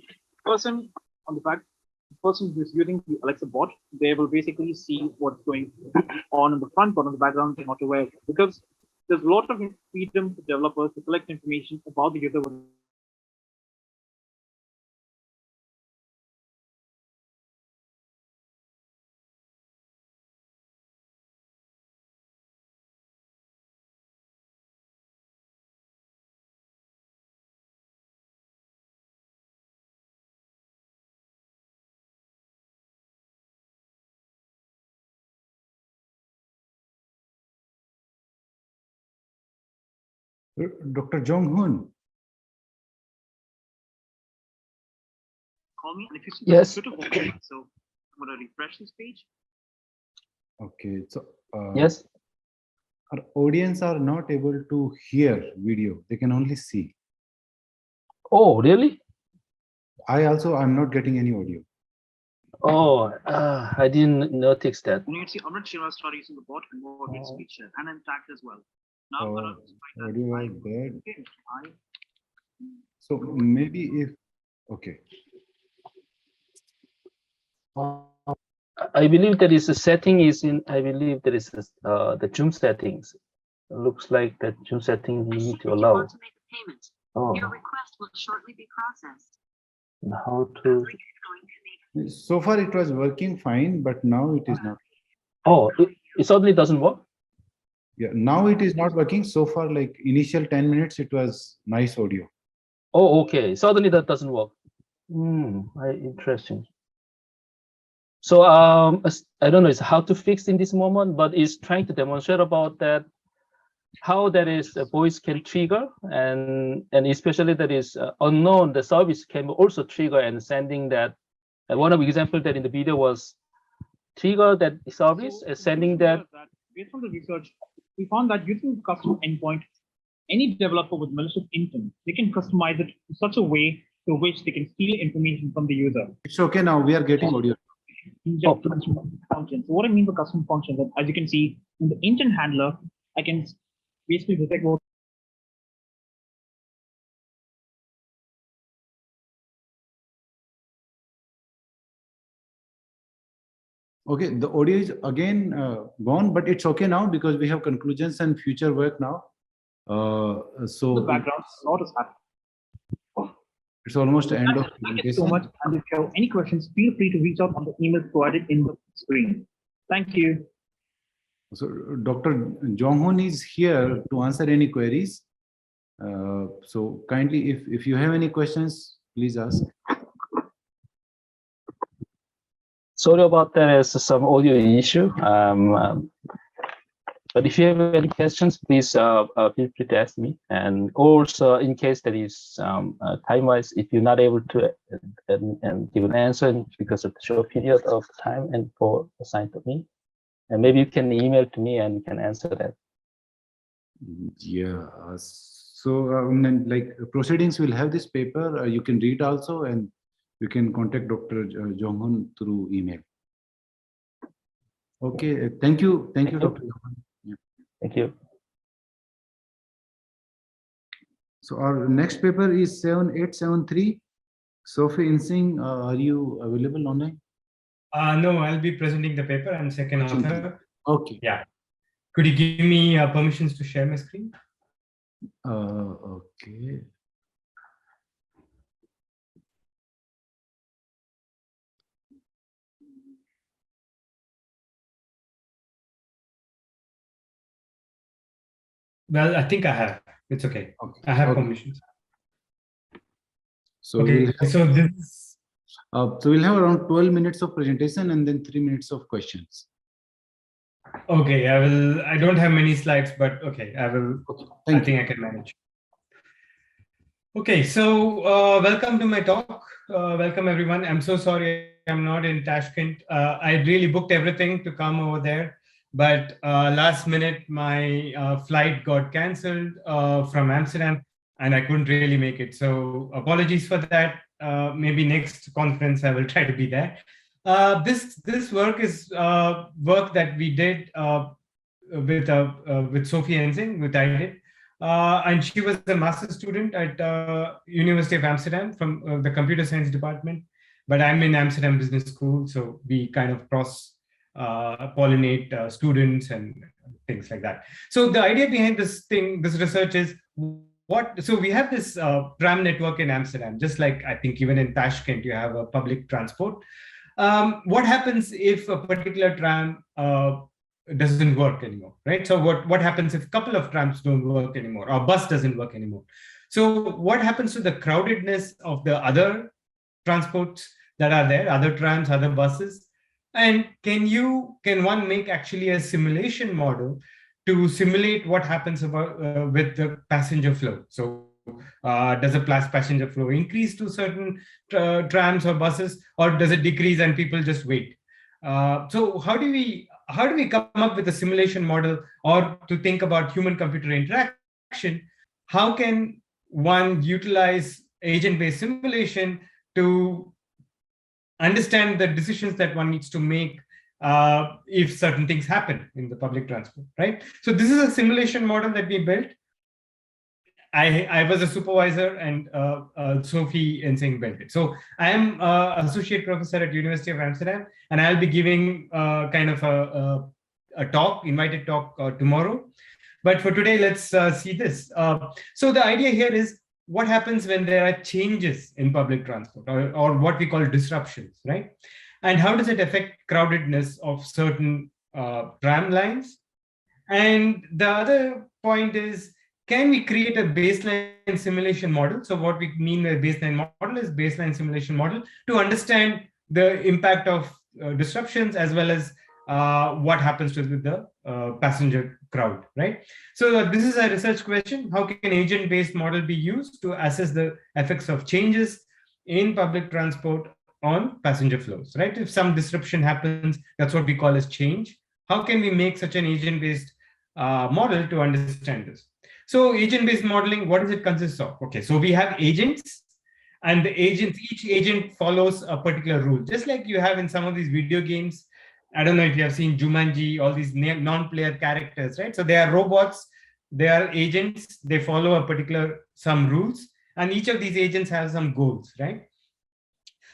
person on the back, the person who's using the Alexa bot, they will basically see what's going on in the front, but on the background, they're not aware, because there's a lot of freedom to developers to collect information about the user. Dr. Jong Hoon. call me. And if you see Yes. the Twitter opening, so I'm going to refresh this page. Okay, so Yes. our audience are not able to hear video; they can only see. Oh, really? I'm not getting any audio. Oh, I didn't notice that. And you can see Amrit Shiva started using the bot and more with speech share, and I'm tagged as well. Now I'm going to Audio is bad. So maybe if okay. I believe there is a setting is in. I believe there is the Zoom settings. It looks like that Zoom setting you need to allow. Oh. Your request will shortly be processed. How to? So far it was working fine, but now it is not. Oh, it suddenly doesn't work. Yeah, now it is not working. So far, like initial 10 minutes, it was nice audio. Oh, okay. Suddenly that doesn't work. Interesting. So I don't know it's how to fix in this moment, but it's trying to demonstrate about that how there is a voice can trigger and especially that is unknown the service can also trigger and sending that. One of the example that in the video was trigger that service and sending that. Based on the research, we found that using the custom endpoint, any developer with malicious intent, they can customize it in such a way to which they can steal information from the user. It's okay now. We are getting audio. Function. So what I mean by custom functions, as you can see in the intent handler, I can basically detect what. Okay, the audio is again gone, but it's okay now because we have conclusions and future work now. So the background, a lot is happening. It's almost the end of the Thank you so much. And if you have any questions, feel free to reach out on the email provided in the screen. Thank you. So Dr. Jong-hoon is here to answer any queries. So kindly, if you have any questions, please ask. Sorry about that, there's some audio issue. But if you have any questions, please feel free to ask me. And also, in case there is time-wise, if you're not able to give an answer because of the short period of time and for assigned to me, and maybe you can email to me and can answer that. Yeah. So like proceedings will have this paper. You can read also, and you can contact Dr. Jong-hoon through email. Okay. Thank you. Thank you, Dr. Jong-hoon. Yeah. Thank you. So our next paper is 7873. Sophie Insing, are you available online? No, I'll be presenting the paper. I'm second author. Okay. Yeah. Could you give me permissions to share my screen? Okay. Well, I think I have. It's okay. I have permissions. So okay. So this. So we'll have around 12 minutes of presentation and then 3 minutes of questions. Okay, I will. I don't have many slides, but okay, I will. Okay, I think I can manage. Okay, so welcome to my talk. Welcome everyone. I'm so sorry I'm not in Tashkent. I really booked everything to come over there, but last minute my flight got cancelled from Amsterdam, and I couldn't really make it. So apologies for that. Maybe next conference I will try to be there. This work is work that we did with Sophie Ensing, which I did. And she was a master's student at University of Amsterdam from the computer science department. But I'm in Amsterdam Business School, so we kind of cross pollinate students and things like that. So the idea behind this research is so we have this tram network in Amsterdam, just like I think even in Tashkent, you have a public transport. What happens if a particular tram doesn't work anymore, right? So what happens if a couple of trams don't work anymore, or a bus doesn't work anymore? So what happens to the crowdedness of the other transports that are there, other trams, other buses? And can one make actually a simulation model to simulate what happens with the passenger flow? So does the passenger flow increase to certain trams or buses, or does it decrease and people just wait? So how do we come up with a simulation model, or to think about human-computer interaction? How can one utilize agent-based simulation to understand the decisions that one needs to make if certain things happen in the public transport, right? So this is a simulation model that we built. I was a supervisor, and Sophie Ensing built it. So I am associate professor at University of Amsterdam, and I'll be giving kind of a talk, invited talk tomorrow. But for today, let's see this. So the idea here is what happens when there are changes in public transport, or what we call disruptions, right? And how does it affect crowdedness of certain tram lines? And the other point is, can we create a baseline simulation model? So what we mean by baseline model is baseline simulation model to understand the impact of disruptions, as well as what happens to the passenger crowd, right? So this is a research question. How can agent-based model be used to assess the effects of changes in public transport on passenger flows, right? If some disruption happens, that's what we call as change. How can we make such an agent-based model to understand this? So agent-based modeling, what does it consist of? Okay, so we have agents, and the agents, each agent follows a particular rule, just like you have in some of these video games. I don't know if you have seen Jumanji, all these non-player characters, right? So they are robots, they are agents, they follow a particular some rules, and each of these agents has some goals, right?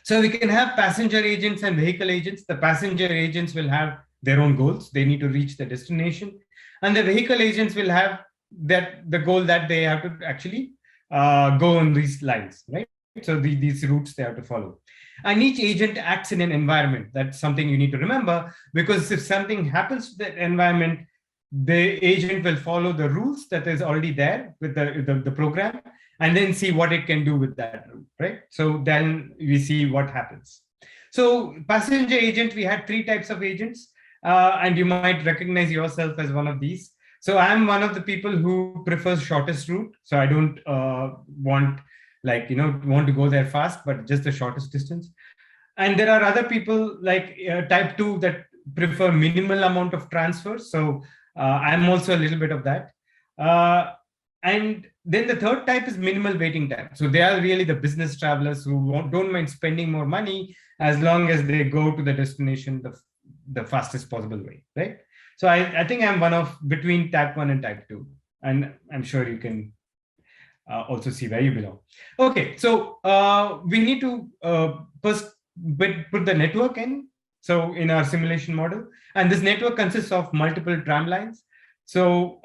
So we can have passenger agents and vehicle agents. The passenger agents will have their own goals. They need to reach the destination. And the vehicle agents will have the goal that they have to actually go on these lines, right? So these routes they have to follow. And each agent acts in an environment. That's something you need to remember, because if something happens to the environment, the agent will follow the rules that is already there with the program, and then see what it can do with that route, right? So then we see what happens. So passenger agent, we had 3 types of agents, and you might recognize yourself as one of these. So I'm one of the people who prefers shortest route. So I don't want to go there fast, but just the shortest distance. And there are other people like type 2 that prefer minimal amount of transfers. So I'm also a little bit of that. And then the third type is minimal waiting time. So they are really the business travelers who don't mind spending more money as long as they go to the destination the fastest possible way, right? So I think I'm one of between type 1 and type 2. And I'm sure you can also see where you belong. Okay, so we need to first put the network in. So in our simulation model, and this network consists of multiple tram lines. So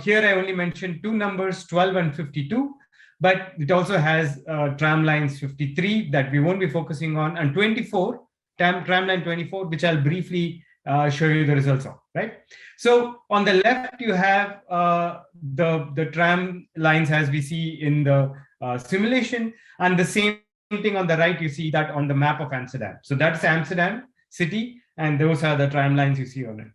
here I only mentioned 2 numbers, 12 and 52, but it also has tram lines 53 that we won't be focusing on, and 24, tram line 24, which I'll briefly show you the results of, right? So on the left, you have the tram lines as we see in the simulation, and the same thing on the right, you see that on the map of Amsterdam. So that's Amsterdam city, and those are the tram lines you see on it.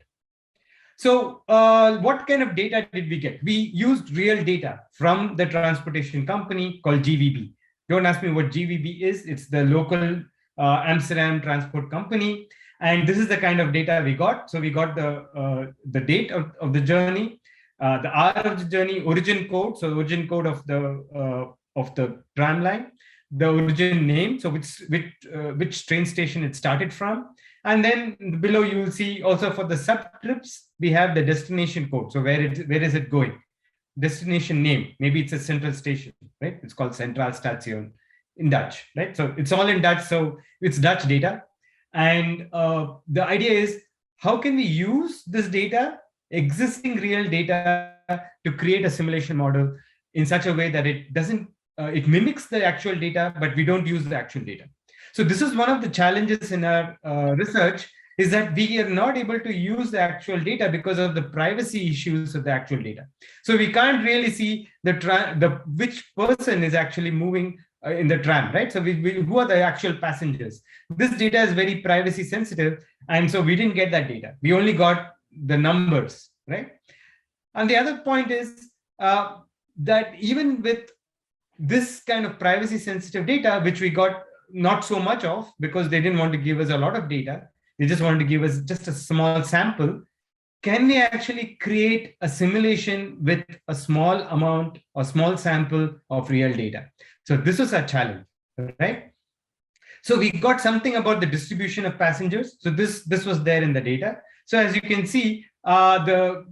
So what kind of data did we get? We used real data from the transportation company called GVB. Don't ask me what GVB is. It's the local Amsterdam transport company. And this is the kind of data we got. So we got the date of the journey, the hour of the journey, origin code. So origin code of the tram line, the origin name. So which train station it started from. And then below you will see also for the sub trips, we have the destination code. So where is it going? Destination name. Maybe it's a central station, right? It's called Centraal Station in Dutch, right? So it's all in Dutch. So it's Dutch data. And the idea is, how can we use this data, existing real data, to create a simulation model in such a way that it doesn't, it mimics the actual data, but we don't use the actual data. So this is one of the challenges in our research, is that we are not able to use the actual data because of the privacy issues of the actual data. So we can't really see which person is actually moving in the tram, right? So who are the actual passengers? This data is very privacy sensitive, and so we didn't get that data. We only got the numbers, right? And the other point is that even with this kind of privacy sensitive data, which we got not so much of because they didn't want to give us a lot of data, they just wanted to give us just a small sample. Can we actually create a simulation with a small amount or small sample of real data? So this was a challenge, right? So we got something about the distribution of passengers. So this was there in the data. So as you can see, the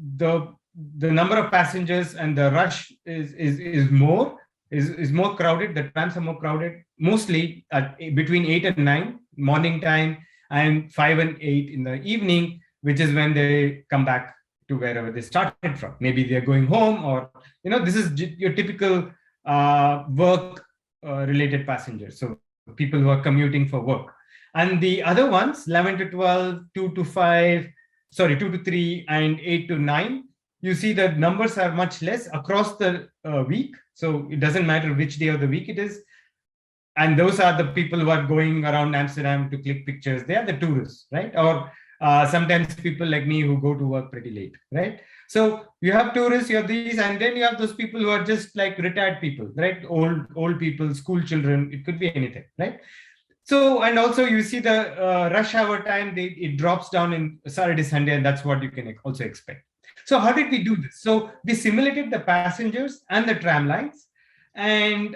number of passengers and the rush is more crowded. The trams are more crowded, mostly at between 8 and 9 morning time and 5 and 8 in the evening, which is when they come back to wherever they started from. Maybe they're going home, or this is your typical work related passengers. So people who are commuting for work. And the other ones, 11 to 12, 2 to 5, 2 to 3, and 8 to 9, you see the numbers are much less across the week. So it doesn't matter which day of the week it is. And those are the people who are going around Amsterdam to click pictures. They are the tourists, right? Or sometimes people like me who go to work pretty late, right? So you have tourists, you have these, and then you have those people who are just like retired people, right? Old people, school children, it could be anything, right? So, and also you see the rush hour time, it drops down in Saturday, Sunday, and that's what you can also expect. So how did we do this? So we simulated the passengers and the tram lines, and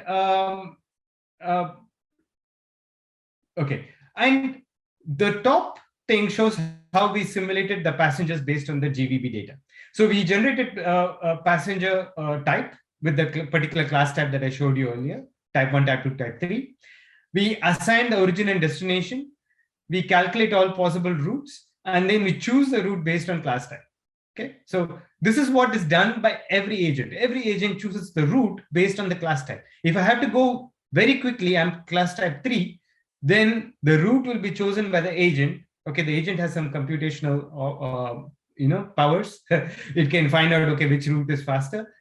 okay, and the top thing shows how we simulated the passengers based on the GVB data. So we generated a passenger type with the particular class type that I showed you earlier, type 1, type 2, type 3. We assign the origin and destination. We calculate all possible routes, and then we choose the route based on class type. Okay, so this is what is done by every agent. Every agent chooses the route based on the class type. If I have to go very quickly, I'm class type 3, then the route will be chosen by the agent. Okay, the agent has some computational powers. It can find out, okay, which route is faster,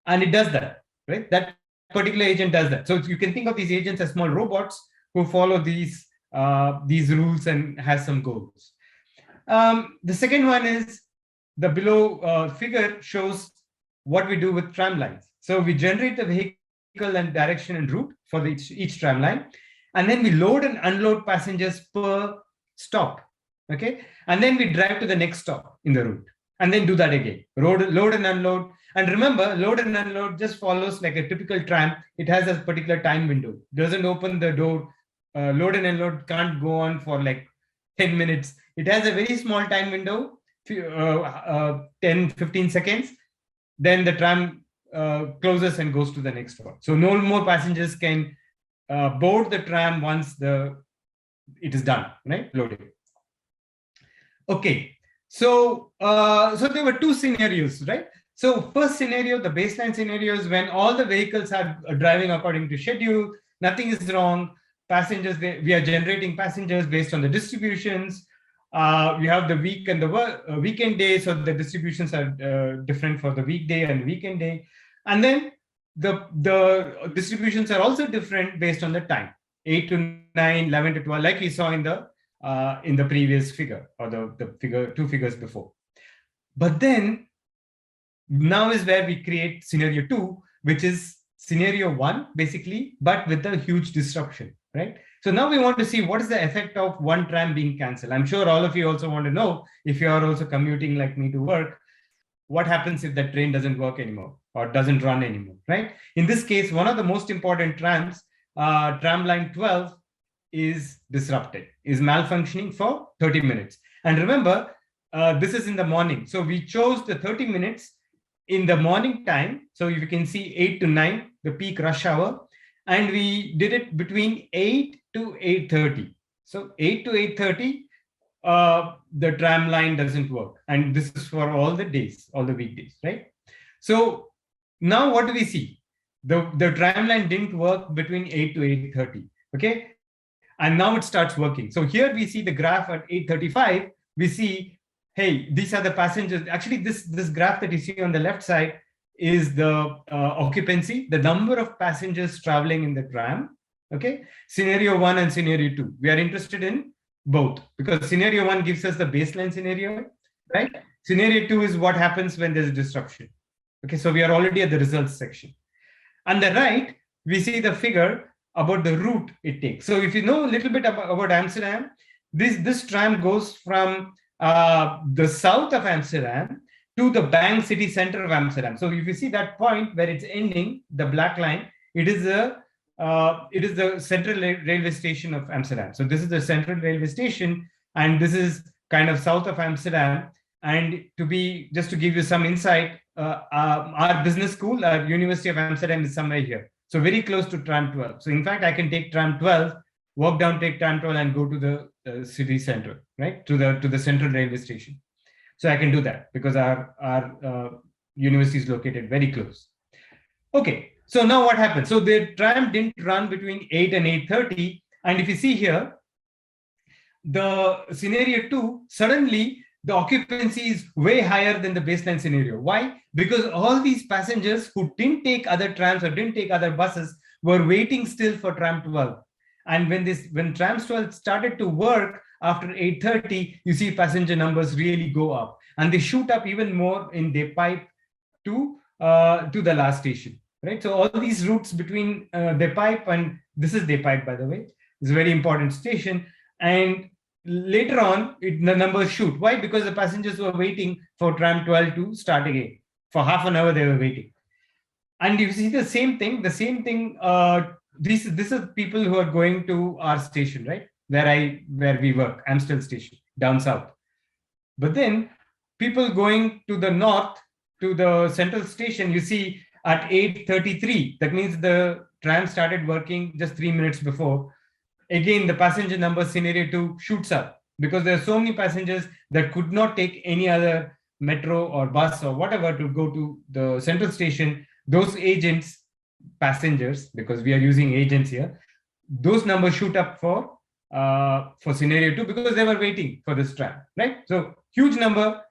and it does that, right? That particular agent does that. So you can think of these agents as small robots who follow these rules and has some goals. The second one is the below figure shows what we do with tram lines. So we generate the vehicle and direction and route for each tram line, and then we load and unload passengers per stop. Okay, and then we drive to the next stop in the route, and then do that again. Load and unload. And remember, load and unload just follows like a typical tram. It has a particular time window. It doesn't open the door. Load and unload can't go on for like 10 minutes. It has a very small time window, 10, 15 seconds. Then the tram closes and goes to the next one. So no more passengers can board the tram once it is done, right? Loading. Okay, so there were two scenarios, right? So first scenario, the baseline scenario is when all the vehicles are driving according to schedule, nothing is wrong. Passengers, we are generating passengers based on the distributions. We have the week and the weekend day, so the distributions are different for the weekday and weekend day. And then the distributions are also different based on the time, 8 to 9, 11 to 12, like we saw in the previous figure, or the figure, two figures before. But then now is where we create scenario 2, which is scenario 1 basically, but with a huge disruption, right? So now we want to see what is the effect of one tram being cancelled. I'm sure all of you also want to know, if you are also commuting like me to work, what happens if that train doesn't work anymore or doesn't run anymore, right? In this case, one of the most important trams, tram line 12, is disrupted, is malfunctioning for 30 minutes. And remember, this is in the morning. So we chose the 30 minutes in the morning time. So you can see 8 to 9, the peak rush hour. And we did it between 8 to 8:30. So 8 to 8:30, the tram line doesn't work. And this is for all the days, all the weekdays, right? So now what do we see? The tram line didn't work between 8 to 8:30, okay? And now it starts working. So here we see the graph at 8:35, we see, hey, these are the passengers. Actually, this graph that you see on the left side is the occupancy, the number of passengers traveling in the tram, okay? Scenario 1 and scenario 2. We are interested in both because scenario 1 gives us the baseline scenario, right? Scenario 2 is what happens when there's a disruption. Okay, so we are already at the results section. On the right, we see the figure about the route it takes. So if you know a little bit about Amsterdam, this tram goes from the south of Amsterdam to the bank city center of Amsterdam. So if you see that point where it's ending, the black line, it is the central railway station of Amsterdam. So this is the central railway station, and this is kind of south of Amsterdam. And just to give you some insight, our business school, our University of Amsterdam, is somewhere here. So very close to tram 12. So in fact, I can take tram 12, walk down, take tram 12, and go to the city center, right, to the central railway station. So I can do that because our university is located very close. Okay, so now what happened? So the tram didn't run between 8 and 8:30, and if you see here, the scenario 2, suddenly the occupancy is way higher than the baseline scenario. Why? Because all these passengers who didn't take other trams or didn't take other buses were waiting still for tram 12. And when tram 12 started to work after 8:30, you see passenger numbers really go up, and they shoot up even more in Day-2 to the last station, right? So all these routes between Day-2, and this is Day-2, by the way, it's a very important station. And later on, the numbers shoot. Why? Because the passengers were waiting for tram 12 to start again. For half an hour, they were waiting. And you see the same thing. This is people who are going to our station, right? Where we work, Amstel station, down south. But then people going to the north, to the central station, you see at 8:33, that means the tram started working just 3 minutes before. Again, the passenger number scenario 2 shoots up because there are so many passengers that could not take any other metro or bus or whatever to go to the central station. Those agents, passengers, because we are using agents here, those numbers shoot up for scenario 2 because they were waiting for this tram, right? So huge number,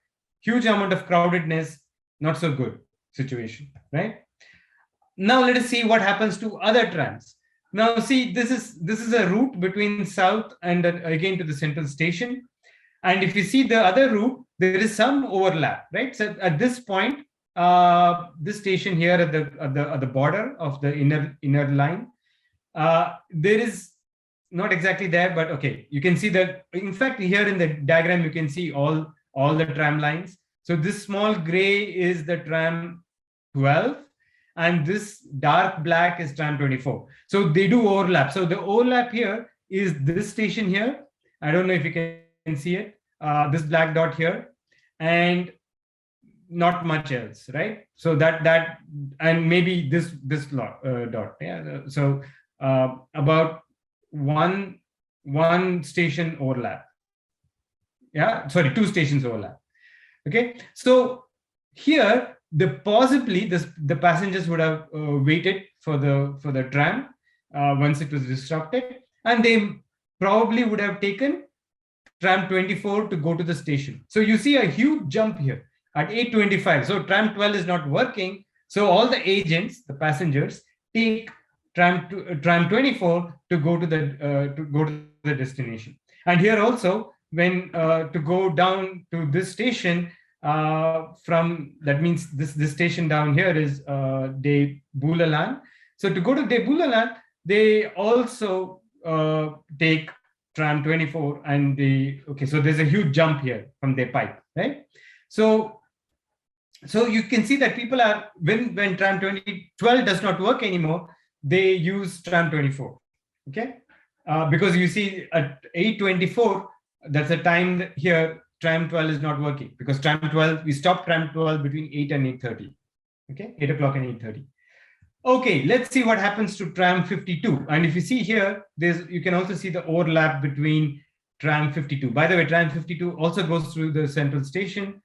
huge amount of crowdedness, not so good situation, right? Now let us see what happens to other trams. Now see, this is a route between south and again to the central station. And if you see the other route, there is some overlap, right? So at this point, this station here at the border of the inner line, there is not exactly there, but okay, you can see that. In fact, here in the diagram, you can see all the tram lines. So this small gray is the tram 12, and this dark black is tram 24. So they do overlap. So the overlap here is this station here. I don't know if you can see it. This black dot here, and not much else, right? So that and maybe this dot. Yeah. So about one station overlap. Yeah, sorry, 2 stations overlap. Okay, so here possibly the passengers would have waited for the tram once it was disrupted, and they probably would have taken tram 24 to go to the station. So you see a huge jump here at 8:25. So tram 12 is not working. So all the agents, the passengers, take tram 24 to go to the destination. And here also, when to go down to this station, that means this station down here is De Boulalan. So to go to De Boulalan, they also take tram 24, and so there's a huge jump here from their pipe, right? So you can see that people are, when tram 12 does not work anymore, they use tram 24, okay? Because you see at 8:24, that's the time here tram 12 is not working, because tram 12, we stopped tram 12 between 8 and 8:30, okay? 8 o'clock and 8:30. Okay, let's see what happens to tram 52. And if you see here, you can also see the overlap between tram 52. By the way, tram 52 also goes through the central station.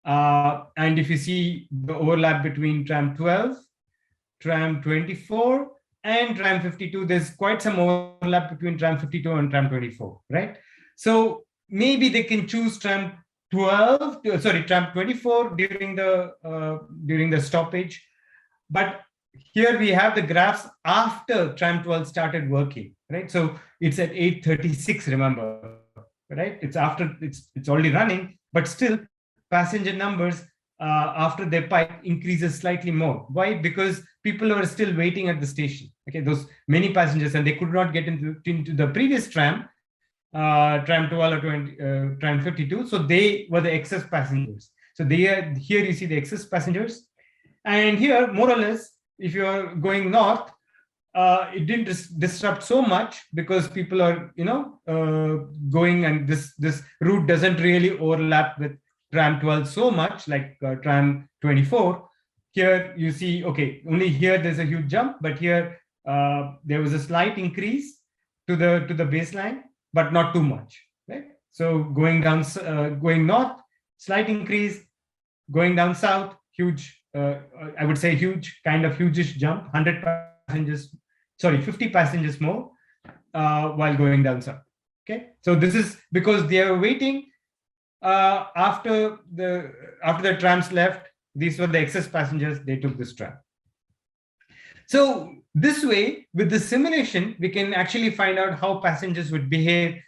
And if you see the overlap between tram 12, tram 24, and tram 52, there's quite some overlap between tram 52 and tram 24, right? So maybe they can choose tram 24 during the stoppage. But here we have the graphs after tram 12 started working, right? So it's at 8:36, remember, right? It's after, it's already running, but still passenger numbers after their pipe increases slightly more. Why? Because people were still waiting at the station. Okay, those many passengers, and they could not get into the previous tram, tram 12 or 20, tram 52. So they were the excess passengers. So here you see the excess passengers, and here more or less, if you are going north, it didn't disrupt so much because people are going, and this route doesn't really overlap with tram 12 so much like tram 24. Here you see, okay, only here there's a huge jump, but here there was a slight increase to the baseline, but not too much, right? So going down, going north, slight increase, going down south, huge, I would say huge, kind of huge jump, 100 passengers, sorry, 50 passengers more while going down south. Okay, so this is because they are waiting after the trams left. These were the excess passengers. They took this tram. So this way, with the simulation, we can actually find out how passengers would behave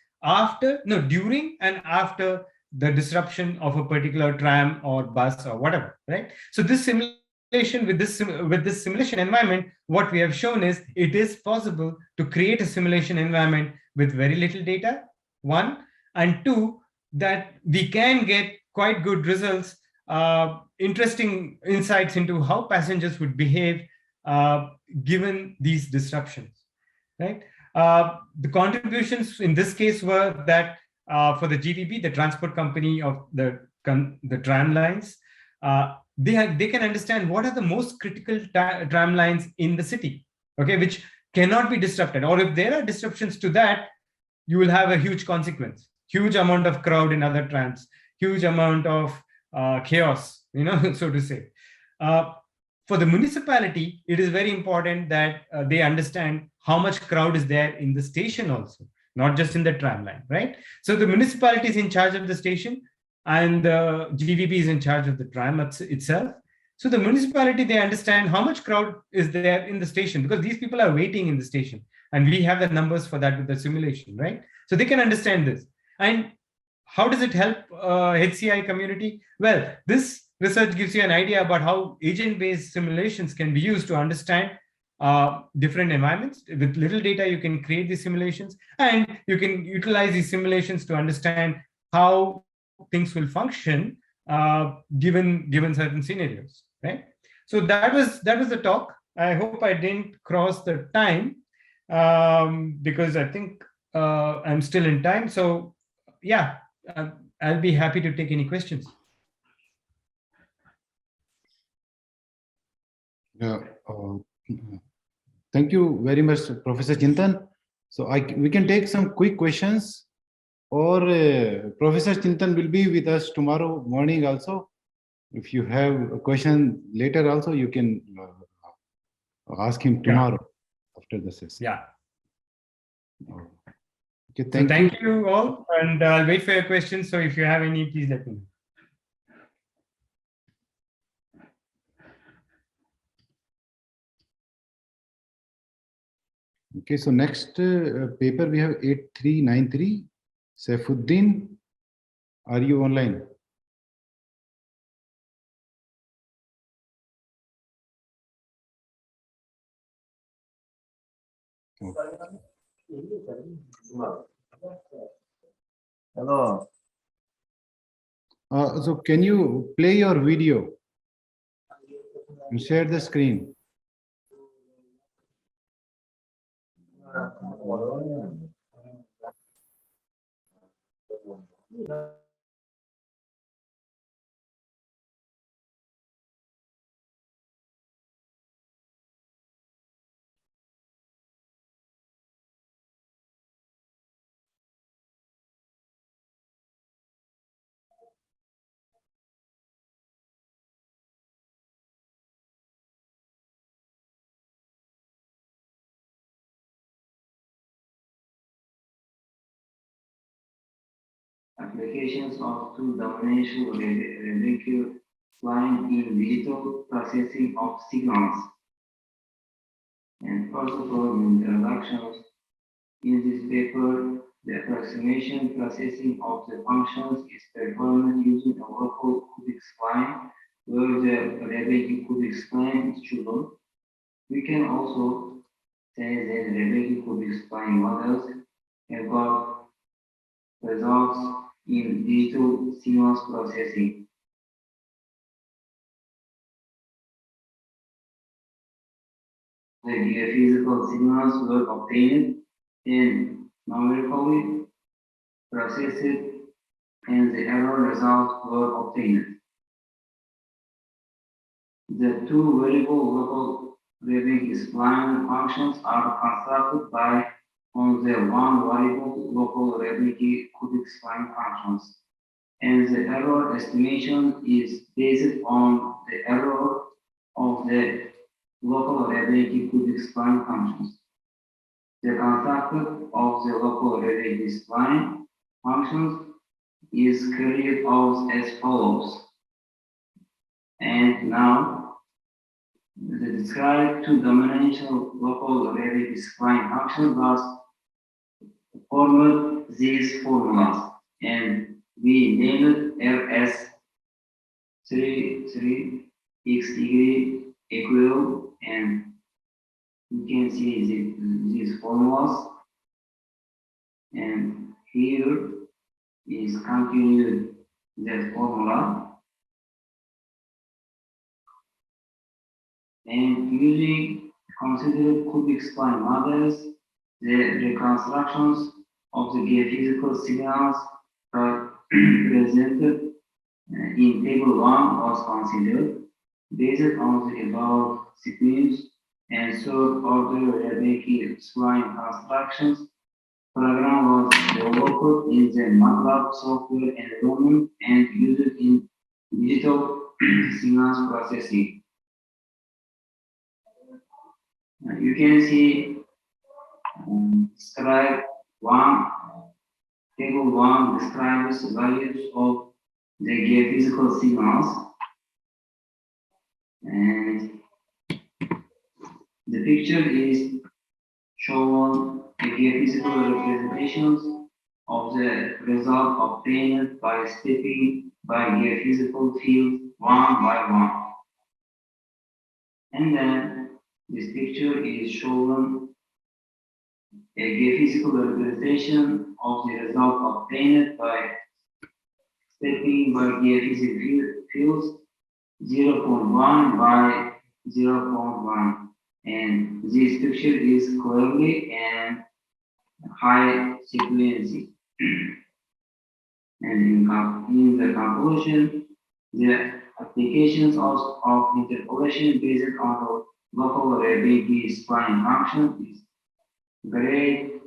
during and after the disruption of a particular tram or bus or whatever, right? So this simulation, with this simulation environment, what we have shown is it is possible to create a simulation environment with very little data, one, and two, that we can get quite good results, interesting insights into how passengers would behave given these disruptions, right? The contributions in this case were that for the GTB, the transport company of the tram lines, they can understand what are the most critical tram lines in the city, okay, which cannot be disrupted. Or if there are disruptions to that, you will have a huge consequence, huge amount of crowd in other trams, huge amount of chaos, so to say. For the municipality, it is very important that they understand how much crowd is there in the station also, not just in the tram line, right? So the municipality is in charge of the station, and the GVB is in charge of the tram itself. So the municipality, they understand how much crowd is there in the station, because these people are waiting in the station, and we have the numbers for that with the simulation, right? So they can understand this. And how does it help HCI community? Well, this research gives you an idea about how agent-based simulations can be used to understand different environments. With little data, you can create these simulations, and you can utilize these simulations to understand how things will function given certain scenarios, right? So that was the talk. I hope I didn't cross the time because I think I'm still in time. So yeah, I'll be happy to take any questions. Yeah, thank you very much, Professor Chintan. So we can take some quick questions, or Professor Chintan will be with us tomorrow morning also. If you have a question later also, you can ask him tomorrow after the session. Yeah. Okay, thank you all, and I'll wait for your questions. So if you have any, please let me know. Okay, so next paper we have 8393. Saifuddin, are you online? Okay. Hello. So can you play your video and share the screen? Applications of two-dimensional molecular line in digital processing of signals. And first of all, in introductions, in this paper, the approximation processing of the functions is performed using a local cubic spline where the Rebecca could explain children. We can also say that Rebecca could explain models have got results in digital signals processing. The geophysical signals were obtained and numerically processed, and the error results were obtained. The two variable local Rebecca spline functions are constructed by on the one variable local Rebecca cubic spline functions, and the error estimation is based on the error of the local Rebecca cubic spline functions. The constructor of the local Rebecca spline functions is carried out as follows. And now, the described two-dimensional local Rebecca spline function was formed these formulas, and we named it as 3 x degree equal, and you can see these formulas, and here is continued that formula, and using considered cubic spline models, the reconstructions of the geophysical signals presented in table 1 was considered based on the above sequence and third-order Rebecca spline constructions. Program was developed in the MATLAB software environment and used in digital signals processing. You can see describe one. Table 1 describes values of the geophysical signals, and the picture is showing the geophysical representations of the result obtained by stepping by geophysical fields one by one. And then this picture is showing a geophysical representation of the result obtained by stepping by geophysical fields 0.1 by 0.1, and this picture is clearly and high frequency. And in the conclusion, the applications of interpolation based on the local Rebecca spline function is great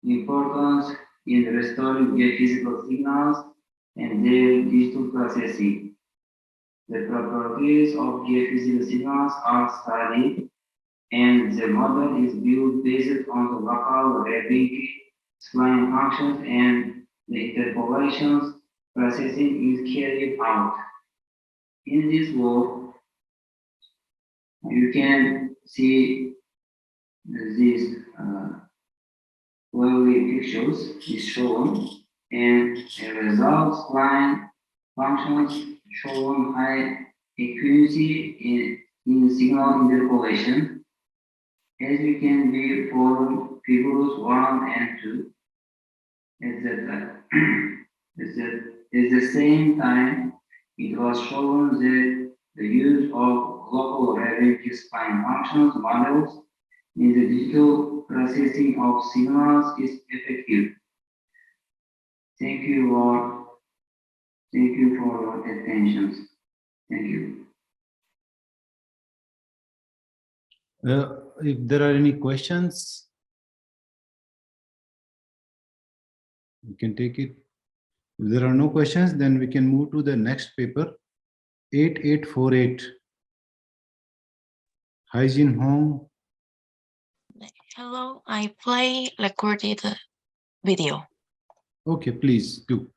importance in restoring geophysical signals and their digital processing. The properties of geophysical signals are studied, and the model is built based on the local Rebecca spline functions, and the interpolations processing is carried out. In this work, you can see these wavy pictures is shown, and the results line functions shown high accuracy in signal interpolation, as you can be from figures 1 and 2, etc. At the same time, it was shown that the use of local Rebecca spline functions models in the digital processing of signals is effective. Thank you for your attention. Thank you. If there are any questions, we can take it. If there are no questions, then we can move to the next paper, 8848. Hygiene Hong. Hello, I play recorded video. Okay, please do.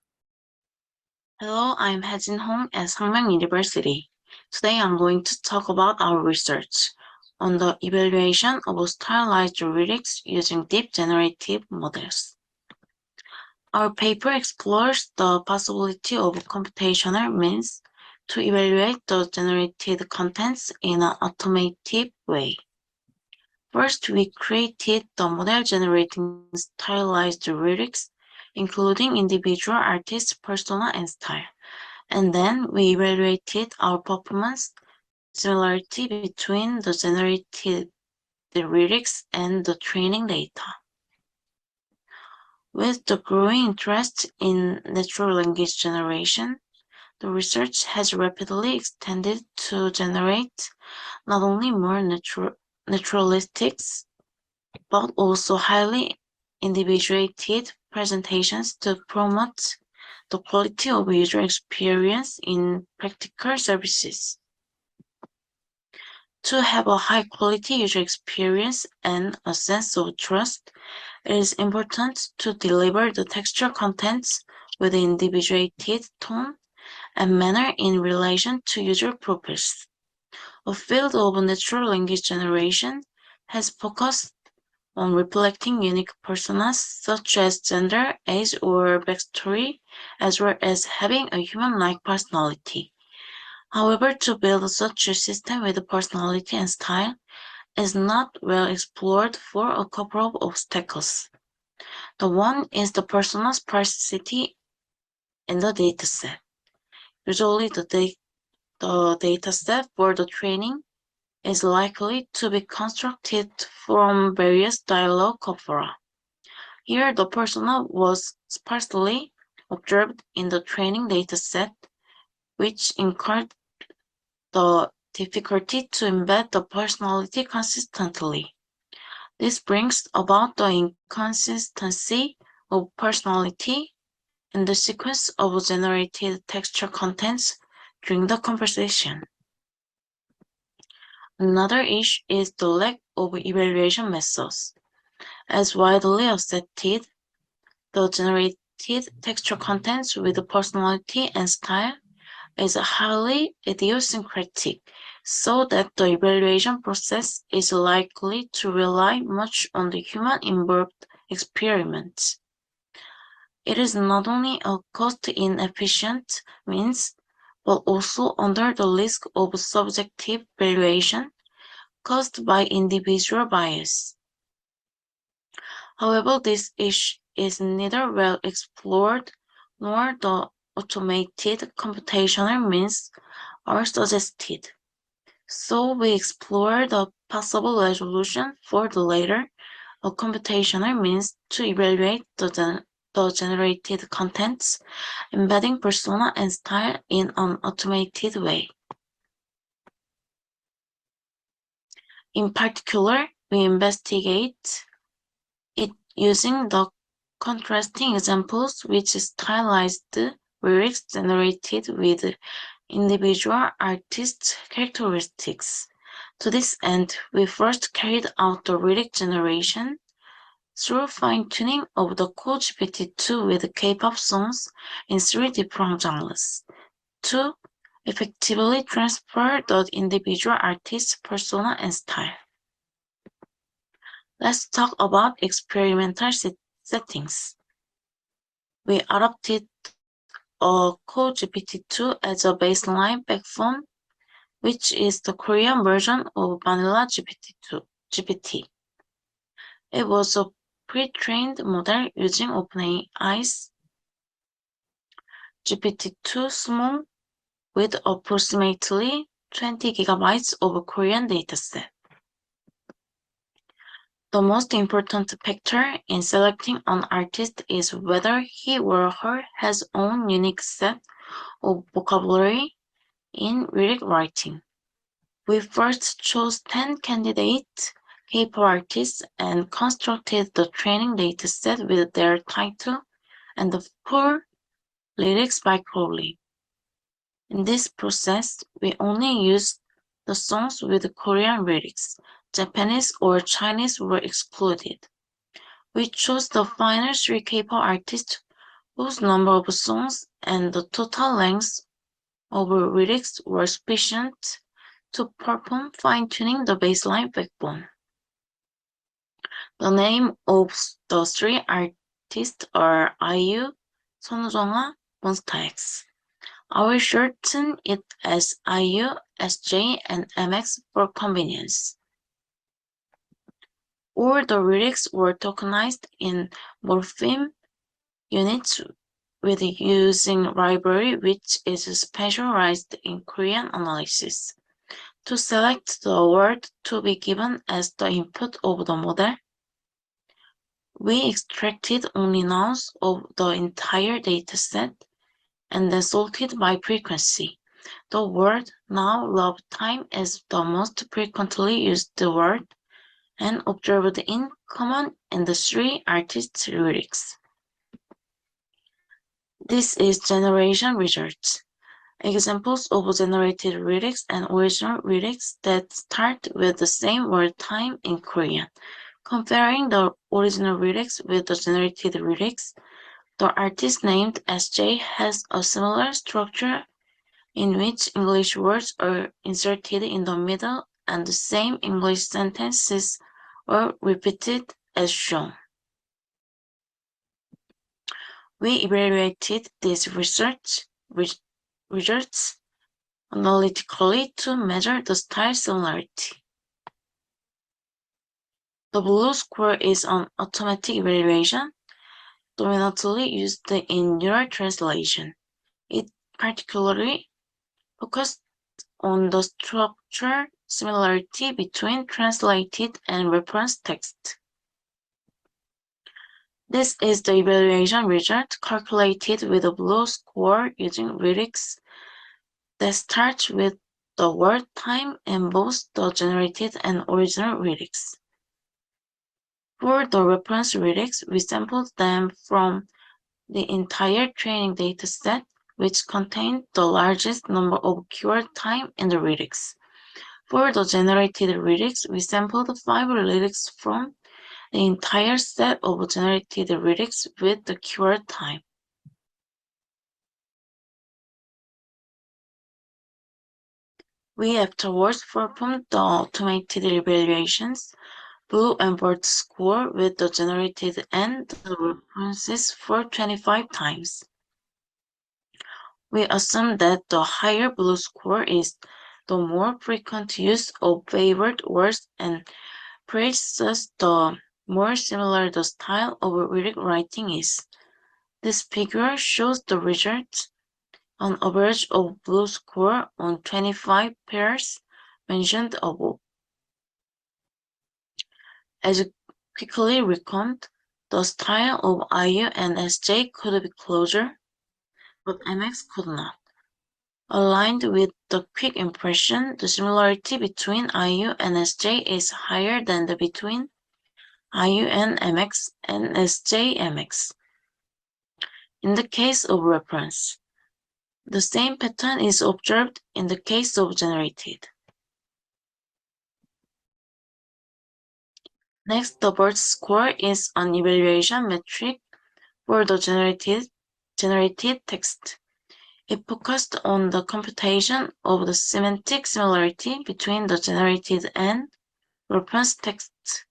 Hello, I'm Hyejin Hong at Sangmyeong University. Today I'm going to talk about our research on the evaluation of stylized lyrics using deep generative models. Our paper explores the possibility of computational means to evaluate the generated contents in an automated way. First, we created the model generating stylized lyrics, including individual artist, persona, and style. And then we evaluated our performance similarity between the generated lyrics and the training data. With the growing interest in natural language generation, the research has rapidly extended to generate not only more naturalistic, but also highly individuated presentations to promote the quality of user experience in practical services. To have a high-quality user experience and a sense of trust, it is important to deliver the textual contents with individuated tone and manner in relation to user profiles. A field of natural language generation has focused on reflecting unique personas such as gender, age, or backstory, as well as having a human-like personality. However, to build such a system with personality and style is not well explored for a couple of obstacles. The one is the persona's sparsity in the dataset. Usually, the dataset for the training is likely to be constructed from various dialogue corpora. Here, the persona was sparsely observed in the training dataset, which incurred the difficulty to embed the personality consistently. This brings about the inconsistency of personality in the sequence of generated textual contents during the conversation. Another issue is the lack of evaluation methods. As widely accepted, the generated textual contents with personality and style is highly idiosyncratic, so that the evaluation process is likely to rely much on the human-involved experiments. It is not only a cost-inefficient means, but also under the risk of subjective valuation caused by individual bias. However, this issue is neither well explored nor the automated computational means are suggested. So we explore the possible resolution for the latter, a computational means to evaluate the generated contents, embedding persona and style in an automated way. In particular, we investigate it using the contrasting examples which stylized lyrics generated with individual artist characteristics. To this end, we first carried out the lyric generation through fine-tuning of the code GPT-2 with K-pop songs in 3 different genres to effectively transfer the individual artist's persona and style. Let's talk about experimental settings. We adopted a code GPT-2 as a baseline backbone, which is the Korean version of vanilla GPT. It was a pre-trained model using OpenAI's GPT-2 Small with approximately 20 gigabytes of Korean dataset. The most important factor in selecting an artist is whether he or her has own unique set of vocabulary in lyric writing. We first chose 10 candidate K-pop artists and constructed the training dataset with their title and the full lyrics by Crowley. In this process, we only used the songs with Korean lyrics. Japanese or Chinese were excluded. We chose the final 3 K-pop artists whose number of songs and the total length of lyrics were sufficient to perform fine-tuning the baseline backbone. The name of the 3 artists are IU, Sonjongha, Monsta X. I will shorten it as IU, SJ, and MX for convenience. All the lyrics were tokenized in morpheme units with using library which is specialized in Korean analysis. To select the word to be given as the input of the model, we extracted only nouns of the entire dataset and then sorted by frequency. The word now love time is the most frequently used word and observed in common industry artists' lyrics. This is generation results. Examples of generated lyrics and original lyrics that start with the same word time in Korean. Comparing the original lyrics with the generated lyrics, the artist named SJ has a similar structure in which English words are inserted in the middle and the same English sentences are repeated as shown. We evaluated these results analytically to measure the style similarity. The blue square is an automatic evaluation, dominantly used in neural translation. It particularly focused on the structure similarity between translated and reference text. This is the evaluation result calculated with a blue score using lyrics that start with the word time in both the generated and original lyrics. For the reference lyrics, we sampled them from the entire training dataset, which contained the largest number of keyword time in the lyrics. For the generated lyrics, we sampled 5 lyrics from the entire set of generated lyrics with the keyword time. We afterwards performed the automated evaluations, blue and bird score with the generated and the references for 25 times. We assume that the higher blue score is the more frequent use of favored words and praises the more similar the style of lyric writing is. This figure shows the result on average of blue score on 25 pairs mentioned above. As quickly reckoned, the style of IU and SJ could be closer, but MX could not. Aligned with the quick impression, the similarity between IU and SJ is higher than the between IU and MX and SJ-MX. In the case of reference, the same pattern is observed in the case of generated. Next, the BERT score is an evaluation metric for the generated text. It focused on the computation of the semantic similarity between the generated and reference texts,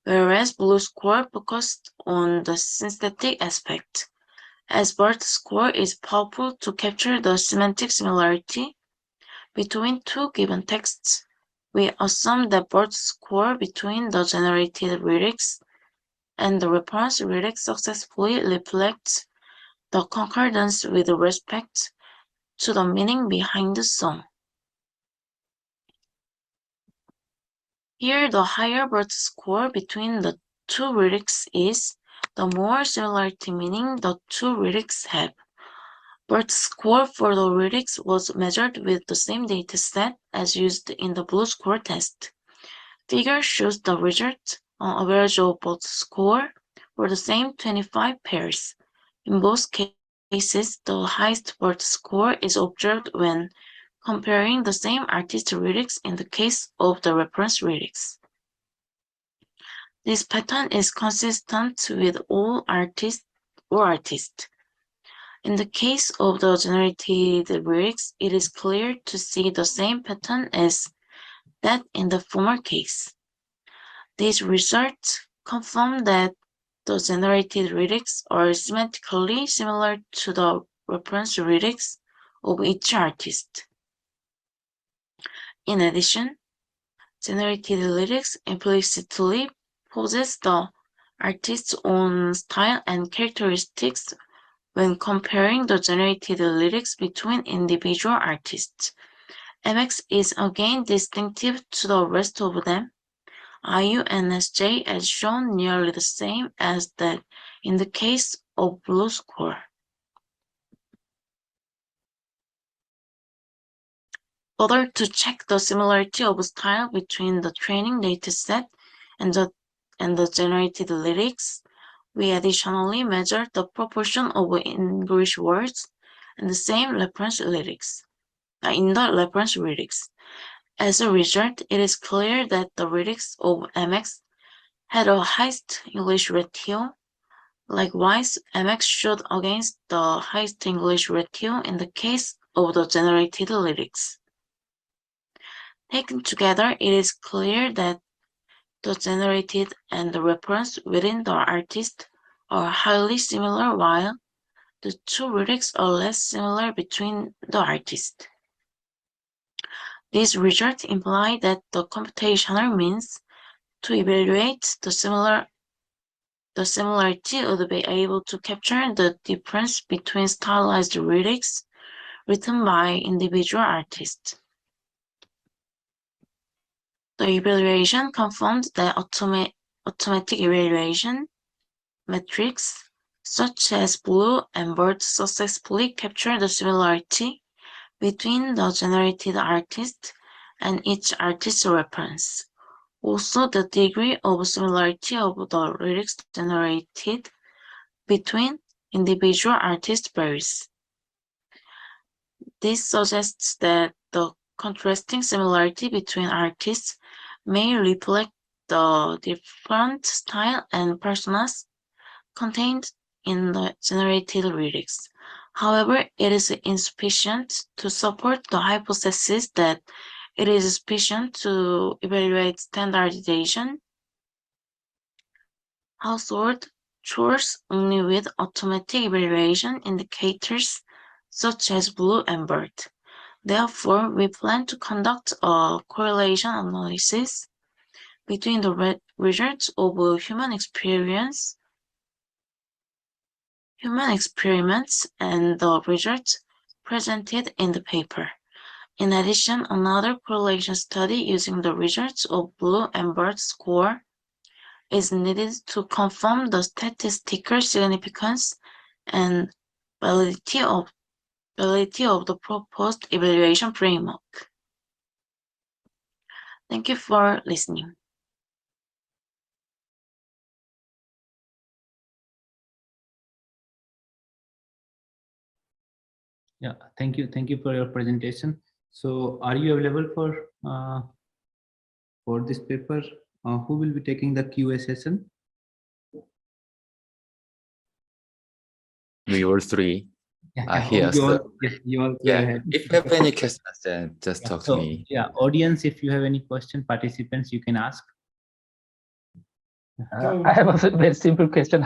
whereas blue score focused on the synthetic aspect. As BERT score is powerful to capture the semantic similarity between two given texts, we assume that BERT score between the generated lyrics and the reference lyrics successfully reflects the concordance with respect to the meaning behind the song. Here, the higher BERT score between the two lyrics is, the more similarity meaning the two lyrics have. BERT score for the lyrics was measured with the same dataset as used in the blue score test. Figure shows the result on average of both score for the same 25 pairs. In both cases, the highest BERT score is observed when comparing the same artist lyrics in the case of the reference lyrics. This pattern is consistent with all artists. In the case of the generated lyrics, it is clear to see the same pattern as that in the former case. These results confirm that the generated lyrics are semantically similar to the reference lyrics of each artist. In addition, generated lyrics implicitly possess the artist's own style and characteristics when comparing the generated lyrics between individual artists. MX is again distinctive to the rest of them. IU and SJ as shown nearly the same as that in the case of blue score. Further, to check the similarity of style between the training dataset and the generated lyrics, we additionally measured the proportion of English words and the same reference lyrics in the reference lyrics. As a result, it is clear that the lyrics of MX had a highest English ratio. Likewise, MX showed against the highest English ratio in the case of the generated lyrics. Taken together, it is clear that the generated and the reference within the artist are highly similar, while the two lyrics are less similar between the artists. These results imply that the computational means to evaluate the similarity would be able to capture the difference between stylized lyrics written by individual artists. The evaluation confirmed that automatic evaluation metrics such as blue and bird successfully capture the similarity between the generated artist and each artist's reference. Also, the degree of similarity of the lyrics generated between individual artists varies. This suggests that the contrasting similarity between artists may reflect the different style and personas contained in the generated lyrics. However, it is insufficient to support the hypothesis that it is sufficient to evaluate standardization. Household chores only with automatic evaluation indicators such as blue and bird. Therefore, we plan to conduct a correlation analysis between the results of human experiments and the results presented in the paper. In addition, another correlation study using the results of blue and bird score is needed to confirm the statistical significance and validity of the proposed evaluation framework. Thank you for listening. Yeah, thank you. Thank you for your presentation. So are you available for this paper? Who will be taking the QA session? We all three are here. If you have any questions, then just talk to me. Yeah, audience, if you have any question, participants, you can ask. I have a very simple question.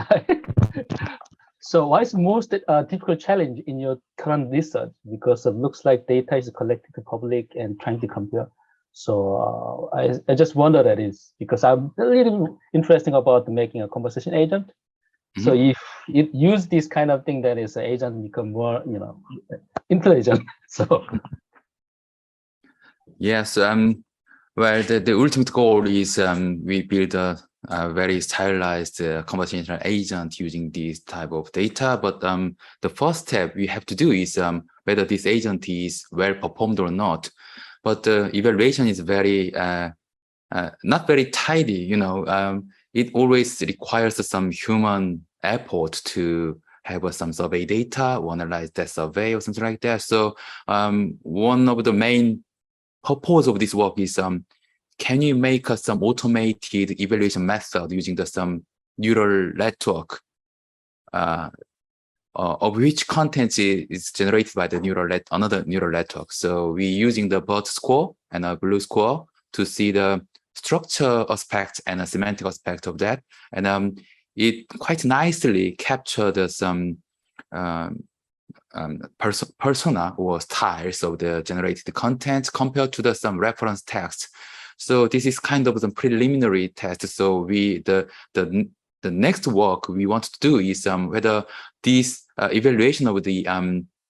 So what is most difficult challenge in your current research? Because it looks like data is collected to public and trying to compare. So I just wonder that is because I'm really interested about making a conversation agent. So if you use this kind of thing, that is an agent become more, intelligent. So yes, well, the ultimate goal is we build a very stylized conversational agent using this type of data. But the first step we have to do is whether this agent is well performed or not. But the evaluation is very not very tidy. It always requires some human effort to have some survey data or analyze that survey or something like that. So one of the main purpose of this work is can you make some automated evaluation method using some neural network of which content is generated by the another neural network. So we're using the bird score and a blue score to see the structure aspect and a semantic aspect of that. And it quite nicely captured some persona or styles of the generated content compared to some reference text. So this is kind of the preliminary test. So the next work we want to do is whether this evaluation of the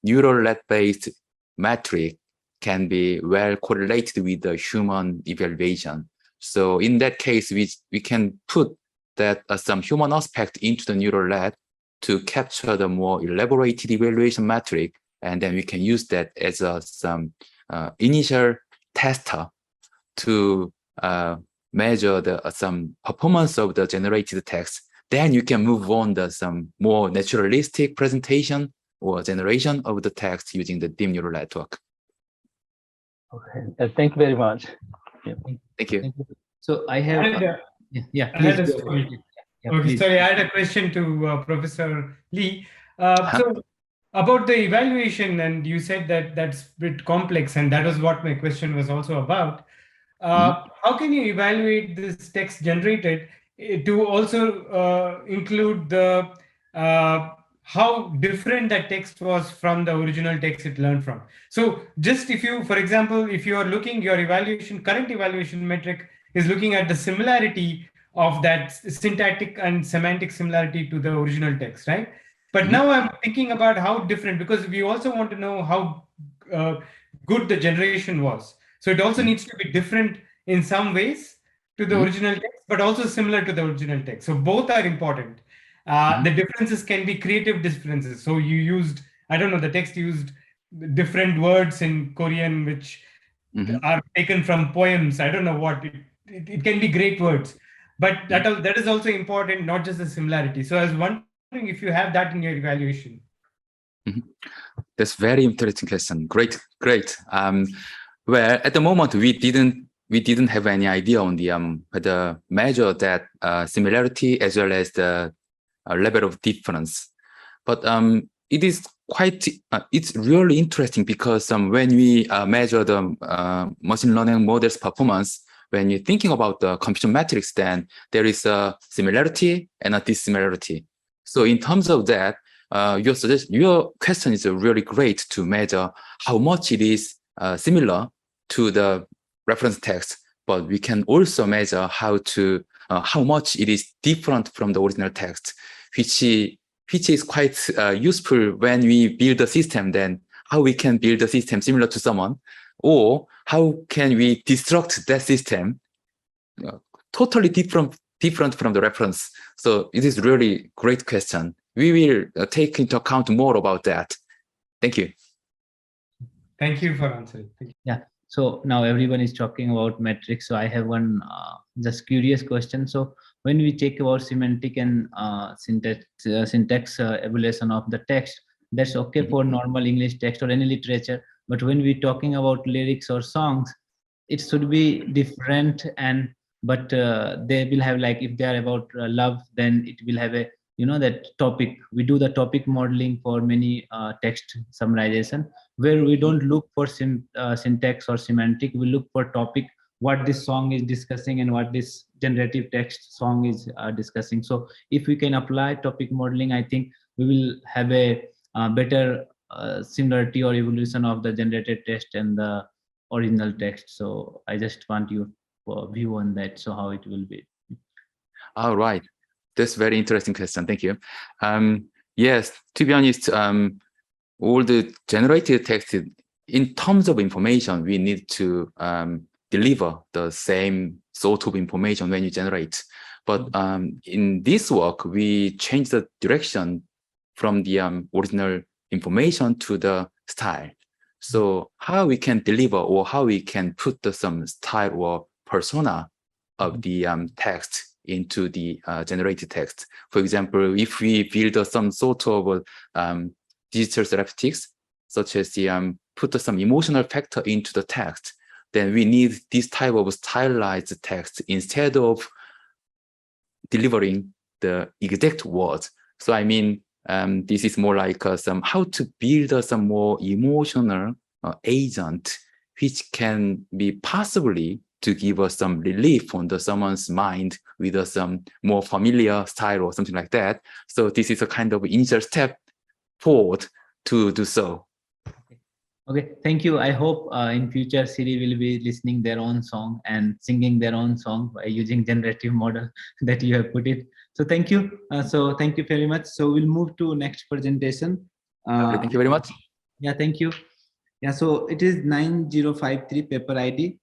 neural net-based metric can be well correlated with the human evaluation. So in that case, we can put that some human aspect into the neural net to capture the more elaborated evaluation metric, and then we can use that as some initial tester to measure some performance of the generated text. Then you can move on to some more naturalistic presentation or generation of the text using the deep neural network. Okay, thank you very much. Yeah. Thank you. So I have, Sorry, I had a question to Professor Lee. So about the evaluation, and you said that that's a bit complex, and that was what my question was also about. How can you evaluate this text generated to also include the how different that text was from the original text it learned from? So just if you, for example, if you are looking, your evaluation, current evaluation metric is looking at the similarity of that syntactic and semantic similarity to the original text, right? But now I'm thinking about how different, because we also want to know how good the generation was. So it also needs to be different in some ways to the original text, but also similar to the original text. So both are important. The differences can be creative differences. So you used, I don't know, the text used different words in Korean, which are taken from poems. I don't know what, it can be great words, but that is also important, not just the similarity. So I was wondering if you have that in your evaluation. That's very interesting question. Great. Well, at the moment we didn't have any idea on the measure that similarity as well as the level of difference. But it is quite it's really interesting because when we measure the machine learning model's performance, when you're thinking about the computation metrics, then there is a similarity and a dissimilarity. So in terms of that, your question is really great to measure how much it is similar to the reference text, but we can also measure how much it is different from the original text, which is quite useful when we build a system. Then how we can build a system similar to someone, or how can we destruct that system totally different from the reference. So it is really great question. We will take into account more about that. Thank you. Thank you for answering. Yeah. So now everyone is talking about metrics. So I have one just curious question. So when we talk about semantic and syntax evaluation of the text, that's okay for normal English text or any literature. But when we're talking about lyrics or songs, it should be different. But they will have, like, if they are about love, then it will have a, that topic. We do the topic modeling for many text summarization, where we don't look for syntax or semantic. We look for topic, what this song is discussing and what this generative text song is discussing. So if we can apply topic modeling, I think we will have a better similarity or evolution of the generated text and the original text. So I just want your view on that. So how it will be. All right. That's very interesting question. Thank you. Yes, to be honest, all the generated text, in terms of information, we need to deliver the same sort of information when you generate. But in this work, we change the direction from the original information to the style. So how we can deliver, or how we can put some style or persona of the text into the generated text. For example, if we build some sort of digital therapeutics, such as put some emotional factor into the text, then we need this type of stylized text instead of delivering the exact words. So I mean, this is more like how to build some more emotional agent, which can be possibly to give us some relief on someone's mind with some more familiar style or something like that. So this is a kind of initial step forward to do so. Okay, thank you. I hope in future Siri will be listening their own song and singing their own song by using generative model that you have put it. So thank you. So thank you very much. So we'll move to next presentation. Okay, thank you very much. Yeah, thank you. Yeah, so it is 9053 paper ID,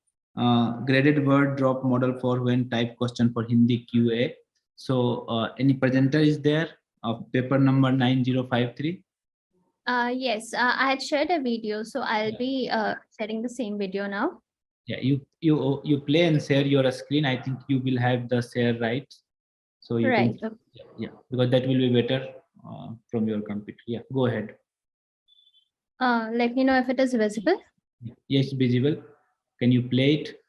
graded word drop model for when type question for Hindi QA. So any presenter is there of paper number 9053? Yes, I had shared a video, so I'll be sharing the same video now. Yeah, you play and share your screen. I think you will have the share rights, so you Right. can, yeah, because that will be better from your computer. Yeah, go ahead. Let me know if it is visible. Yes, visible. Can you play it?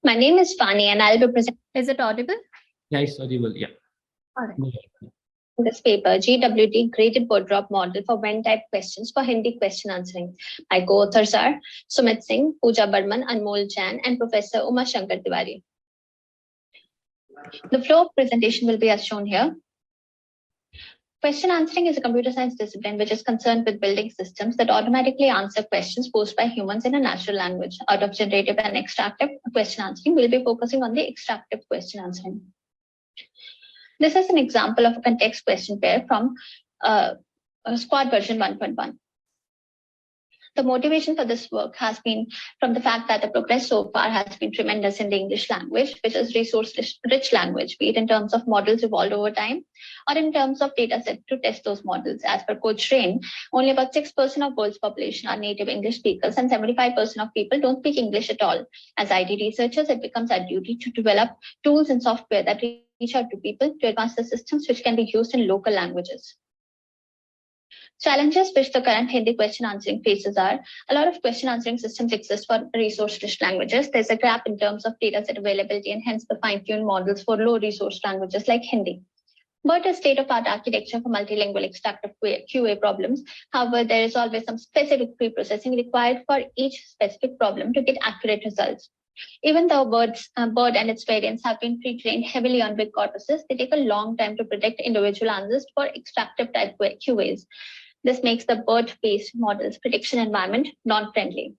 My name is Fani and I'll be presenting. Is it audible? Yeah, it's audible. Yeah. All right. Go ahead. This paper, GWT Graded Word Drop Model for when type questions for Hindi question answering. My co-authors are Sumit Singh, Pooja Barman, Anmol Jain, and Professor Uma Shankar Tiwari. The flow of presentation will be as shown here. Question answering is a computer science discipline which is concerned with building systems that automatically answer questions posed by humans in a natural language. Out of generative and extractive question answering, we'll be focusing on the extractive question answering. This is an example of a context question pair from Squad version 1.1. The motivation for this work has been from the fact that the progress so far has been tremendous in the English language, which is resource-rich language, be it in terms of models evolved over time or in terms of data set to test those models. As per Cochrane, only about 6% of world's population are native English speakers and 75% of people don't speak English at all. As IT researchers, it becomes our duty to develop tools and software that reach out to people to advance the systems which can be used in local languages. Challenges which the current Hindi question answering faces are a lot of question answering systems exist for resource-rich languages. There's a gap in terms of data set availability and hence the fine-tuned models for low resource languages like Hindi. BERT is state-of-art architecture for multilingual extractive QA problems. However, there is always some specific pre-processing required for each specific problem to get accurate results. Even though BERT and its variants have been pre-trained heavily on big corpuses, they take a long time to predict individual answers for extractive type QAs. This makes the BERT-based model's prediction environment non-friendly.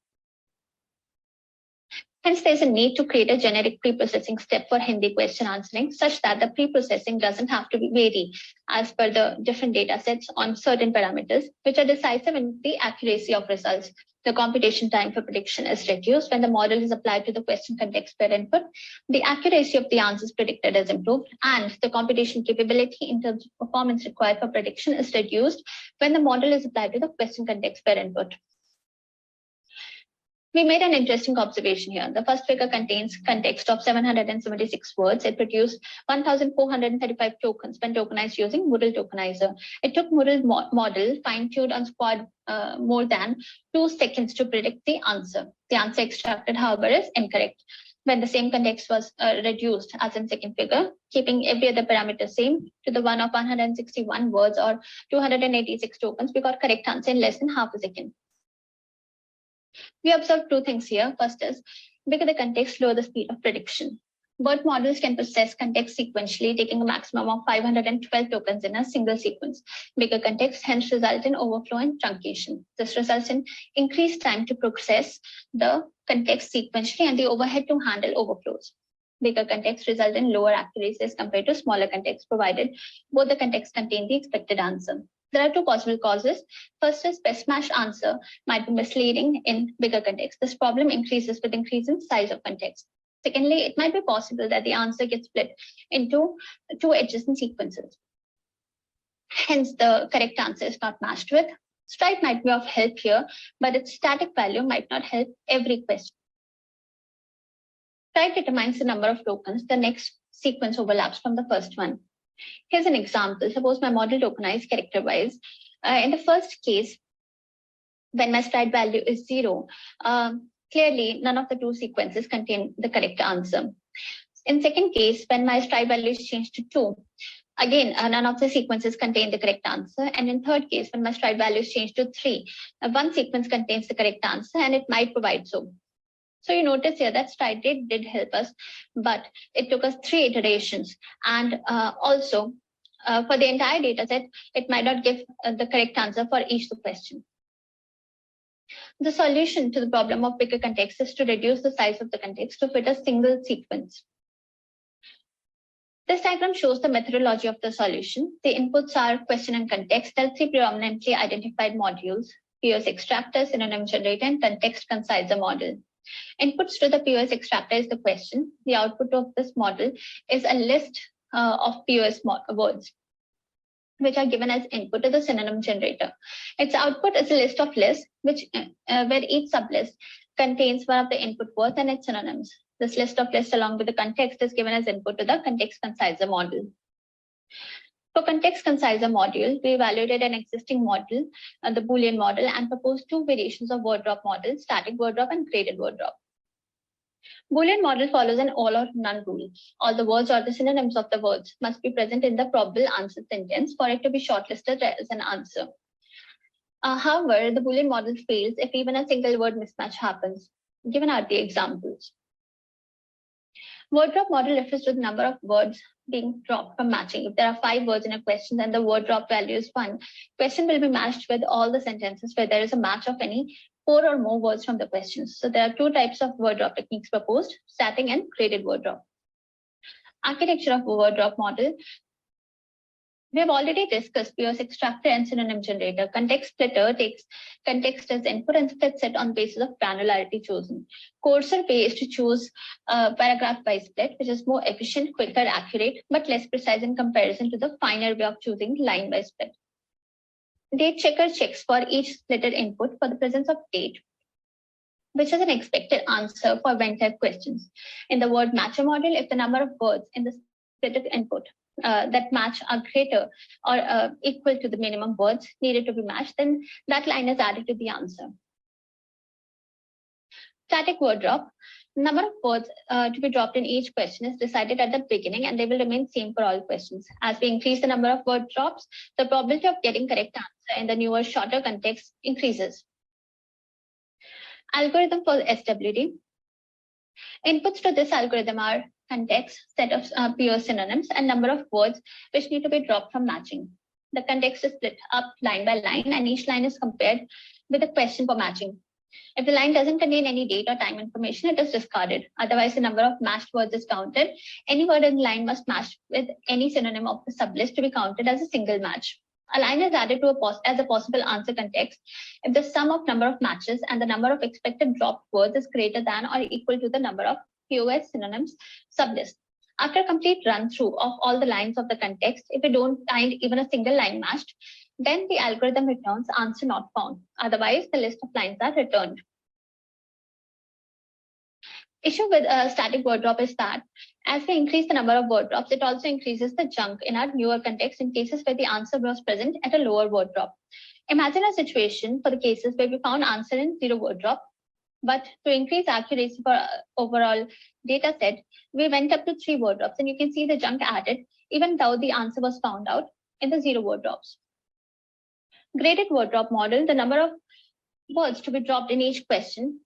Hence, there's a need to create a generic pre-processing step for Hindi question answering such that the pre-processing doesn't have to vary as per the different data sets on certain parameters, which are decisive in the accuracy of results. The computation time for prediction is reduced when the model is applied to the question context per input. The accuracy of the answers predicted is improved, and the computation capability in terms of performance required for prediction is reduced when the model is applied to the question context per input. We made an interesting observation here. The first figure contains context of 776 words. It produced 1,435 tokens when tokenized using Moodle tokenizer. It took Moodle model fine-tuned on Squad more than 2 seconds to predict the answer. The answer extracted, however, is incorrect. When the same context was reduced as in second figure, keeping every other parameter same to the one of 161 words or 286 tokens, we got correct answer in less than half a second. We observed 2 things here. First is, bigger the context, lower the speed of prediction. BERT models can process context sequentially, taking a maximum of 512 tokens in a single sequence. Bigger context hence result in overflow and truncation. This results in increased time to process the context sequentially and the overhead to handle overflows. Bigger context result in lower accuracy as compared to smaller context, provided both the contexts contain the expected answer. There are 2 possible causes. First is best matched answer might be misleading in bigger context. This problem increases with increase in size of context. Secondly, it might be possible that the answer gets split into 2 adjacent sequences. Hence, the correct answer is not matched with. Stripe might be of help here, but its static value might not help every question. Stripe determines the number of tokens the next sequence overlaps from the first one. Here's an example. Suppose my model tokenized character-wise. In the first case, when my stride value is 0, clearly none of the 2 sequences contain the correct answer. In second case, when my stride value is changed to 2, again, none of the sequences contain the correct answer. And in third case, when my stride value is changed to 3, one sequence contains the correct answer and it might provide so. So you notice here that stride did help us, but it took us 3 iterations. And also for the entire data set, it might not give the correct answer for each question. The solution to the problem of bigger context is to reduce the size of the context to fit a single sequence. This diagram shows the methodology of the solution. The inputs are question and context, the three predominantly identified modules: POS extractor, synonym generator, and context conciser model. Inputs to the POS extractor is the question. The output of this model is a list of POS words, which are given as input to the synonym generator. Its output is a list of lists, which where each sublist contains one of the input words and its synonyms. This list of lists along with the context is given as input to the context conciser model. For context conciser module, we evaluated an existing model, the Boolean model, and proposed two variations of word drop model: static word drop and graded word drop. Boolean model follows an all or none rule. All the words or the synonyms of the words must be present in the probable answer sentence for it to be shortlisted as an answer. However, the Boolean model fails if even a single word mismatch happens. Given are the examples. Word drop model refers to the number of words being dropped from matching. If there are 5 words in a question, then the word drop value is 1. Question will be matched with all the sentences where there is a match of any 4 or more words from the questions. So there are 2 types of word drop techniques proposed: static and graded word drop. Architecture of a word drop model. We have already discussed POS extractor and synonym generator. Context splitter takes context as input and splits it on the basis of granularity chosen. Coarser way is to choose paragraph by split, which is more efficient, quicker, accurate, but less precise in comparison to the finer way of choosing line by split. Date checker checks for each splitted input for the presence of date, which is an expected answer for when type questions. In the word matcher model, if the number of words in the splitted input that match are greater or equal to the minimum words needed to be matched, then that line is added to the answer. Static word drop. Number of words to be dropped in each question is decided at the beginning, and they will remain same for all questions. As we increase the number of word drops, the probability of getting correct answer in the newer, shorter context increases. Algorithm for SWD. Inputs to this algorithm are context, set of POS synonyms, and number of words which need to be dropped from matching. The context is split up line by line, and each line is compared with a question for matching. If the line doesn't contain any date or time information, it is discarded. Otherwise, the number of matched words is counted. Any word in the line must match with any synonym of the sublist to be counted as a single match. A line is added to as a possible answer context if the sum of number of matches and the number of expected dropped words is greater than or equal to the number of POS synonyms sublist. After a complete run through of all the lines of the context, if we don't find even a single line matched, then the algorithm returns answer not found. Otherwise, the list of lines are returned. Issue with static word drop is that as we increase the number of word drops, it also increases the junk in our newer context in cases where the answer was present at a lower word drop. Imagine a situation for the cases where we found answer in 0 word drop, but to increase accuracy for overall data set, we went up to 3 word drops, and you can see the junk added even though the answer was found out in the 0 word drops. Graded word drop model, the number of words to be dropped in each question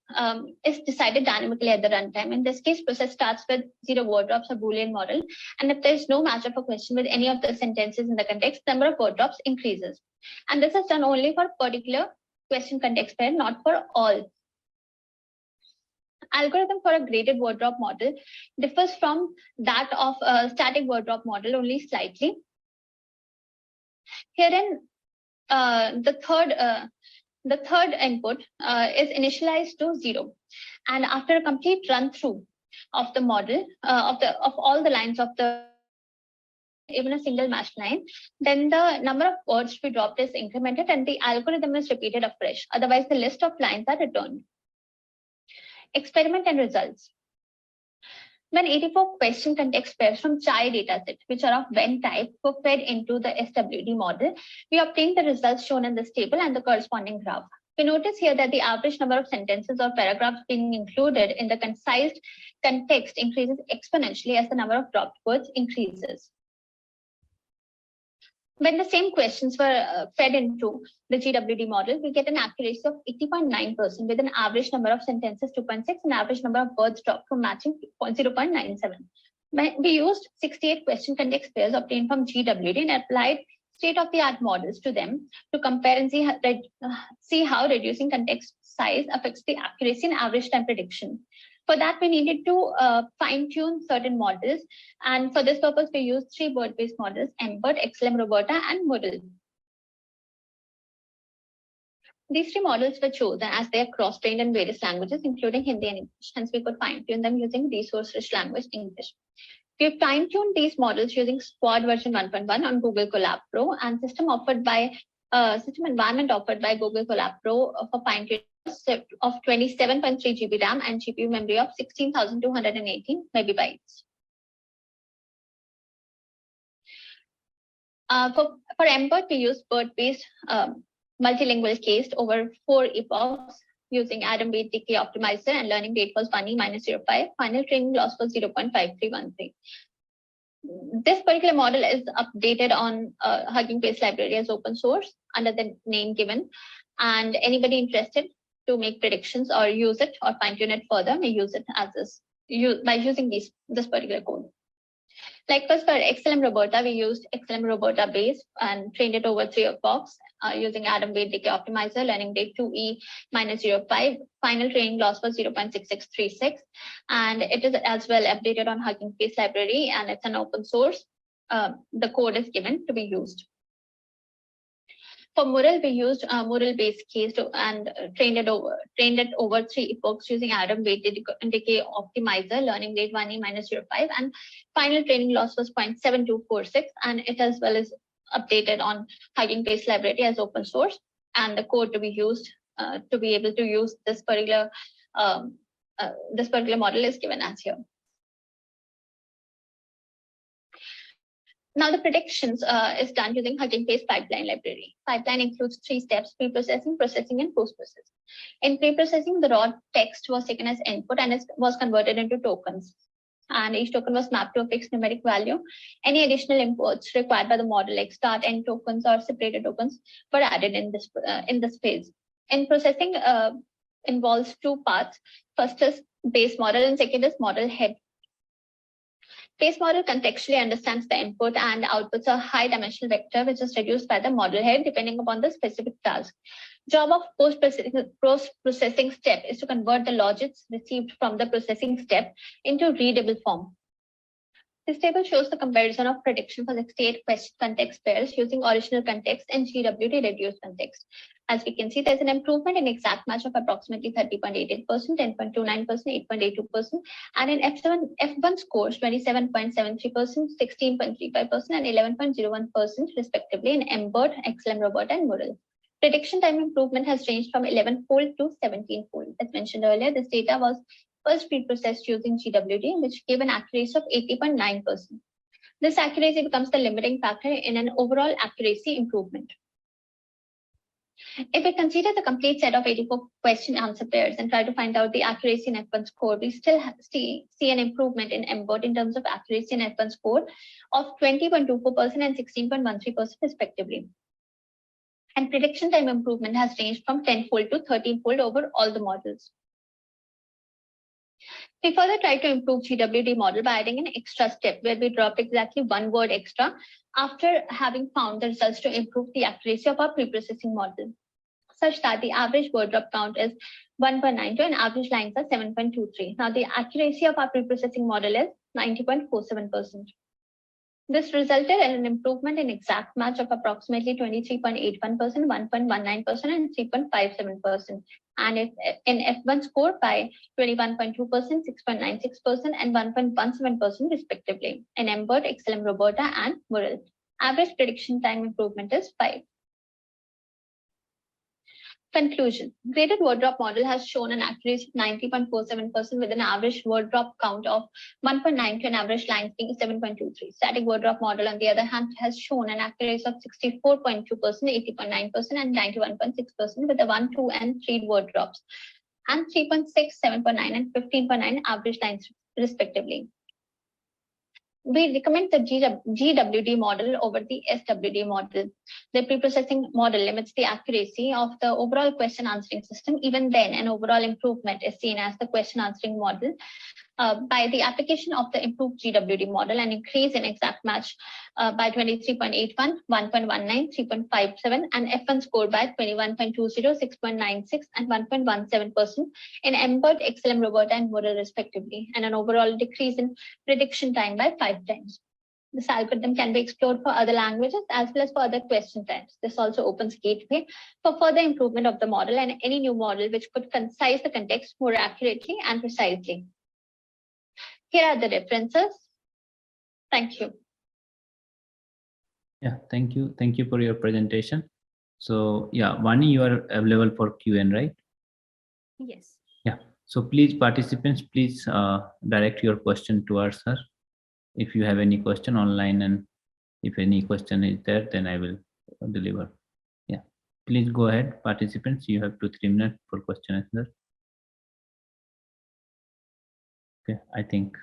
is decided dynamically at the runtime. In this case, process starts with 0 word drops or Boolean model, and if there is no match of a question with any of the sentences in the context, the number of word drops increases. And this is done only for particular question context pair, not for all. Algorithm for a graded word drop model differs from that of a static word drop model only slightly. Herein, the third input is initialized to 0, and after a complete run through of the model of all the lines of the even a single matched line, then the number of words to be dropped is incremented and the algorithm is repeated afresh. Otherwise, the list of lines are returned. Experiment and results. When 84 question context pairs from CHI dataset, which are of Venn type, were fed into the SWD model, we obtained the results shown in this table and the corresponding graph. We notice here that the average number of sentences or paragraphs being included in the concised context increases exponentially as the number of dropped words increases. When the same questions were fed into the GWD model, we get an accuracy of 80.9% with an average number of sentences 2.6 and average number of words dropped from matching 0.97. We used 68 question context pairs obtained from GWT and applied state-of-the-art models to them to compare and see how reducing context size affects the accuracy and average time prediction. For that, we needed to fine-tune certain models, and for this purpose, we used 3 word-based models: MBERT, XLM, Roberta, and Moodle. These 3 models were chosen as they are cross-trained in various languages, including Hindi and English. Hence, we could fine-tune them using resource-rich language English. We fine-tuned these models using Squad version 1.1 on Google Colab Pro and system environment offered by Google Colab Pro for fine-tuning of 27.3 GB RAM and GPU memory of 16,218 megabytes. For MBERT, we use BERT-based multilingual cased over 4 epochs using Adam Weight Decay Optimizer, and learning rate was 1E minus 0.5. Final training loss was 0.5313. This particular model is updated on Hugging Face library as open source under the name given, and anybody interested to make predictions or use it or fine-tune it further may use it as this by using this particular code. Likewise, for XLM Roberta, we used XLM Roberta base and trained it over 3 epochs using Adam Weight Decay Optimizer, learning rate 2E minus 0.5. Final training loss was 0.6636, and it is as well updated on Hugging Face library, and it's an open source. The code is given to be used. For Mural, we used Mural-based case and trained it over 3 epochs using Adam Weight Decay Optimizer, learning rate 1E minus 0.5, and final training loss was 0.7246, and it as well as updated on Hugging Face library as open source, and the code to be used to be able to use this particular model is given as here. Now the predictions is done using Hugging Face pipeline library. Pipeline includes 3 steps: pre-processing, processing, and post-processing. In pre-processing, the raw text was taken as input and was converted into tokens. And each token was mapped to a fixed numeric value. Any additional imports required by the model, like start, end tokens, or separated tokens, were added in this phase. In processing involves 2 parts. First is base model, and second is model head. Base model contextually understands the input and outputs a high-dimensional vector, which is reduced by the model head depending upon the specific task. Job of post-processing step is to convert the logics received from the processing step into readable form. This table shows the comparison of prediction for 68 context pairs using original context and GWT reduced context. As we can see, there's an improvement in exact match of approximately 30.88%, 10.29%, 8.82%, and in F1 scores 27.73%, 16.35%, and 11.01% respectively in MBERT, XLM Roberta, and Mural. Prediction time improvement has ranged from 11-fold to 17-fold. As mentioned earlier, this data was first pre-processed using GWT, which gave an accuracy of 80.9%. This accuracy becomes the limiting factor in an overall accuracy improvement. If we consider the complete set of 84 question answer pairs and try to find out the accuracy in F1 score, we still see an improvement in MBERT in terms of accuracy in F1 score of 20.24% and 16.13% respectively. And prediction time improvement has ranged from 10-fold to 13-fold over all the models. We further tried to improve GWT model by adding an extra step where we dropped exactly 1 word extra after having found the results to improve the accuracy of our pre-processing model, such that the average word drop count is 1.92 and average lines are 7.23. Now the accuracy of our pre-processing model is 90.47%. This resulted in an improvement in exact match of approximately 23.81%, 1.19%, and 3.57%, and in F1 score by 21.2%, 6.96%, and 1.17% respectively in MBERT, XLM Roberta, and Mural. Average prediction time improvement is 5. Conclusion. Graded word drop model has shown an accuracy of 90.47% with an average word drop count of 1.92 and average lines being 7.23. Static word drop model, on the other hand, has shown an accuracy of 64.2%, 80.9%, and 91.6% with the 1, 2, and 3 word drops, and 3.6, 7.9, and 15.9 average lines respectively. We recommend the GWT model over the SWT model. The pre-processing model limits the accuracy of the overall question answering system. Even then, an overall improvement is seen as the question answering model by the application of the improved GWD model, an increase in exact match by 23.81, 1.19, 3.57, and F1 score by 21.20, 6.96, and 1.17% in Embed, XLM, Roberta, and Model respectively, and an overall decrease in prediction time by 5 times. This algorithm can be explored for other languages as well as for other question types. This also opens gateway for further improvement of the model and any new model which could concise the context more accurately and precisely. Here are the references. Thank you. Yeah, thank you. Thank you for your presentation. So yeah, Vani, you are available for Q&A, right? Yes. Yeah. So please, participants, please direct your question towards her. If you have any question online, and if any question is there, then I will deliver. Yeah, please go ahead, participants. You have 2-3 minutes for question answer. Okay, I think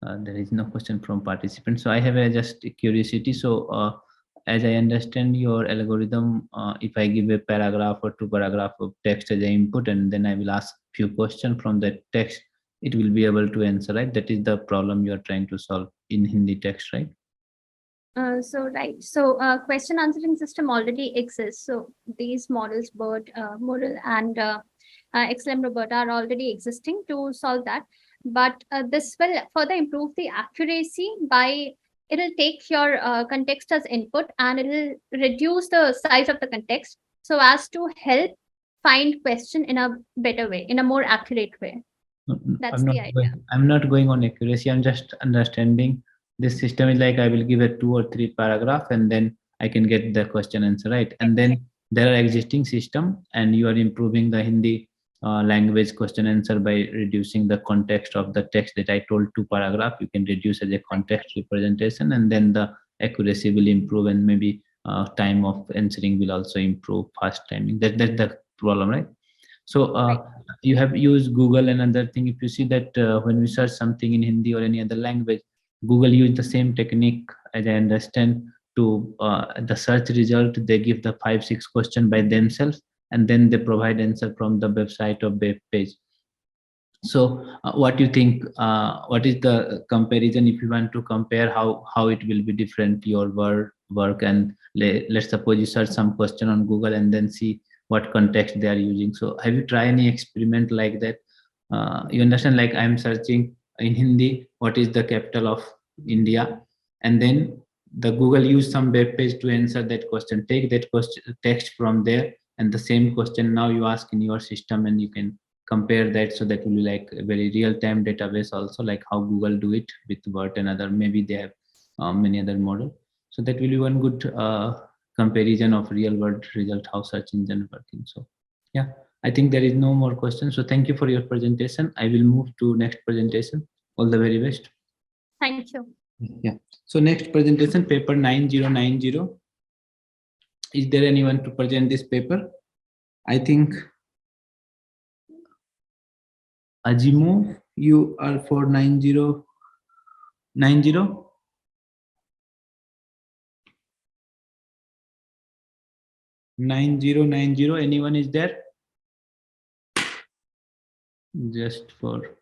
there is no question from participants. So I have just a curiosity. So as I understand your algorithm, if I give a paragraph or 2 paragraphs of text as an input, and then I will ask few questions from that text, it will be able to answer, right? That is the problem you are trying to solve in Hindi text, right? Right. So question answering system already exists. So these models, BERT, Model, and XLM Roberta are already existing to solve that. But this will further improve the accuracy by, it'll take your context as input and it'll reduce the size of the context so as to help find question in a better way, in a more accurate way. That's the idea. I'm not going on accuracy. I'm just understanding this system is like I will give a 2 or 3 paragraph and then I can get the question answer, right? And then there are existing system and you are improving the Hindi language question answer by reducing the context of the text that I told 2 paragraph. You can reduce as a context representation, and then the accuracy will improve, and maybe time of answering will also improve, fast timing. That's the problem, right? So you have used Google and other thing. If you see that when we search something in Hindi or any other language, Google use the same technique, as I understand, to the search result. They give the 5-6 question by themselves, and then they provide answer from the website or web page. So what do you think? What is the comparison if you want to compare how it will be different, your work, and let's suppose you search some question on Google and then see what context they are using. So have you tried any experiment like that? You understand, like I'm searching in Hindi, what is the capital of India? And then the Google use some web page to answer that question. Take that question text from there, and the same question now you ask in your system, and you can compare that. So that will be like a very real-time database also, like how Google do it with BERT and other, maybe they have many other model. So that will be one good comparison of real world result, how search engine working. So yeah, I think there is no more questions. So thank you for your presentation. I will move to next presentation. All the very best. Thank you. Yeah. So next presentation, paper 9090. Is there anyone to present this paper? I think Ajimo, you are for 9090. 9090. Anyone is there? Just for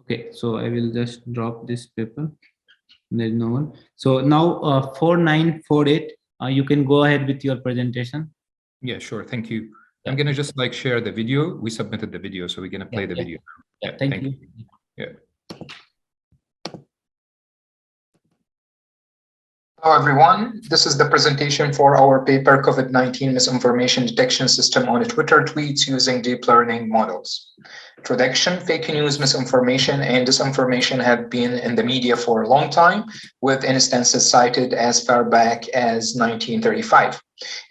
okay, so I will just drop this paper. There's no one. So now 4948, you can go ahead with your presentation. Yeah, sure. Thank you. I'm going to just like share the video. We submitted the video, so we're going to play the video. Yeah, thank you. Yeah. Hello, everyone. This is the presentation for our paper, COVID-19 Misinformation Detection System on Twitter tweets using deep learning models. Introduction: fake news, misinformation, and disinformation have been in the media for a long time, with instances cited as far back as 1935.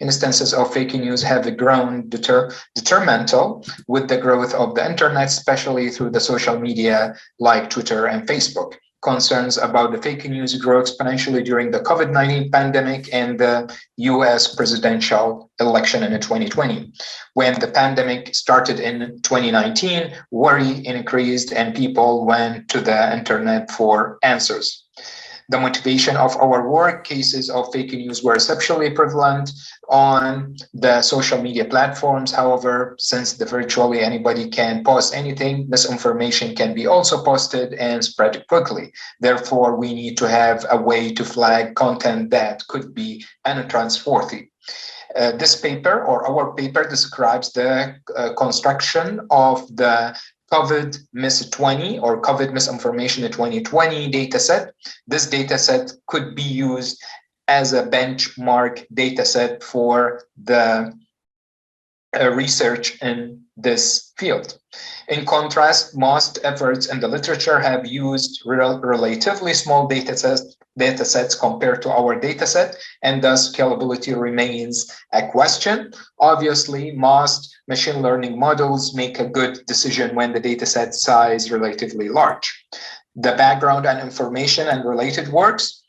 Instances of fake news have grown detrimental with the growth of the internet, especially through the social media like Twitter and Facebook. Concerns about the fake news grow exponentially during the COVID-19 pandemic and the US presidential election in 2020. When the pandemic started in 2019, worry increased and people went to the internet for answers. The motivation of our work, cases of fake news were exceptionally prevalent on the social media platforms. However, since virtually anybody can post anything, misinformation can be also posted and spread quickly. Therefore, we need to have a way to flag content that could be untrustworthy. This paper, or our paper, describes the construction of the COVID Mis-20 or COVID Misinformation 2020 dataset. This dataset could be used as a benchmark dataset for the research in this field. In contrast, most efforts in the literature have used relatively small datasets compared to our dataset, and thus scalability remains a question. Obviously, most machine learning models make a good decision when the dataset size is relatively large. The background and information and related works.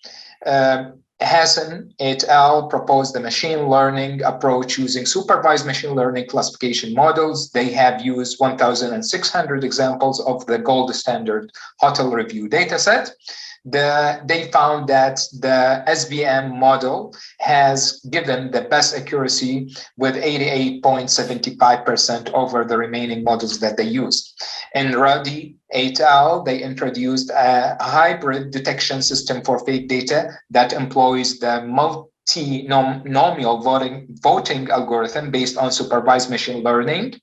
Hassan et al. Proposed the machine learning approach using supervised machine learning classification models. They have used 1,600 examples of the gold standard hotel review dataset. They found that the SVM model has given the best accuracy with 88.75% over the remaining models that they used. In Radi et al., they introduced a hybrid detection system for fake data that employs the multi-nomial voting algorithm based on supervised machine learning.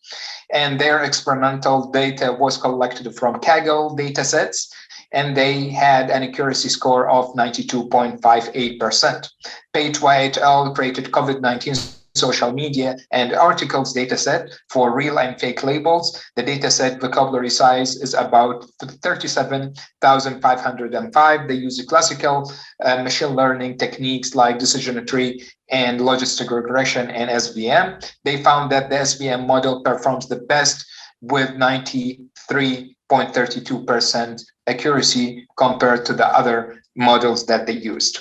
And their experimental data was collected from Kaggle datasets, and they had an accuracy score of 92.58%. Pei-Twa et al. Created COVID-19 social media and articles dataset for real and fake labels. The dataset vocabulary size is about 37,505. They use classical machine learning techniques like decision tree and logistic regression and SVM. They found that the SVM model performs the best with 93.32% accuracy compared to the other models that they used.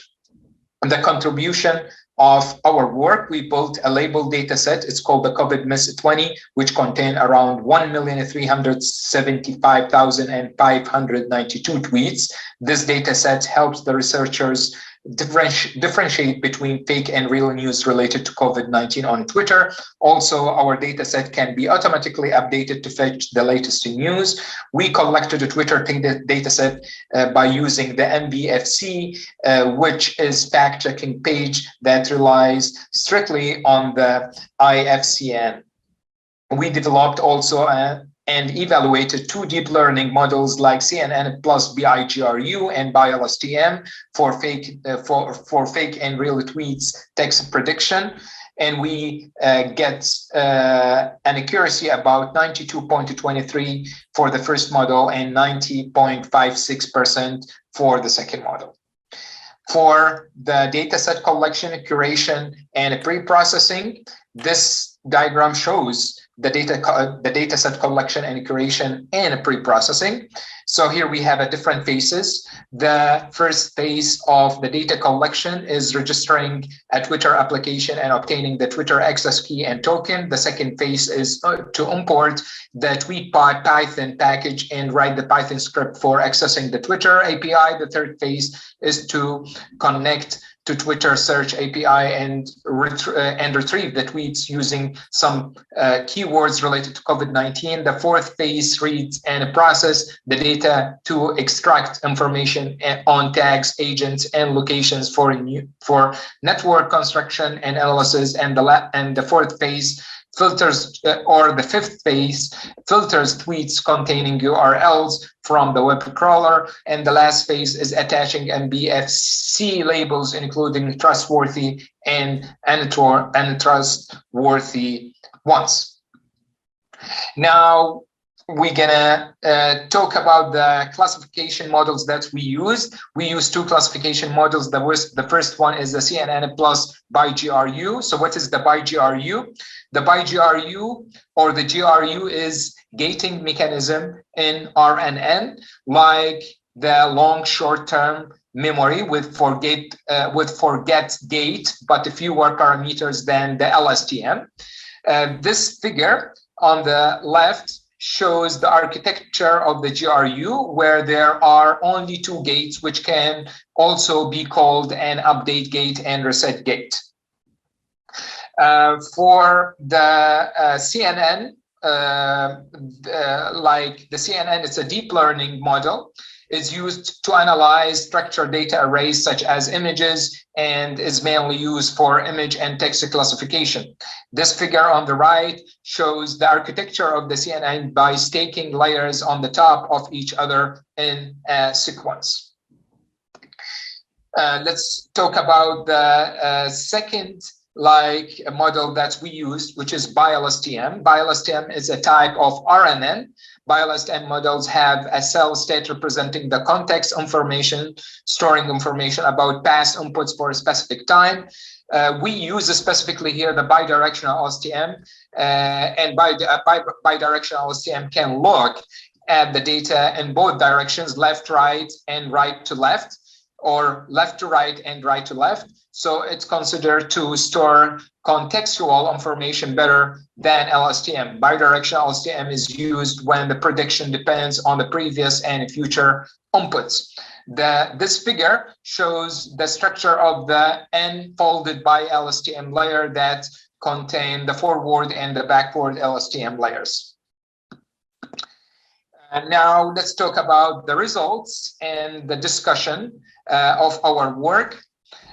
The contribution of our work, we built a label data set. It's called the COVID Mis-20, which contain around 1,375,592 tweets. This data set helps the researchers differentiate between fake and real news related to COVID-19 on Twitter. Also, our data set can be automatically updated to fetch the latest news. We collected a Twitter data set by using the MVFC, which is fact-checking page that relies strictly on the IHCI. We developed also and evaluated two deep learning models like CNN plus BIGRU and BILSTM for fake and real tweets text prediction. And we get an accuracy about 92.23 for the first model and 90.56% for the second model. For the dataset collection, curation, and pre-processing, this diagram shows the dataset collection and curation and pre-processing. So here we have a different phases. The first phase of the data collection is registering a Twitter application and obtaining the Twitter access key and token. The second phase is to import the TweetBot Python package and write the Python script for accessing the Twitter API. The third phase is to connect to Twitter search API and retrieve the tweets using some keywords related to COVID-19. The fourth phase reads and process the data to extract information on tags, agents, and locations for network construction and analysis. And the fourth phase filters, or the fifth phase filters tweets containing URLs from the web crawler. And the last phase is attaching MVFC labels, including trustworthy and untrustworthy ones. Now, we're gonna talk about the classification models that we use. We use two classification models. The first one is the CNN plus BIGRU. So what is the BIGRU? The BIGRU, or the GRU, is gating mechanism in RNN, like the long short-term memory with forget gate, but fewer parameters than the LSTM. This figure on the left shows the architecture of the GRU, where there are only two gates, which can also be called an update gate and reset gate. For the CNN, like the CNN, it's a deep learning model, is used to analyze structured data arrays such as images and is mainly used for image and text classification. This figure on the right shows the architecture of the CNN by staking layers on the top of each other in a sequence. Let's talk about the second model that we used, which is BiLSTM. BiLSTM is a type of RNN. BiLSTM models have a cell state representing the context information, storing information about past inputs for a specific time. We use specifically here the bidirectional LSTM, and bidirectional LSTM can look at the data in both directions, left, right, and right to left, or left to right and right to left. So it's considered to store contextual information better than LSTM. Bidirectional LSTM is used when the prediction depends on the previous and future inputs. This figure shows the structure of the N folded by LSTM layer that contain the forward and the backward LSTM layers. And now let's talk about the results and the discussion of our work.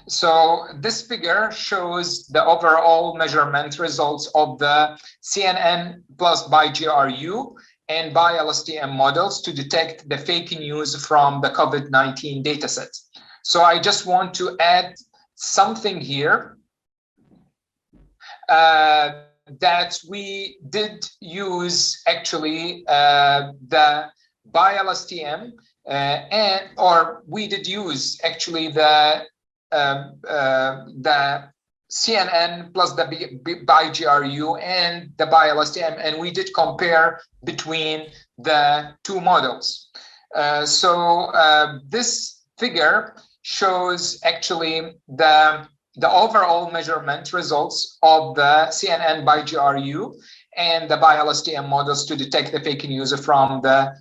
So this figure shows the overall measurement results of the CNN plus BiGRU and BiLSTM models to detect the fake news from the COVID-19 dataset. So I just want to add something here that we did use actually the BiLSTM or we did use actually the CNN plus the BiGRU and the BiLSTM, and we did compare between the two models. This figure shows actually the overall measurement results of the CNN BiGRU and the BiLSTM models to detect the fake news from the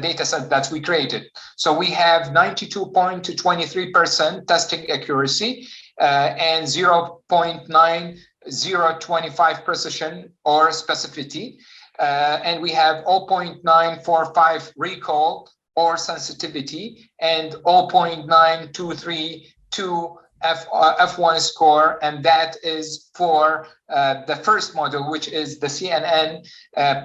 data set that we created. So we have 92.23% testing accuracy and 0.9025 precision or specificity. And we have 0.945 recall or sensitivity and 0.9232 F1 score, and that is for the first model, which is the CNN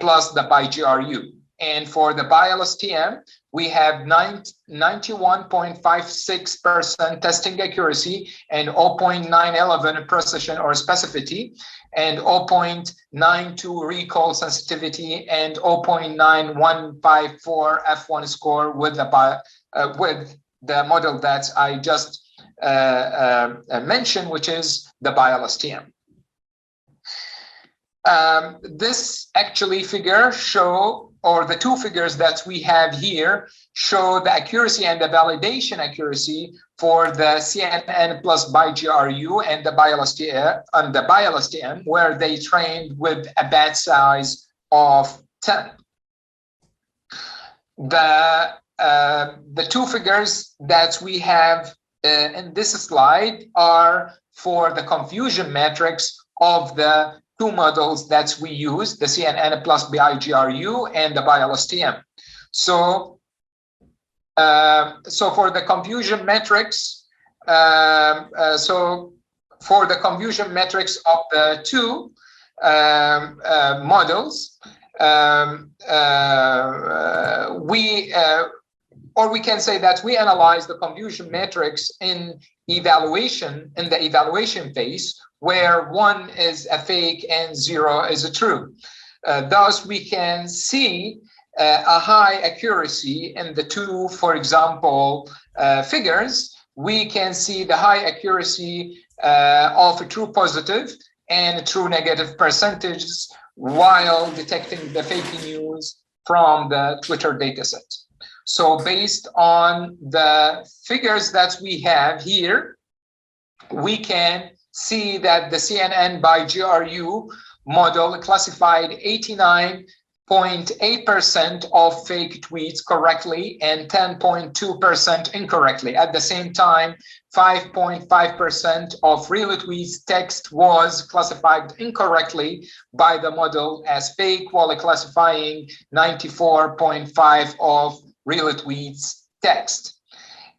plus the BiGRU. And for the BiLSTM, we have 91.56% testing accuracy and 0.911 precision or specificity, and 0.92 recall sensitivity and 0.9154 F1 score with the model that I just mentioned, which is the BiLSTM. This actually figure show, or the two figures that we have here show the accuracy and the validation accuracy for the CNN plus BiGRU and the BiLSTM, where they trained with a batch size of 10. The two figures that we have in this slide are for the confusion matrix of the two models that we use, the CNN plus BiGRU and the BiLSTM. So for the confusion matrix, of the two models, we can say that we analyze the confusion matrix in the evaluation phase, where 1 is a fake and 0 is a true. Thus, we can see a high accuracy in the two, for example, figures. We can see the high accuracy of a true positive and true negative percentages while detecting the fake news from the Twitter dataset. So based on the figures that we have here, we can see that the CNN BiGRU model classified 89.8% of fake tweets correctly and 10.2% incorrectly. At the same time, 5.5% of real tweets text was classified incorrectly by the model as fake, while classifying 94.5% of real tweets text.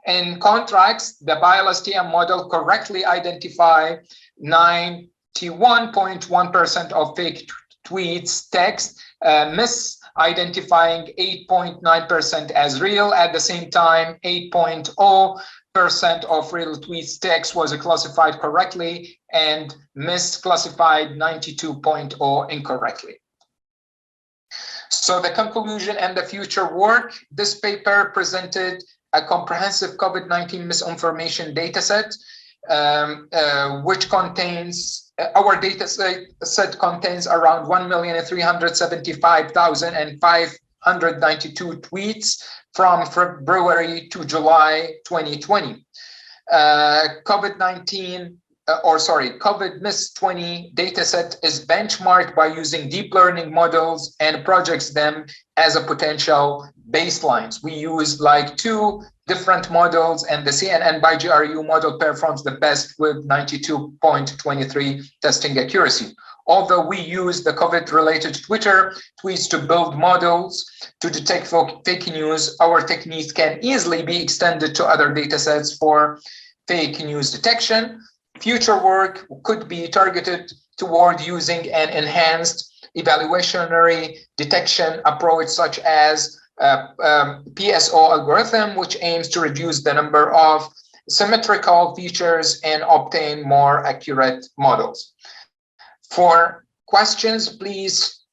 In contrast, the BILSTM model correctly identified 91.1% of fake tweets text, misidentifying 8.9% as real. At the same time, 8.0% of real tweets text was classified correctly and misclassified 92.0% incorrectly. So the conclusion and the future work, this paper presented a comprehensive COVID-19 misinformation dataset, which contains, our data set contains around 1,375,592 tweets from February to July 2020. COVID-MIS-20 dataset is benchmarked by using deep learning models and projects them as a potential baselines. We use like 2 different models, and the CNN by GRU model performs the best with 92.23 testing accuracy. Although we use the COVID-related Twitter tweets to build models to detect fake news, our techniques can easily be extended to other datasets for fake news detection. Future work could be targeted toward using an enhanced evaluationary detection approach, such as PSO algorithm, which aims to reduce the number of symmetrical features and obtain more accurate models. For questions, please,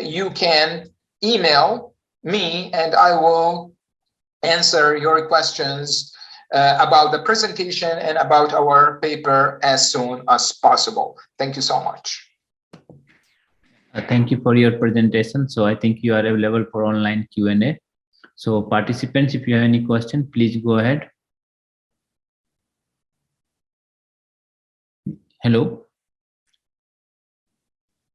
you can email me and I will answer your questions about the presentation and about our paper as soon as possible. Thank you so much. Thank you for your presentation. So I think you are available for online Q&A. So participants, if you have any question, please go ahead. Hello.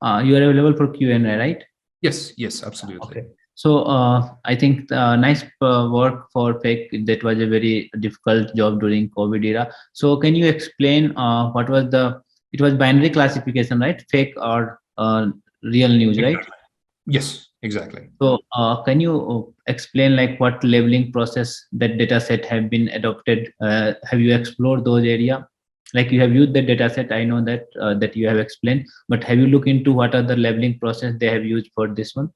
You are available for Q&A, right? Yes, yes, absolutely. Okay. So I think nice work for fake. That was a very difficult job during COVID era. So can you explain what was it was binary classification, right? Fake or real news, right? Yes, exactly. So can you explain like what labeling process that data set have been adopted? Have you explored those area? Like you have used the data set, I know that that you have explained, but have you looked into what are the labeling process they have used for this one?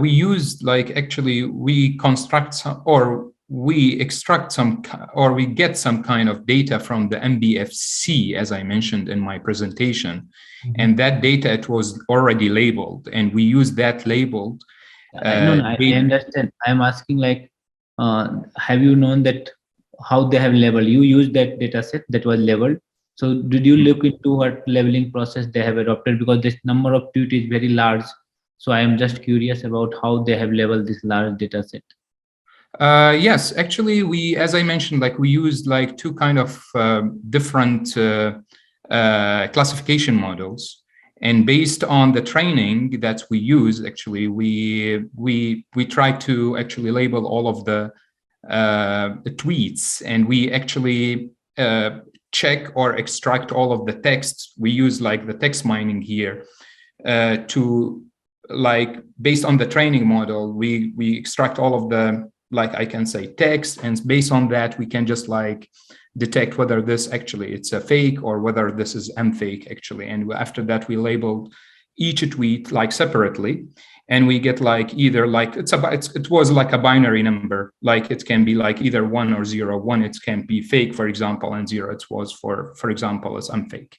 We use we construct some, or we extract some, or we get some kind of data from the MBFC, as I mentioned in my presentation. And that data, it was already labeled, and we use that labeled. No, I understand. I'm asking like, have you known that how they have labeled? You use that data set that was labeled. So did you look into what labeling process they have adopted? Because this number of tweets is very large. So I am just curious about how they have labeled this large data set. Yes, actually, as I mentioned, like we used like 2 kind of different classification models, and based on the training that we use, actually, we try to actually label all of the tweets, and we actually check or extract all of the text. We use like the text mining here to like based on the training model, we extract all of the, like I can say, text, and based on that we can just like detect whether this actually it's a fake or whether this is fake actually. And after that we labeled each tweet like separately, and we get like either like it was like a binary number, like it can be like either 1 or 0. 1 it can be fake, for example, and 0 it was for example as fake.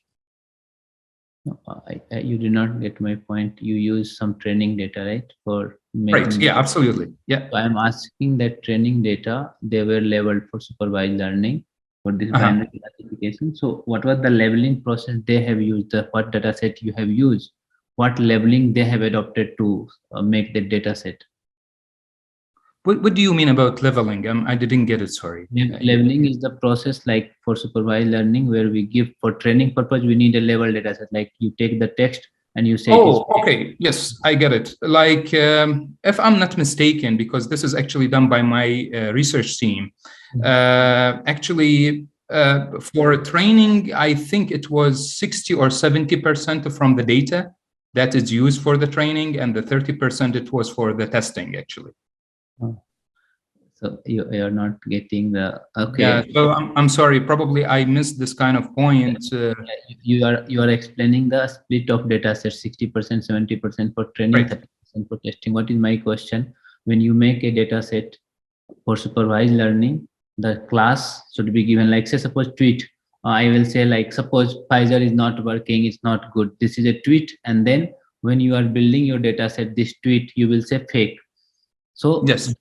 No, you did not get my point. You use some training data, right? For right. Yeah, absolutely. Yeah. So I'm asking that training data, they were labeled for supervised learning for this binary classification. So what was the labeling process they have used? What data set you have used? What labeling they have adopted to make the data set? What do you mean about leveling? I didn't get it, sorry. Leveling is the process like for supervised learning where we give for training purpose, we need a level data set. Like you take the text and you say, oh, okay. Yes, I get it. Like, if I'm not mistaken, because this is actually done by my research team, actually, for training, I think it was 60 or 70% from the data that is used for the training, and the 30% it was for the testing, actually. So you're not getting the, okay. Yeah, so I'm sorry, probably I missed this kind of point. You are explaining the split of data set, 60%, 70% for training, 30% for testing. What is my question? When you make a data set for supervised learning, the class should be given, like say suppose TUIT. I will say like suppose Pfizer is not working, it's not good. This is a TUIT, and then when you are building your data set, this TUIT, you will say fake. So yes,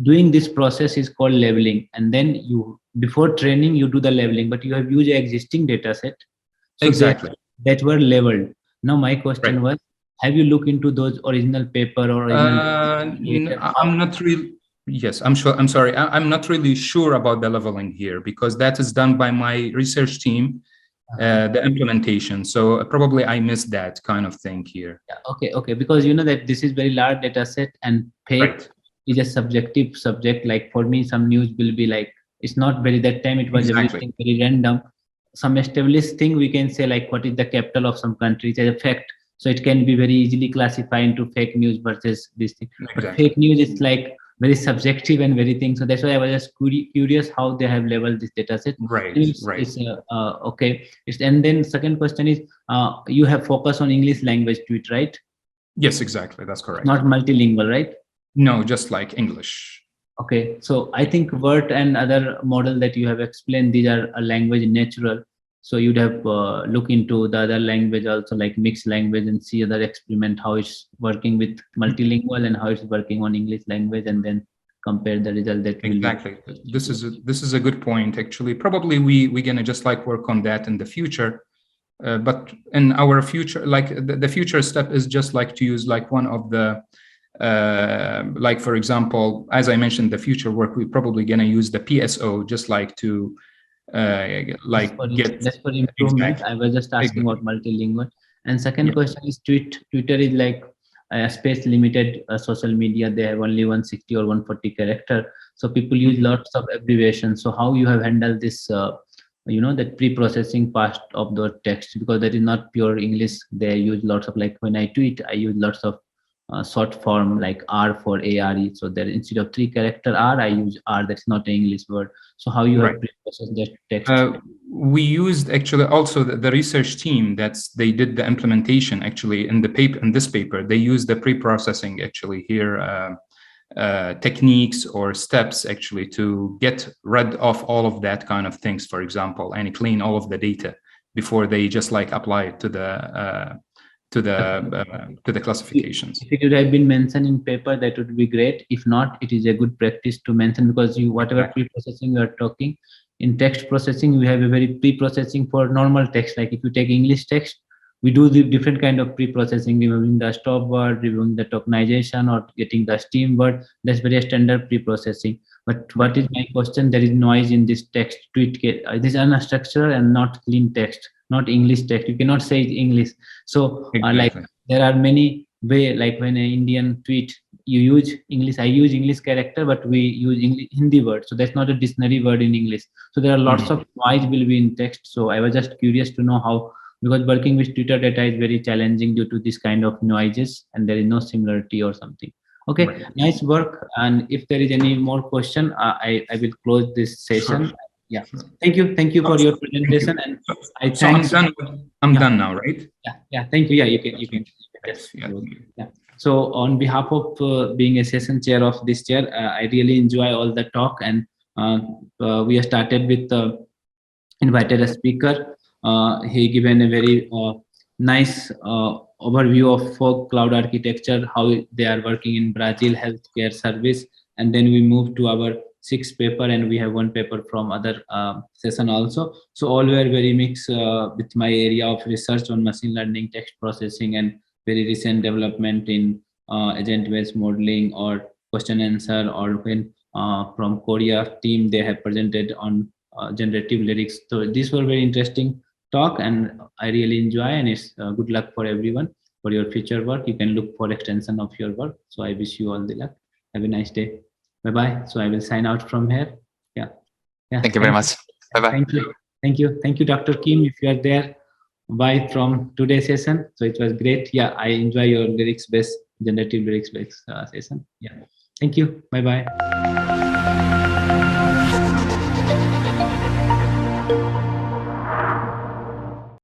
doing this process is called leveling, and then you before training you do the leveling, but you have used an existing data set, so exactly, that were leveled. Now my question was, have you looked into those original paper or original? I'm not really. Yes, I'm sure. I'm sorry. I'm not really sure about the leveling here because that is done by my research team, the implementation. So probably I missed that kind of thing here. Yeah, okay, because you know that this is very large data set and fake is a subjective subject. Like for me, some news will be like, it's not very, that time it was everything very random. Some established thing we can say like what is the capital of some country is a fact. So it can be very easily classified into fake news versus this thing. But fake news is like very subjective and very thing. So that's why I was just curious how they have leveled this data set. It's okay. And then second question is, you have focused on English language to it, right? Yes, exactly. That's correct. Not multilingual, right? No, just like English. Okay, so I think Word and other model that you have explained, these are a language natural. So you'd have look into the other language also, like mixed language, and see other experiment how it's working with multilingual and how it's working on English language, and then compare the result that exactly. This is a good point actually. Probably we're gonna just like work on that in the future. But in our future, like the future step is just like to use like one of the like for example, as I mentioned, the future work, we're probably gonna use the PSO just like to like that's for improvement. I was just asking about multilingual. And second question is Twitter is like a space limited social media. They have only 160 or 140 character. So people use lots of abbreviations. So how you have handled this you know, that pre-processing part of the text, because that is not pure English. They use lots of, like when I tweet, I use lots of short form like R for ARE. So that instead of 3 character R, I use R. That's not an English word. So how you have pre-processed that text? We used actually also the research team they did the implementation actually in the paper, in this paper, they used the pre-processing actually here techniques or steps actually to get rid of all of that kind of things, for example, and clean all of the data before they just like apply it to the classifications. If it would have been mentioned in paper, that would be great. If not, it is a good practice to mention, because you whatever pre-processing you are talking in text processing, we have a very pre-processing for normal text. Like if you take English text, we do the different kind of pre-processing, removing the stop word, removing the tokenization, or getting the stem word. That's very standard pre-processing. But what is my question? There is noise in this text. Tweet this is unstructured and not clean text, not English text. You cannot say it's English. So like there are many way, like when an Indian tweet, you use English, I use English character, but we use English Hindi word. So that's not a dictionary word in English. So there are lots of noise will be in text. So I was just curious to know how, because working with Twitter data is very challenging due to this kind of noises, and there is no similarity or something. Okay, nice work. And if there is any more question, I will close this session. Yeah, thank you for your presentation. And I thank. I'm done now, right? Yeah. Thank you. Yeah, you can just yeah. So on behalf of being a session chair of this chair, I really enjoy all the talk, and we have started with invited a speaker. He given a very nice overview of fog cloud architecture, how they are working in Brazil healthcare service, and then we move to our 6th paper, and we have 1 paper from other session also. So all were very mixed with my area of research on machine learning, text processing, and very recent development in agent-based modeling or question answer, or when from Korea team they have presented on generative lyrics. So these were very interesting talk, and I really enjoy, and it's good luck for everyone for your future work. You can look for extension of your work. So I wish you all the luck. Have a nice day. Bye bye. So I will sign out from here. Yeah. Thank you very much. Bye bye. Thank you. Thank you. Thank you, Dr. Kim, if you are there. Bye from today's session. So it was great. Yeah, I enjoy your lyrics based, generative lyrics based session. Yeah. Thank you. Bye bye.